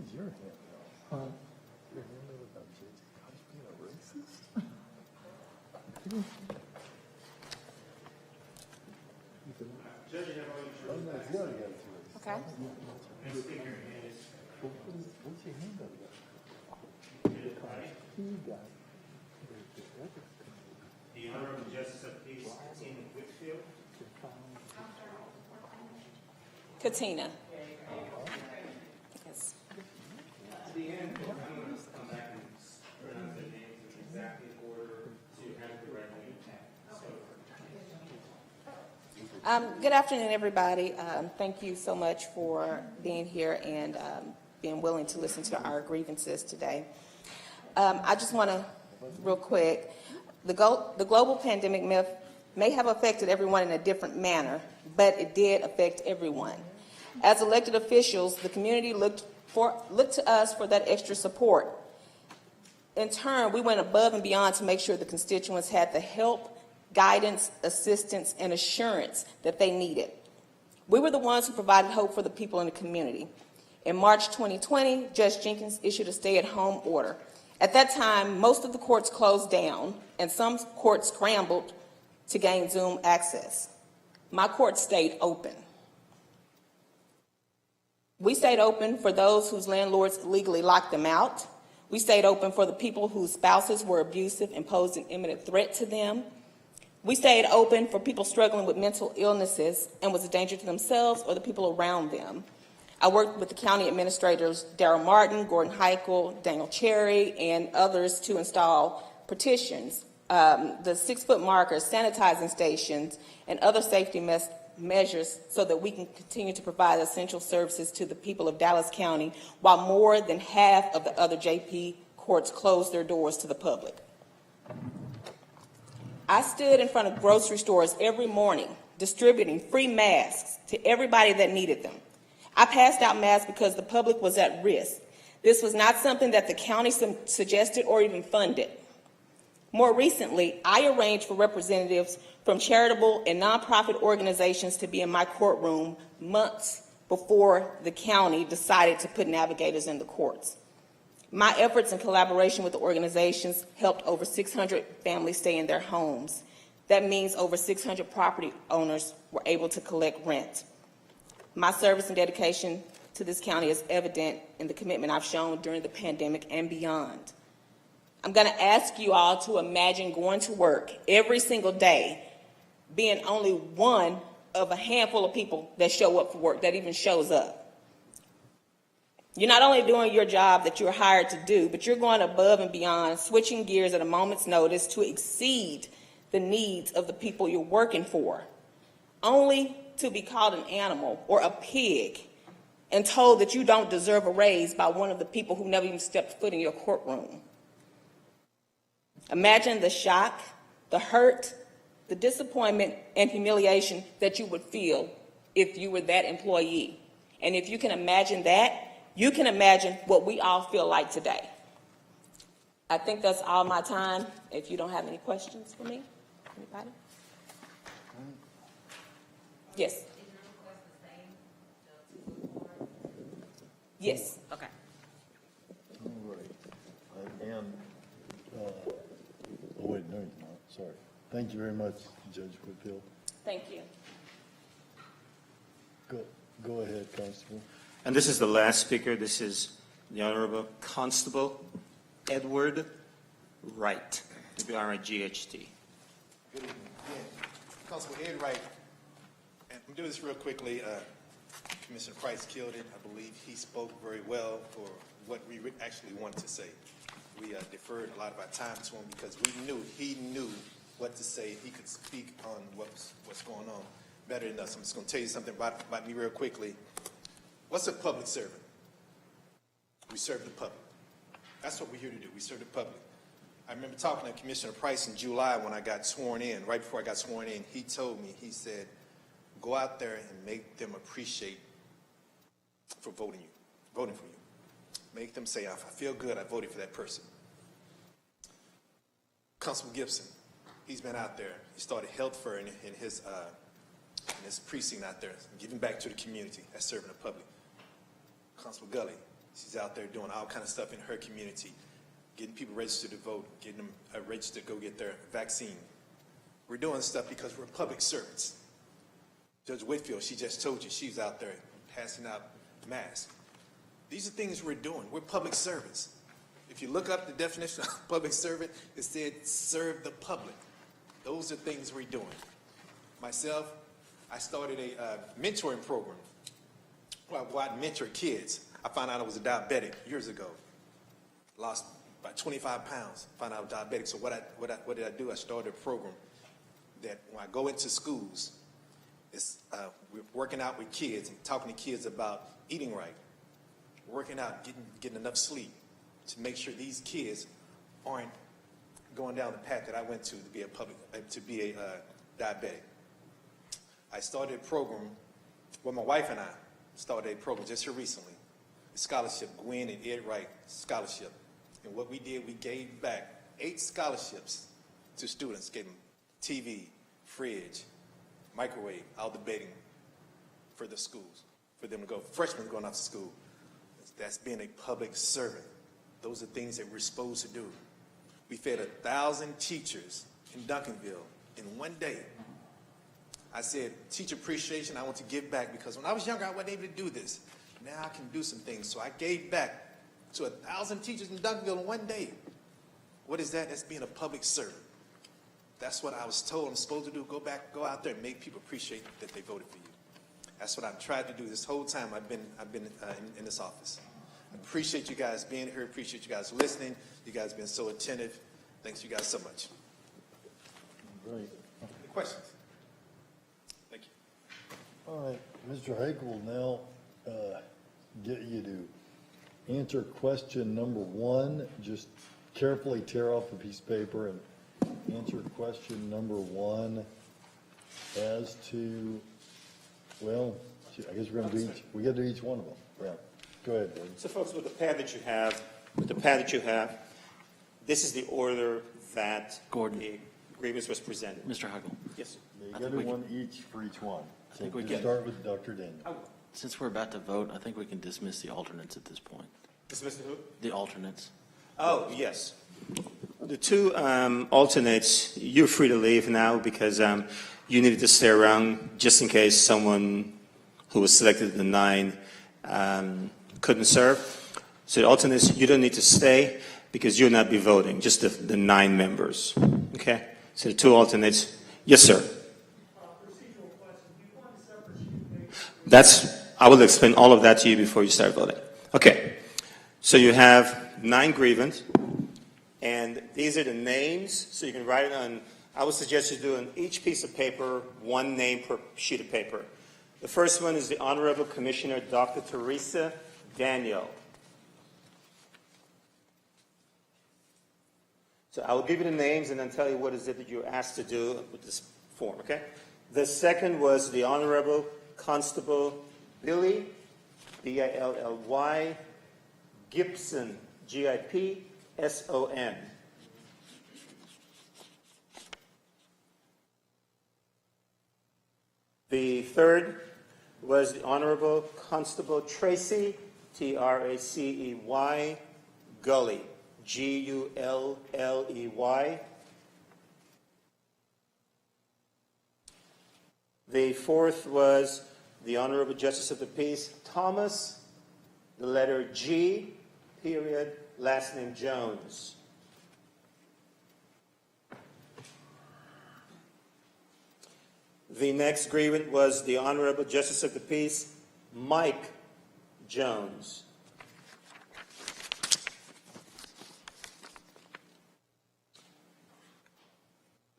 Where's your hand now? Your hand over about J.J. Gosh, being a racist? Okay. What's your hand over there? The Honorable Justice of the Peace, Katina Whitfield. Katina. At the end, I'm going to come back and pronounce their names in exactly order to have it correctly. Good afternoon, everybody. Thank you so much for being here and being willing to listen to our grievances today. I just want to, real quick, the global pandemic may have affected everyone in a different manner, but it did affect everyone. As elected officials, the community looked to us for that extra support. In turn, we went above and beyond to make sure the constituents had the help, guidance, assistance, and assurance that they needed. We were the ones who provided hope for the people in the community. In March 2020, Judge Jenkins issued a stay-at-home order. At that time, most of the courts closed down, and some courts scrambled to gain Zoom access. My court stayed open. We stayed open for those whose landlords illegally locked them out. We stayed open for the people whose spouses were abusive and posed an imminent threat to them. We stayed open for people struggling with mental illnesses and was a danger to themselves or the people around them. I worked with the county administrators, Darrell Martin, Gordon Heichel, Daniel Cherry, and others to install partitions, the 6-foot markers, sanitizing stations, and other safety measures so that we can continue to provide essential services to the people of Dallas County while more than half of the other JP courts closed their doors to the public. I stood in front of grocery stores every morning distributing free masks to everybody that needed them. I passed out masks because the public was at risk. This was not something that the county suggested or even funded. More recently, I arranged for representatives from charitable and nonprofit organizations to be in my courtroom months before the county decided to put navigators in the courts. My efforts in collaboration with the organizations helped over 600 families stay in their homes. That means over 600 property owners were able to collect rent. My service and dedication to this county is evident in the commitment I've shown during the pandemic and beyond. I'm going to ask you all to imagine going to work every single day, being only one of a handful of people that show up for work, that even shows up. You're not only doing your job that you're hired to do, but you're going above and beyond, switching gears at a moment's notice to exceed the needs of the people you're working for, only to be called an animal or a pig and told that you don't deserve a raise by one of the people who never even stepped foot in your courtroom. Imagine the shock, the hurt, the disappointment, and humiliation that you would feel if you were that employee. And if you can imagine that, you can imagine what we all feel like today. I think that's all my time. If you don't have any questions for me, anybody? Yes. Yes. Okay. All right. And, oh, wait, no, you're not. Sorry. Thank you very much, Judge Whitfield. Thank you. Go ahead, Constable. And this is the last speaker. This is the Honorable Constable Edward Wright, WRIGHT. Good evening. Constable Ed Wright. And I'm doing this real quickly. Commissioner Price killed it. I believe he spoke very well for what we actually wanted to say. We deferred a lot of our time to him because he knew what to say. He could speak on what's going on better than us. I'm just going to tell you something about me real quickly. What's a public servant? We serve the public. That's what we're here to do. We serve the public. I remember talking to Commissioner Price in July when I got sworn in. Right before I got sworn in, he told me, he said, go out there and make them appreciate for voting for you. Make them say, I feel good, I voted for that person. Constable Gibson, he's been out there. He started health fair in his precinct out there, giving back to the community. That's serving the public. Constable Gully, She's out there doing all kind of stuff in her community, getting people registered to vote, getting them registered to go get their vaccine. We're doing stuff because we're public servants. Judge Whitfield, she just told you she's out there passing out masks. These are things we're doing. We're public servants. If you look up the definition of public servant, it said serve the public. Those are things we're doing. Myself, I started a mentoring program where I mentor kids. I found out I was a diabetic years ago. Lost about 25 pounds, found out I was diabetic. So what did I do? I started a program that when I go into schools, we're working out with kids and talking to kids about eating right, working out, getting enough sleep to make sure these kids aren't going down the path that I went to be a diabetic. I started a program, well, my wife and I started a program just here recently, a scholarship, Gwen and Ed Wright Scholarship. And what we did, we gave back 8 scholarships to students, gave them TV, fridge, microwave, all the bedding for the schools, for them to go, freshmen going off to school. That's being a public servant. Those are things that we're supposed to do. We fed 1,000 teachers in Duncanville in one day. I said, teacher appreciation, I want to give back because when I was younger, I wasn't able to do this. Now I can do some things. So I gave back to 1,000 teachers in Duncanville in one day. What is that? That's being a public servant. That's what I was told I'm supposed to do. Go out there and make people appreciate that they voted for you. That's what I've tried to do this whole time I've been in this office. I appreciate you guys being here. Appreciate you guys listening. You guys have been so attentive. Thanks you guys so much. Great. Any questions? Thank you. All right, Mr. Hake will now get you to answer question number 1. Just carefully tear off a piece of paper and answer question number 1 as to, well, I guess we're going to do we got to do each one of them. Yeah. Go ahead, David. So folks, with the pad that you have, this is the order that the grievance was presented. Mr. Huggle. Yes, sir. You got to do one each for each one. So think we just can. start with Dr. Daniel. Since we're about to vote, I think we can dismiss the alternates at this point. Dismiss the who? The alternates. Oh, yes. The 2 alternates, you're free to leave now because you needed to stay around just in case someone who was selected at the 9 couldn't serve. So the alternates, you don't need to stay because you'll not be voting, just the 9 members. Okay? So the 2 alternates, yes, sir. I will explain all of that to you before you start voting. Okay. So you have 9 grievance, and these are the names, so you can write it on. I would suggest you do on each piece of paper 1 name per sheet of paper. The first one is the Honorable Commissioner Dr. Teresa Daniel. So I will give you the names and then tell you what is it that you're asked to do with this form, okay? The second was the Honorable Constable Billy, B-I-L-L-Y, Gibson, G-I-P-S-O-N. The third was the Honorable Constable Tracy, T-R-A-C-E-Y, Gully, G-U-L-L-E-Y. The fourth was the Honorable Justice of the Peace, Thomas, the letter G, period, last name Jones. The next grievant was the Honorable Justice of the Peace, Mike Jones.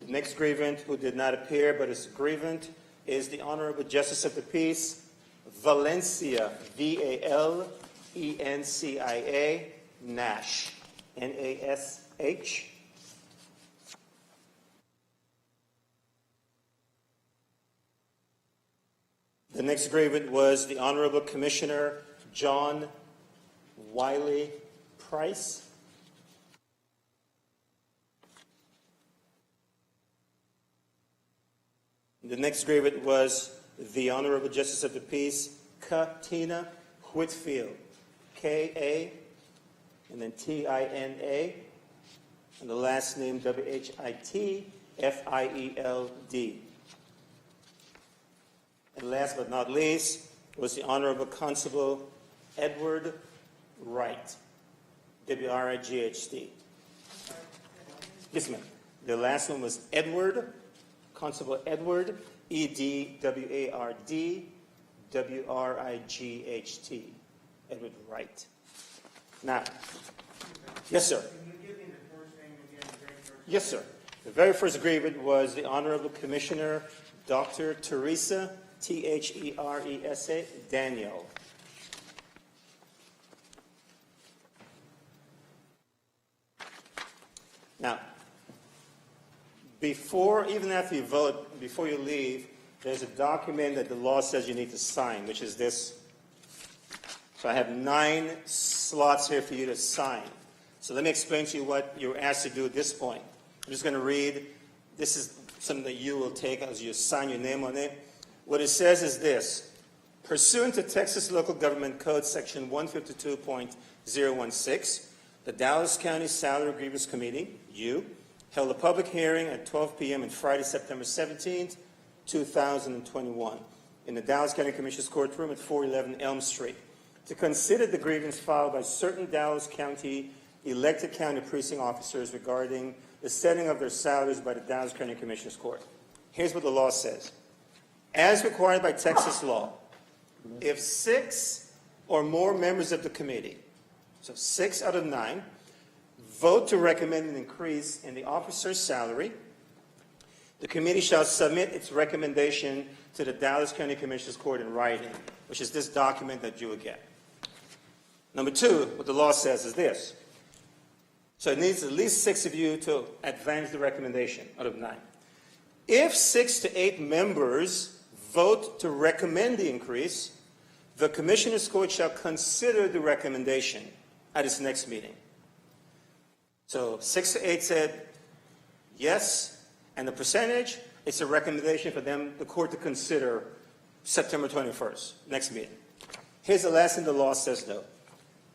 The next grievant who did not appear but is a grievant is the Honorable Justice of the Peace, Valencia, V-A-L-E-N-C-I-A, Nash, N-A-S-H. The next grievant was the Honorable Commissioner John Wiley Price. The next grievant was the Honorable Justice of the Peace, Katina Whitfield, K-A, and then T-I-N-A, and the last name W-H-I-T-F-I-E-L-D. And last but not least was the Honorable Constable Edward Wright, W-R-I-G-H-T. Yes, ma'am. The last one was Edward, Constable Edward, E-D-W-A-R-D, W-R-I-G-H-T, Edward Wright. Now, yes, sir. Can you give me the first name again? The very first Yes, sir. The very first grievant was the Honorable Commissioner Dr. Teresa, T-H-E-R-E-S-A, Daniel. Now, even after you vote, before you leave, there's a document that the law says you need to sign, which is this. So I have 9 slots here for you to sign. So let me explain to you what you're asked to do at this point. I'm just going to read. This is something that you will take as you sign your name on it. What it says is this. Pursuant to Texas Local Government Code Section 152.016, the Dallas County Salary Grievance Committee, you, held a public hearing at 12 p.m. on Friday, September 17th, 2021, in the Dallas County Commissioner's Courtroom at 411 Elm Street, to consider the grievance filed by certain Dallas County elected county precinct officers regarding the setting of their salaries by the Dallas County Commissioner's Court. Here's what the law says. As required by Texas law, if 6 or more members of the committee, so 6 out of 9, vote to recommend an increase in the officer's salary, the committee shall submit its recommendation to the Dallas County Commissioner's Court in writing, which is this document that you will get. Number 2, what the law says is this. So it needs at least 6 of you to advance the recommendation out of 9. If 6 to 8 members vote to recommend the increase, the Commissioner's Court shall consider the recommendation at its next meeting. So 6 to 8 said yes, and the percentage, it's a recommendation for them, the court, to consider September 21st, next meeting. Here's the last thing the law says, though.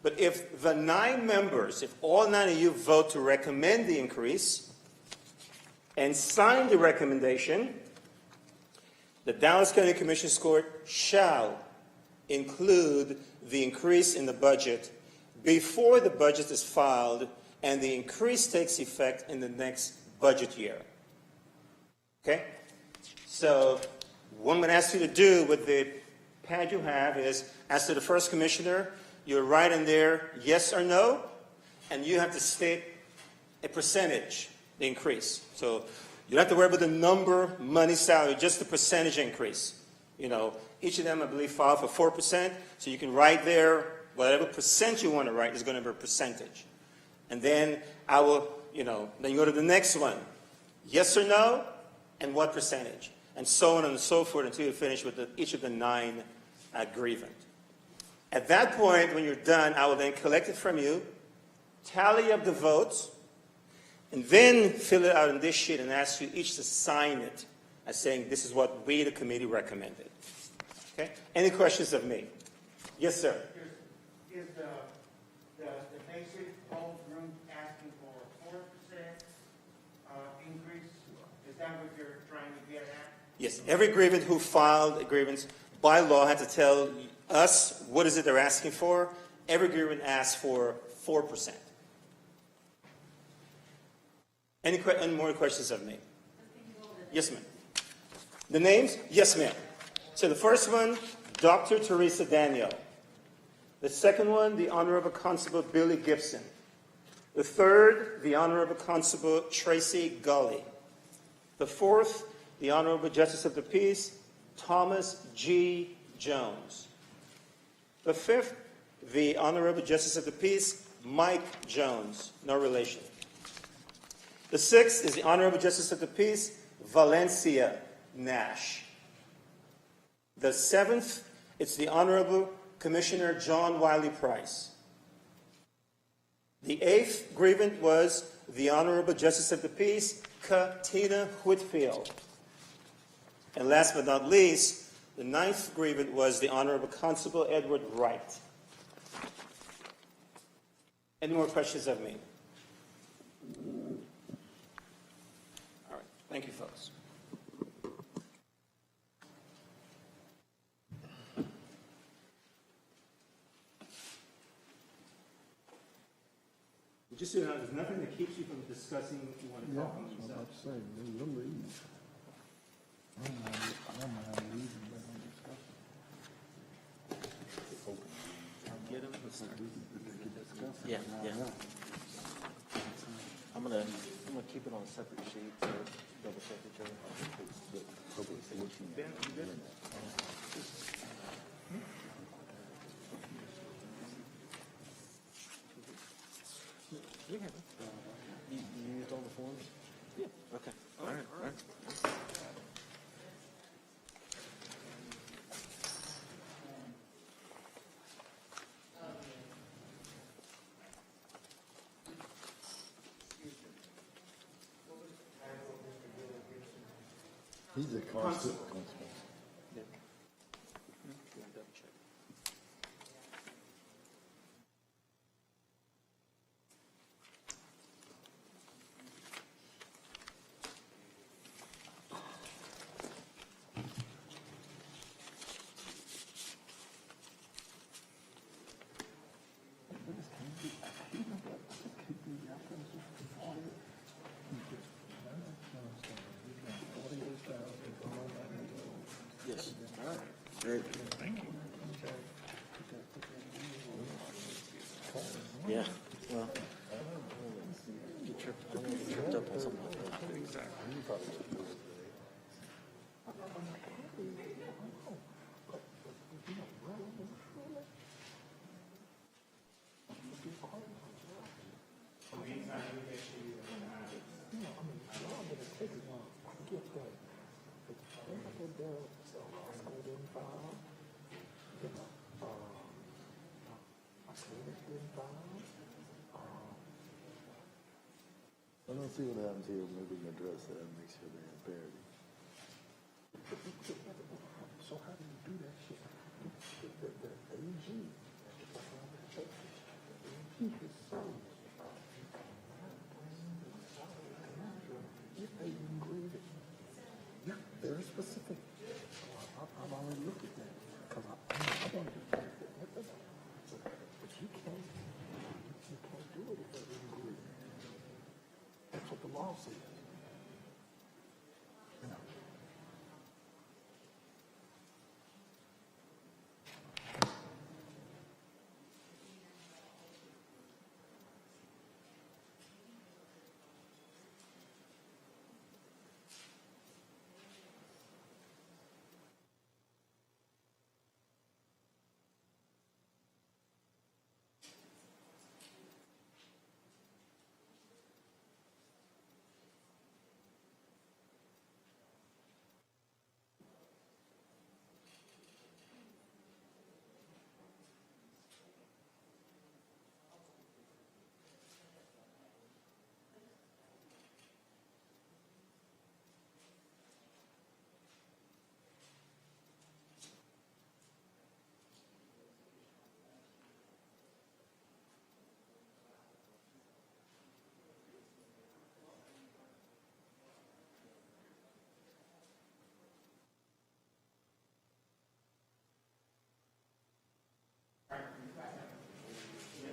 But if the 9 members, if all 9 of you vote to recommend the increase and sign the recommendation, the Dallas County Commissioner's Court shall include the increase in the budget before the budget is filed and the increase takes effect in the next budget year. Okay? So what I'm going to ask you to do with the pad you have is, as to the first commissioner, you're right in there, yes or no, and you have to state a percentage, the increase. So you don't have to worry about the number, money, salary, just the percentage increase. You know, each of them, I believe, filed for 4%, so you can write there whatever percent you want to write is going to be a percentage. And then I will, then you go to the next one. Yes or no, and what percentage? And so on and so forth until you finish with each of the 9 grievant. At that point, when you're done, I will then collect it from you, tally up the votes, and then fill it out on this sheet and ask you each to sign it as saying this is what we, the committee, recommended. Okay? Any questions of me? Yes, sir. Is the basic whole group asking for a 4% increase? Is that what you're trying to get at? Yes. Every grievant who filed a grievance by law had to tell us what is it they're asking for. Every grievant asked for 4%. Any more questions of me? Yes, ma'am. The names? Yes, ma'am. So the first one, Dr. Teresa Daniel. The second one, the Honorable Constable Billy Gibson. The third, the Honorable Constable Tracy Gully. The fourth, the Honorable Justice of the Peace, Thomas G. Jones. The fifth, the Honorable Justice of the Peace, Mike Jones, no relation. The sixth is the Honorable Justice of the Peace, Valencia Nash. The seventh, it's the Honorable Commissioner John Wiley Price. The eighth grievant was the Honorable Justice of the Peace, Katina Whitfield. And last but not least, the ninth grievant was the Honorable Constable Edward Wright. Any more questions of me? All right, thank you, folks. Just so you know, there's nothing that keeps you from discussing what you want to talk about yourself. I'm say, we'll leave. I don't mind leaving, but I'm discussing. Get them. Yeah, yeah. I'm gonna keep it on a separate sheet, so double check each other. Ben, you good? We have it. You used all the forms? Yeah. Okay. All right. All right. He's a constable. Yes. All right. Very good. Thank you. Yeah. Well, get tripped. I don't want to get tripped up on something like that. Exactly. I don't see what happens here. Maybe we can address that and make sure they're in parity. So how do you do that shit? The AG, is so. If they didn't grieve it, yeah, very specific. I've already looked at that because I want to do that. But you can't do it if they didn't grieve it. That's what the law says. You know.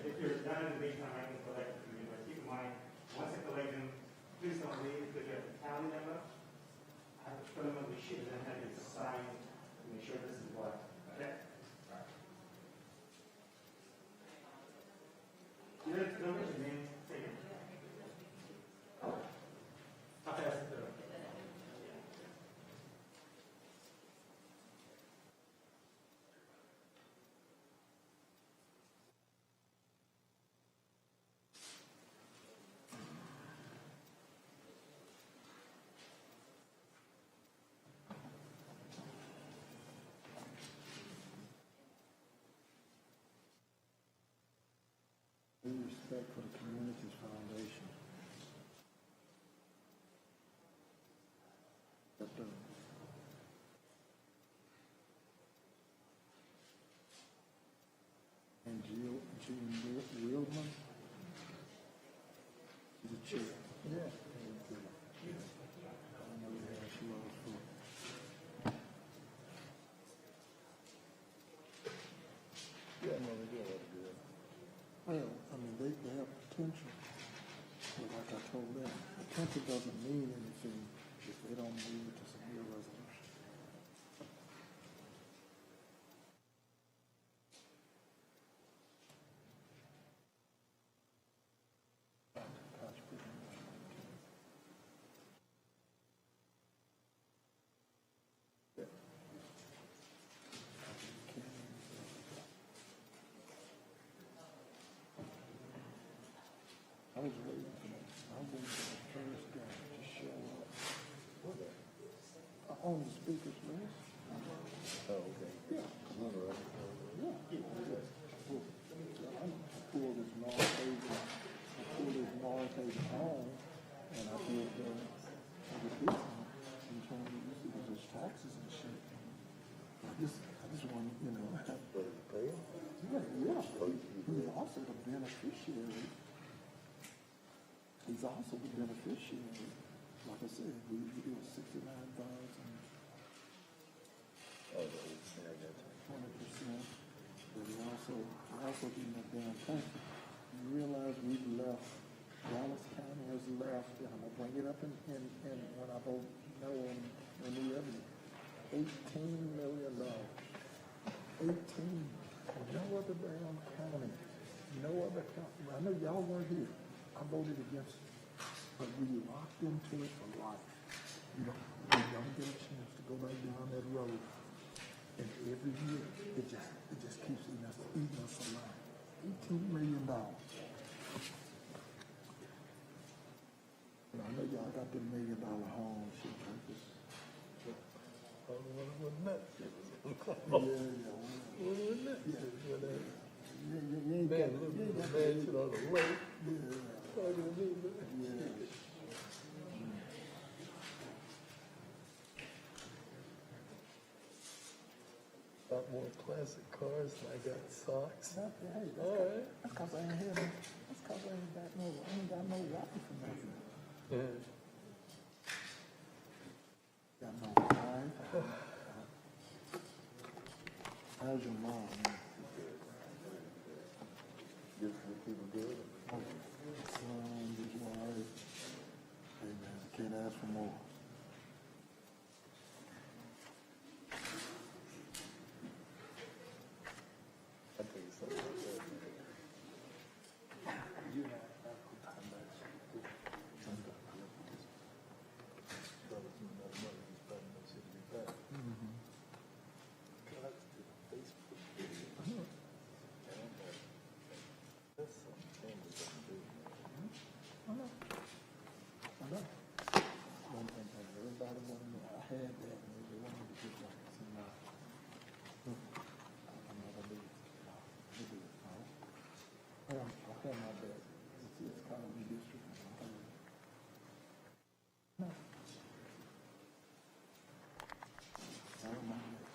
If you're done in the meantime, I can collect them for you, but keep in mind, once I collect them, please don't leave because you have to tally them up. I have to put them on the sheet and then have you sign to make sure this is what, okay? You don't get your name taken. How fast is it? Respect for the community's foundation. And Jill Realman, Yeah, no, they do a lot of good. Well, I mean, they have potential, but like I told them, potential doesn't mean anything if they don't move to some real resolution. I was waiting for them. I was waiting for the first guy to show up. On the speaker's list. Oh, okay. Yeah. All right. Yeah. I pulled this North Haven, home, and I did the business in terms of this taxes and shit. I just want, you know, have to pay. Yeah. He's also the beneficiary. He's also the beneficiary. Like I said, we do 69,000. 20%. But we also getting that damn pension. You realize we've left, Dallas County has left, and I'm gonna bring it up in when I vote no on new revenue. $18 million. 18. No other damn county. No other county. I know y'all weren't here. I voted against it. But we locked into it for life. We don't get a chance to go back down that road. And every year, it just keeps eating us alive. $18 million. I know y'all got the $1 million home shit. I just, wasn't that shit? Yeah. You ain't got that shit on the way. Yeah. Got more classic cars than I got socks. Hey, all right. That's because I ain't got no wife or nothing. Yeah. Got no wife. How's your mom? Good people good. Son, his wife. Hey man, can't ask for more. I'll tell you something about that, man. You have to put time back. Sometimes you have to just brothers and no money, he's probably no shit to be back. God, to the Facebook video. That's something family doesn't do, man. I know. And everybody wanted me, I had that, and they wanted me to get like this, and I'm not gonna do it. I'll have my best. It's kind of redistricting. No. I don't mind that.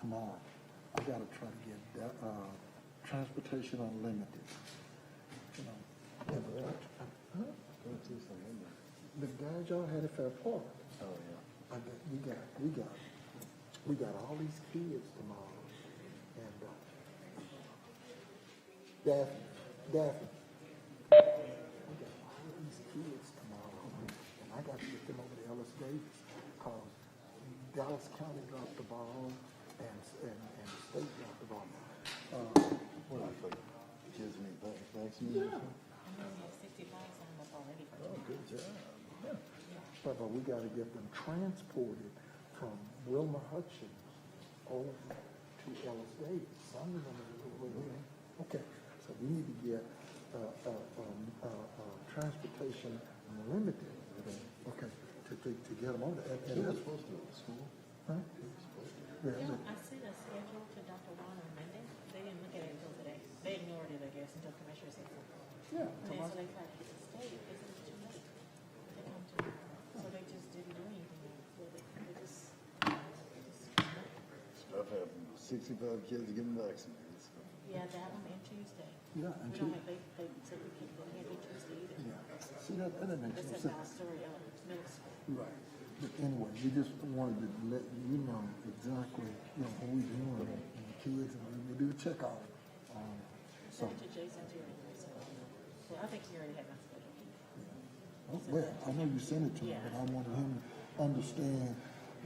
Tomorrow, I gotta try to get that, transportation unlimited. You know, the guys y'all had at Fair Park. Oh, yeah. We got all these kids tomorrow, and, Daphne, we got all these kids tomorrow, and I got to get them over to Ellis Davis, cause Dallas County dropped the ball, and state dropped the ball. What I think, kids need vaccinated? Yeah. Oh, good job. Yeah. But we gotta get them transported from Wilma Hutchins over to Ellis Davis. Some of them are, okay, so we need to get, transportation unlimited, okay, to get them over there. And they're supposed to go to school. Huh? Yeah, I sent a schedule to Dr. Warren on Monday. They didn't look at it until today. They ignored it, I guess, until Commissioner said something. Yeah. And then so they tried to get the state, because it was too late. They come to, so they just didn't do anything. They just. Stuff happened. 65 kids getting vaccinated. So. Yeah, that one and Tuesday. Yeah, and We don't have, they said we can't do Tuesday either. Yeah. See, that makes no That's sense. at Story Middle School. Right. But anyway, we just wanted to let you know exactly, what we're doing and the kids, and we do a checkout. So, Send it to Jason too. So I think he already had my schedule. well, I know you sent it to him, but I wanted him to understand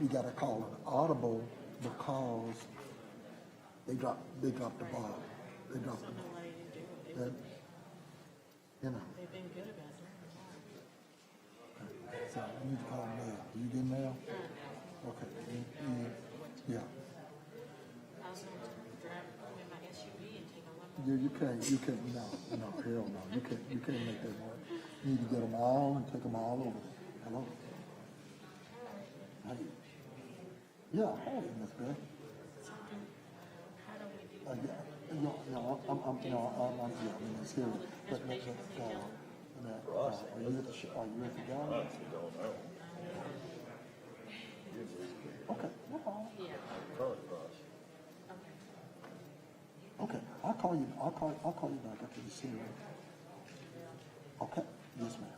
we gotta call it audible because they dropped the ball. They dropped the ball. That, They've been good about it. So you need to call mail. Do you get mail? Okay. Yeah. I was going to drive in my SUV and take a look. Yeah, you can't, no, hell no. You can't make that work. You need to get them all and take them all over there. Hello? Hey. Yeah, hey, Miss Beth. It's here. But, are you at the job? Okay, no problem. Okay, I'll call you back after the hearing. Okay, yes, ma'am.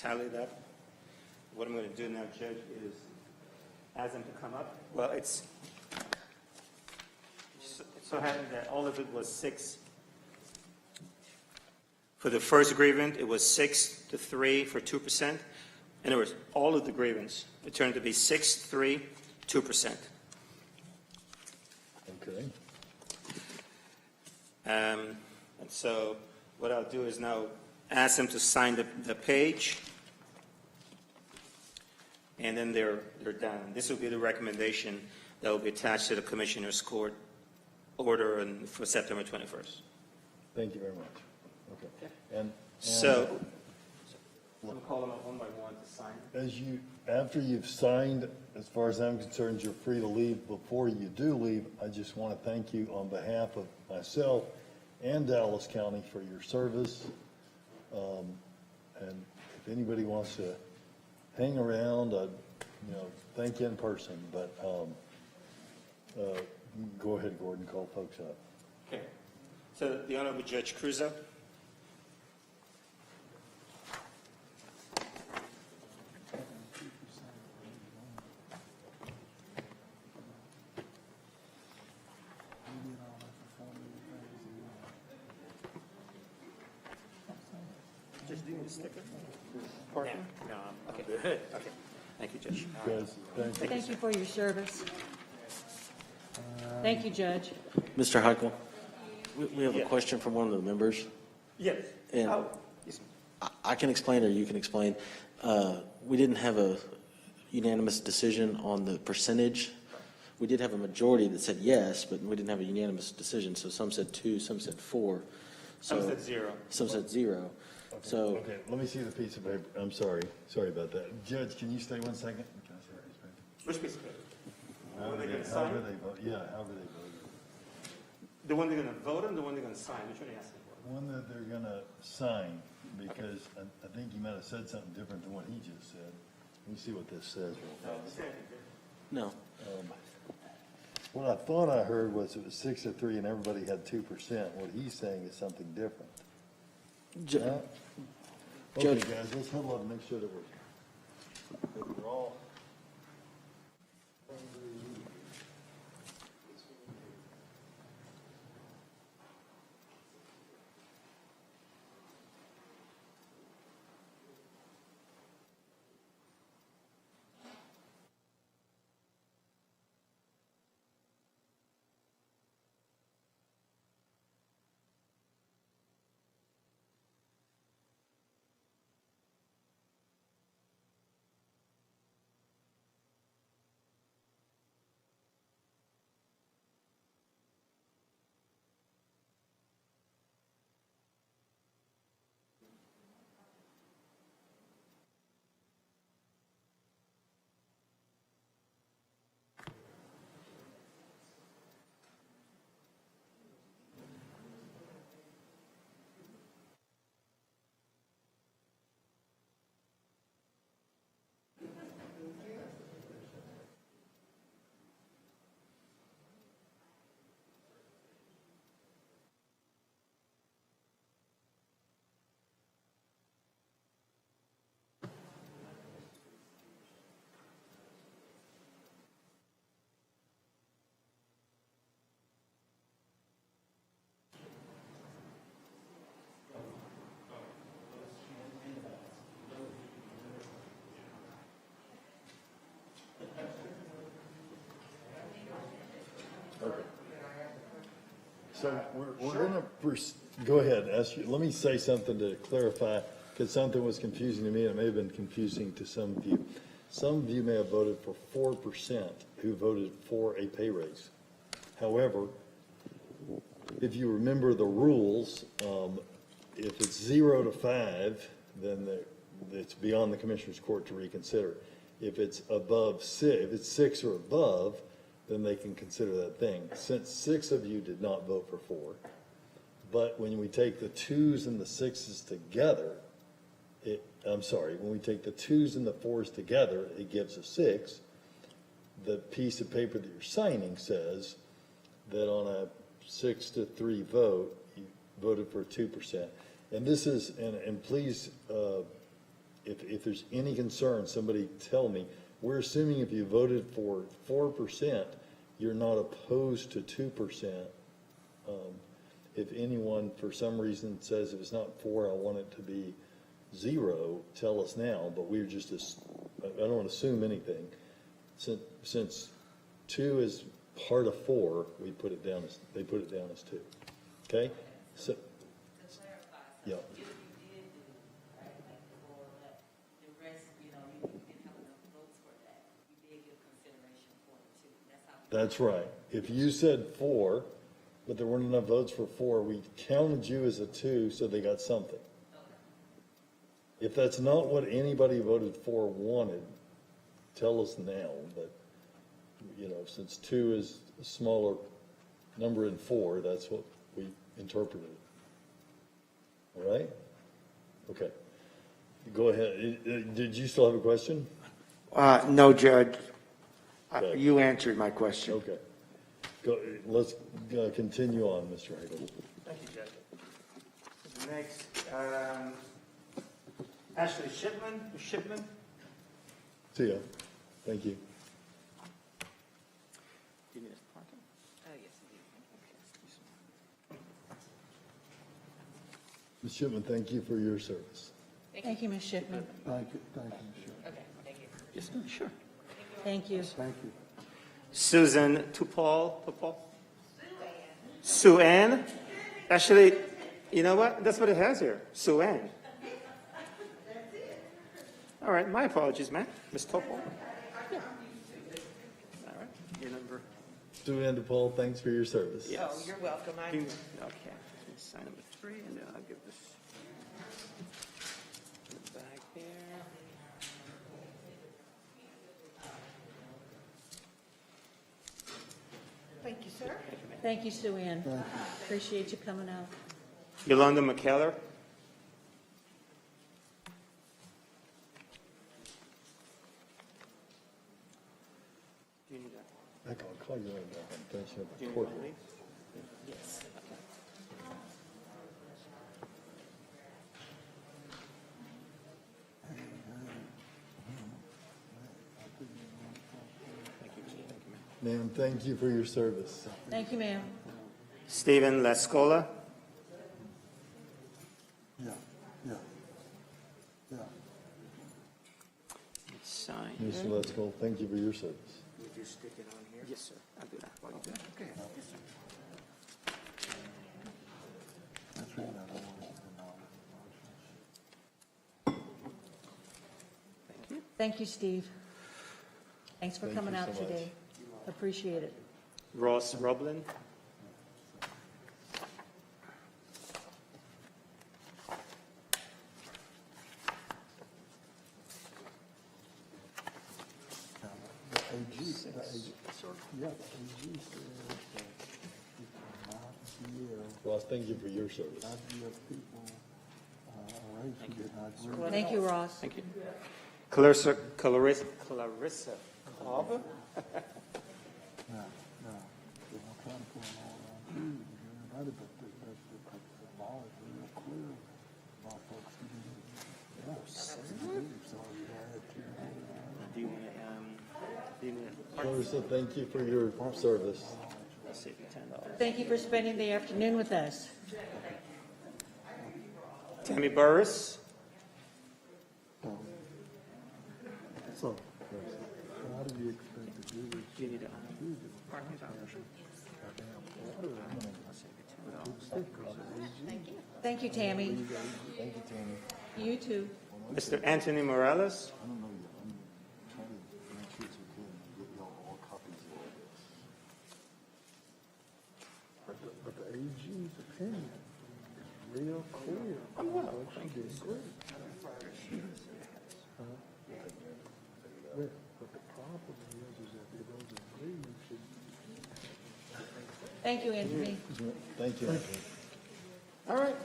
tallied up. What I'm going to do now, Judge, is ask them to come up. Well, it's so happened that all of it was 6. For the first grievance, it was 6-3 for 2%. And it was all of the grievance. It turned to be 6-3, 2%. Okay. And so what I'll do is now ask them to sign the page. And then they're done. This will be the recommendation that will be attached to the Commissioner's Court order for September 21st. Thank you very much. Okay. And so we'll call them out one by one to sign. After you've signed, as far as I'm concerned, you're free to leave. Before you do leave, I just want to thank you on behalf of myself and Dallas County for your service. And if anybody wants to hang around, I'd, thank you in person. But go ahead, Gordon, call folks up. Okay. So the Honorable Judge Cruzo. Just do you need a sticker? Partner? No, I'm okay. Good. Okay. Thank you, Judge. Guys, Thank you for your service. Thank you, Judge. Mr. Heichel, we have a question from one of the members. Yes. And I can explain or you can explain. We didn't have a unanimous decision on the percentage. We did have a majority that said yes, but we didn't have a unanimous decision. So some said 2, some said 4. Some said 0. Some said 0. Okay. So Okay, let me see the piece of paper. I'm sorry. Sorry about that. Judge, can you stay 1 second? Which piece of paper? How they do going to sign? they vote? Yeah, how do they vote? The one they're going to vote on, the one they're going to sign? Which one are you asking for? One that they're going to sign, because I think you might have said something different than what he just said. Let me see what this says real fast. no. What I thought I heard was it was 6-3 and everybody had 2%. What he's saying is something different. Okay, Judge. guys, let's hold on and make sure that we're all. Okay. So we're going to, go ahead, let me say something to clarify, because something was confusing to me, and it may have been confusing to some of you. Some of you may have voted for 4% who voted for a pay raise. However, if you remember the rules, if it's 0 to 5, then it's beyond the Commissioner's Court to reconsider. If it's above 6, if it's 6 or above, then they can consider that thing. Since 6 of you did not vote for 4, but when we take the 2s and the 6s together, when we take the 2s and the 4s together, it gives a 6. The piece of paper that you're signing says that on a 6-3 vote, you voted for 2%. And this is, and please if there's any concern, somebody tell me. We're assuming if you voted for 4%, you're not opposed to 2%. If anyone, for some reason, says if it's not 4, I want it to be 0, tell us now, but we're just, I don't want to assume anything. Since 2 is part of 4, they put it down as 2. Okay? So, yeah. That's right. If you said 4, but there weren't enough votes for 4, we counted you as a 2, so they got something. If that's not what anybody voted for wanted, tell us now. But, you know, since 2 is a smaller number than 4, that's what we interpreted. All right? Okay. Go ahead. Did you still have a question? No, Judge. Okay. You answered my question. Okay. Let's continue on, Mr. Hagel. Thank you, Judge. Next, Ashley Shipman. See ya. Thank you. Do you need us parking? Oh, yes. Ms. Shipman, thank you for your service. Thank you, Ms. Shipman. Thank you, Ms. Shipman. Okay, thank you. Yes, sure. Thank you. Thank you. Susan Tupol. Sue Ann. Actually, you know what? That's what it has here. Sue Ann. All right, my apologies, man. Ms. Topol. Yeah. All right, your number. Sue Ann DePaul, thanks for your service. Yes. Oh, you're welcome. Okay. Sign number 3, and then I'll give this back here. Thank you, sir. Thank you, Sue Ann. Appreciate you coming out. Yolanda McKellar. Do you need that? I'll call you in back and finish up Do you the need court. one of these? Yes. Ma'am, thank you for your service. Thank you, ma'am. Stephen Lascola. Yeah. Sign. Mr. Lesko, thank you for your service. Would you stick it on here? Yes, sir. I'll do that while you do that. Okay. Thank you, Steve. Thanks for Thank coming you out so much. today. Appreciate it. Ross Roblin. Ross, thank you for your service. Thank you, Ross. Thank you. Clarissa Cobb. Clarissa, thank you for your service. I'll save you $10. Thank you for spending the afternoon with us. Tammy Burris. So, how do you expect to do this? Do you need a parking voucher? Thank you, Tammy. Thank you, Tammy. You too. Mr. Anthony Morales. I don't know you. I'm trying to make sure it's okay and get y'all all copies of all this. But the AG's opinion is real clear. Oh, well, thank you. But the problem is that it doesn't agree, you should. Thank you, Anthony. Thank you, Anthony. All right.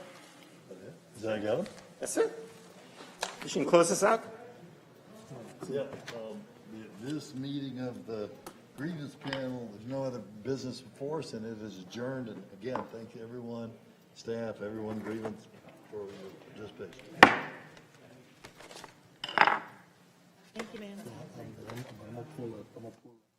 Is that got him? That's it. You can close this out. Yep. This meeting of the grievance panel, there's no other business before us, and it is adjourned. And again, thank you, everyone, staff, everyone, grievance, for your participation. Thank you, ma'am. I'm gonna pull up.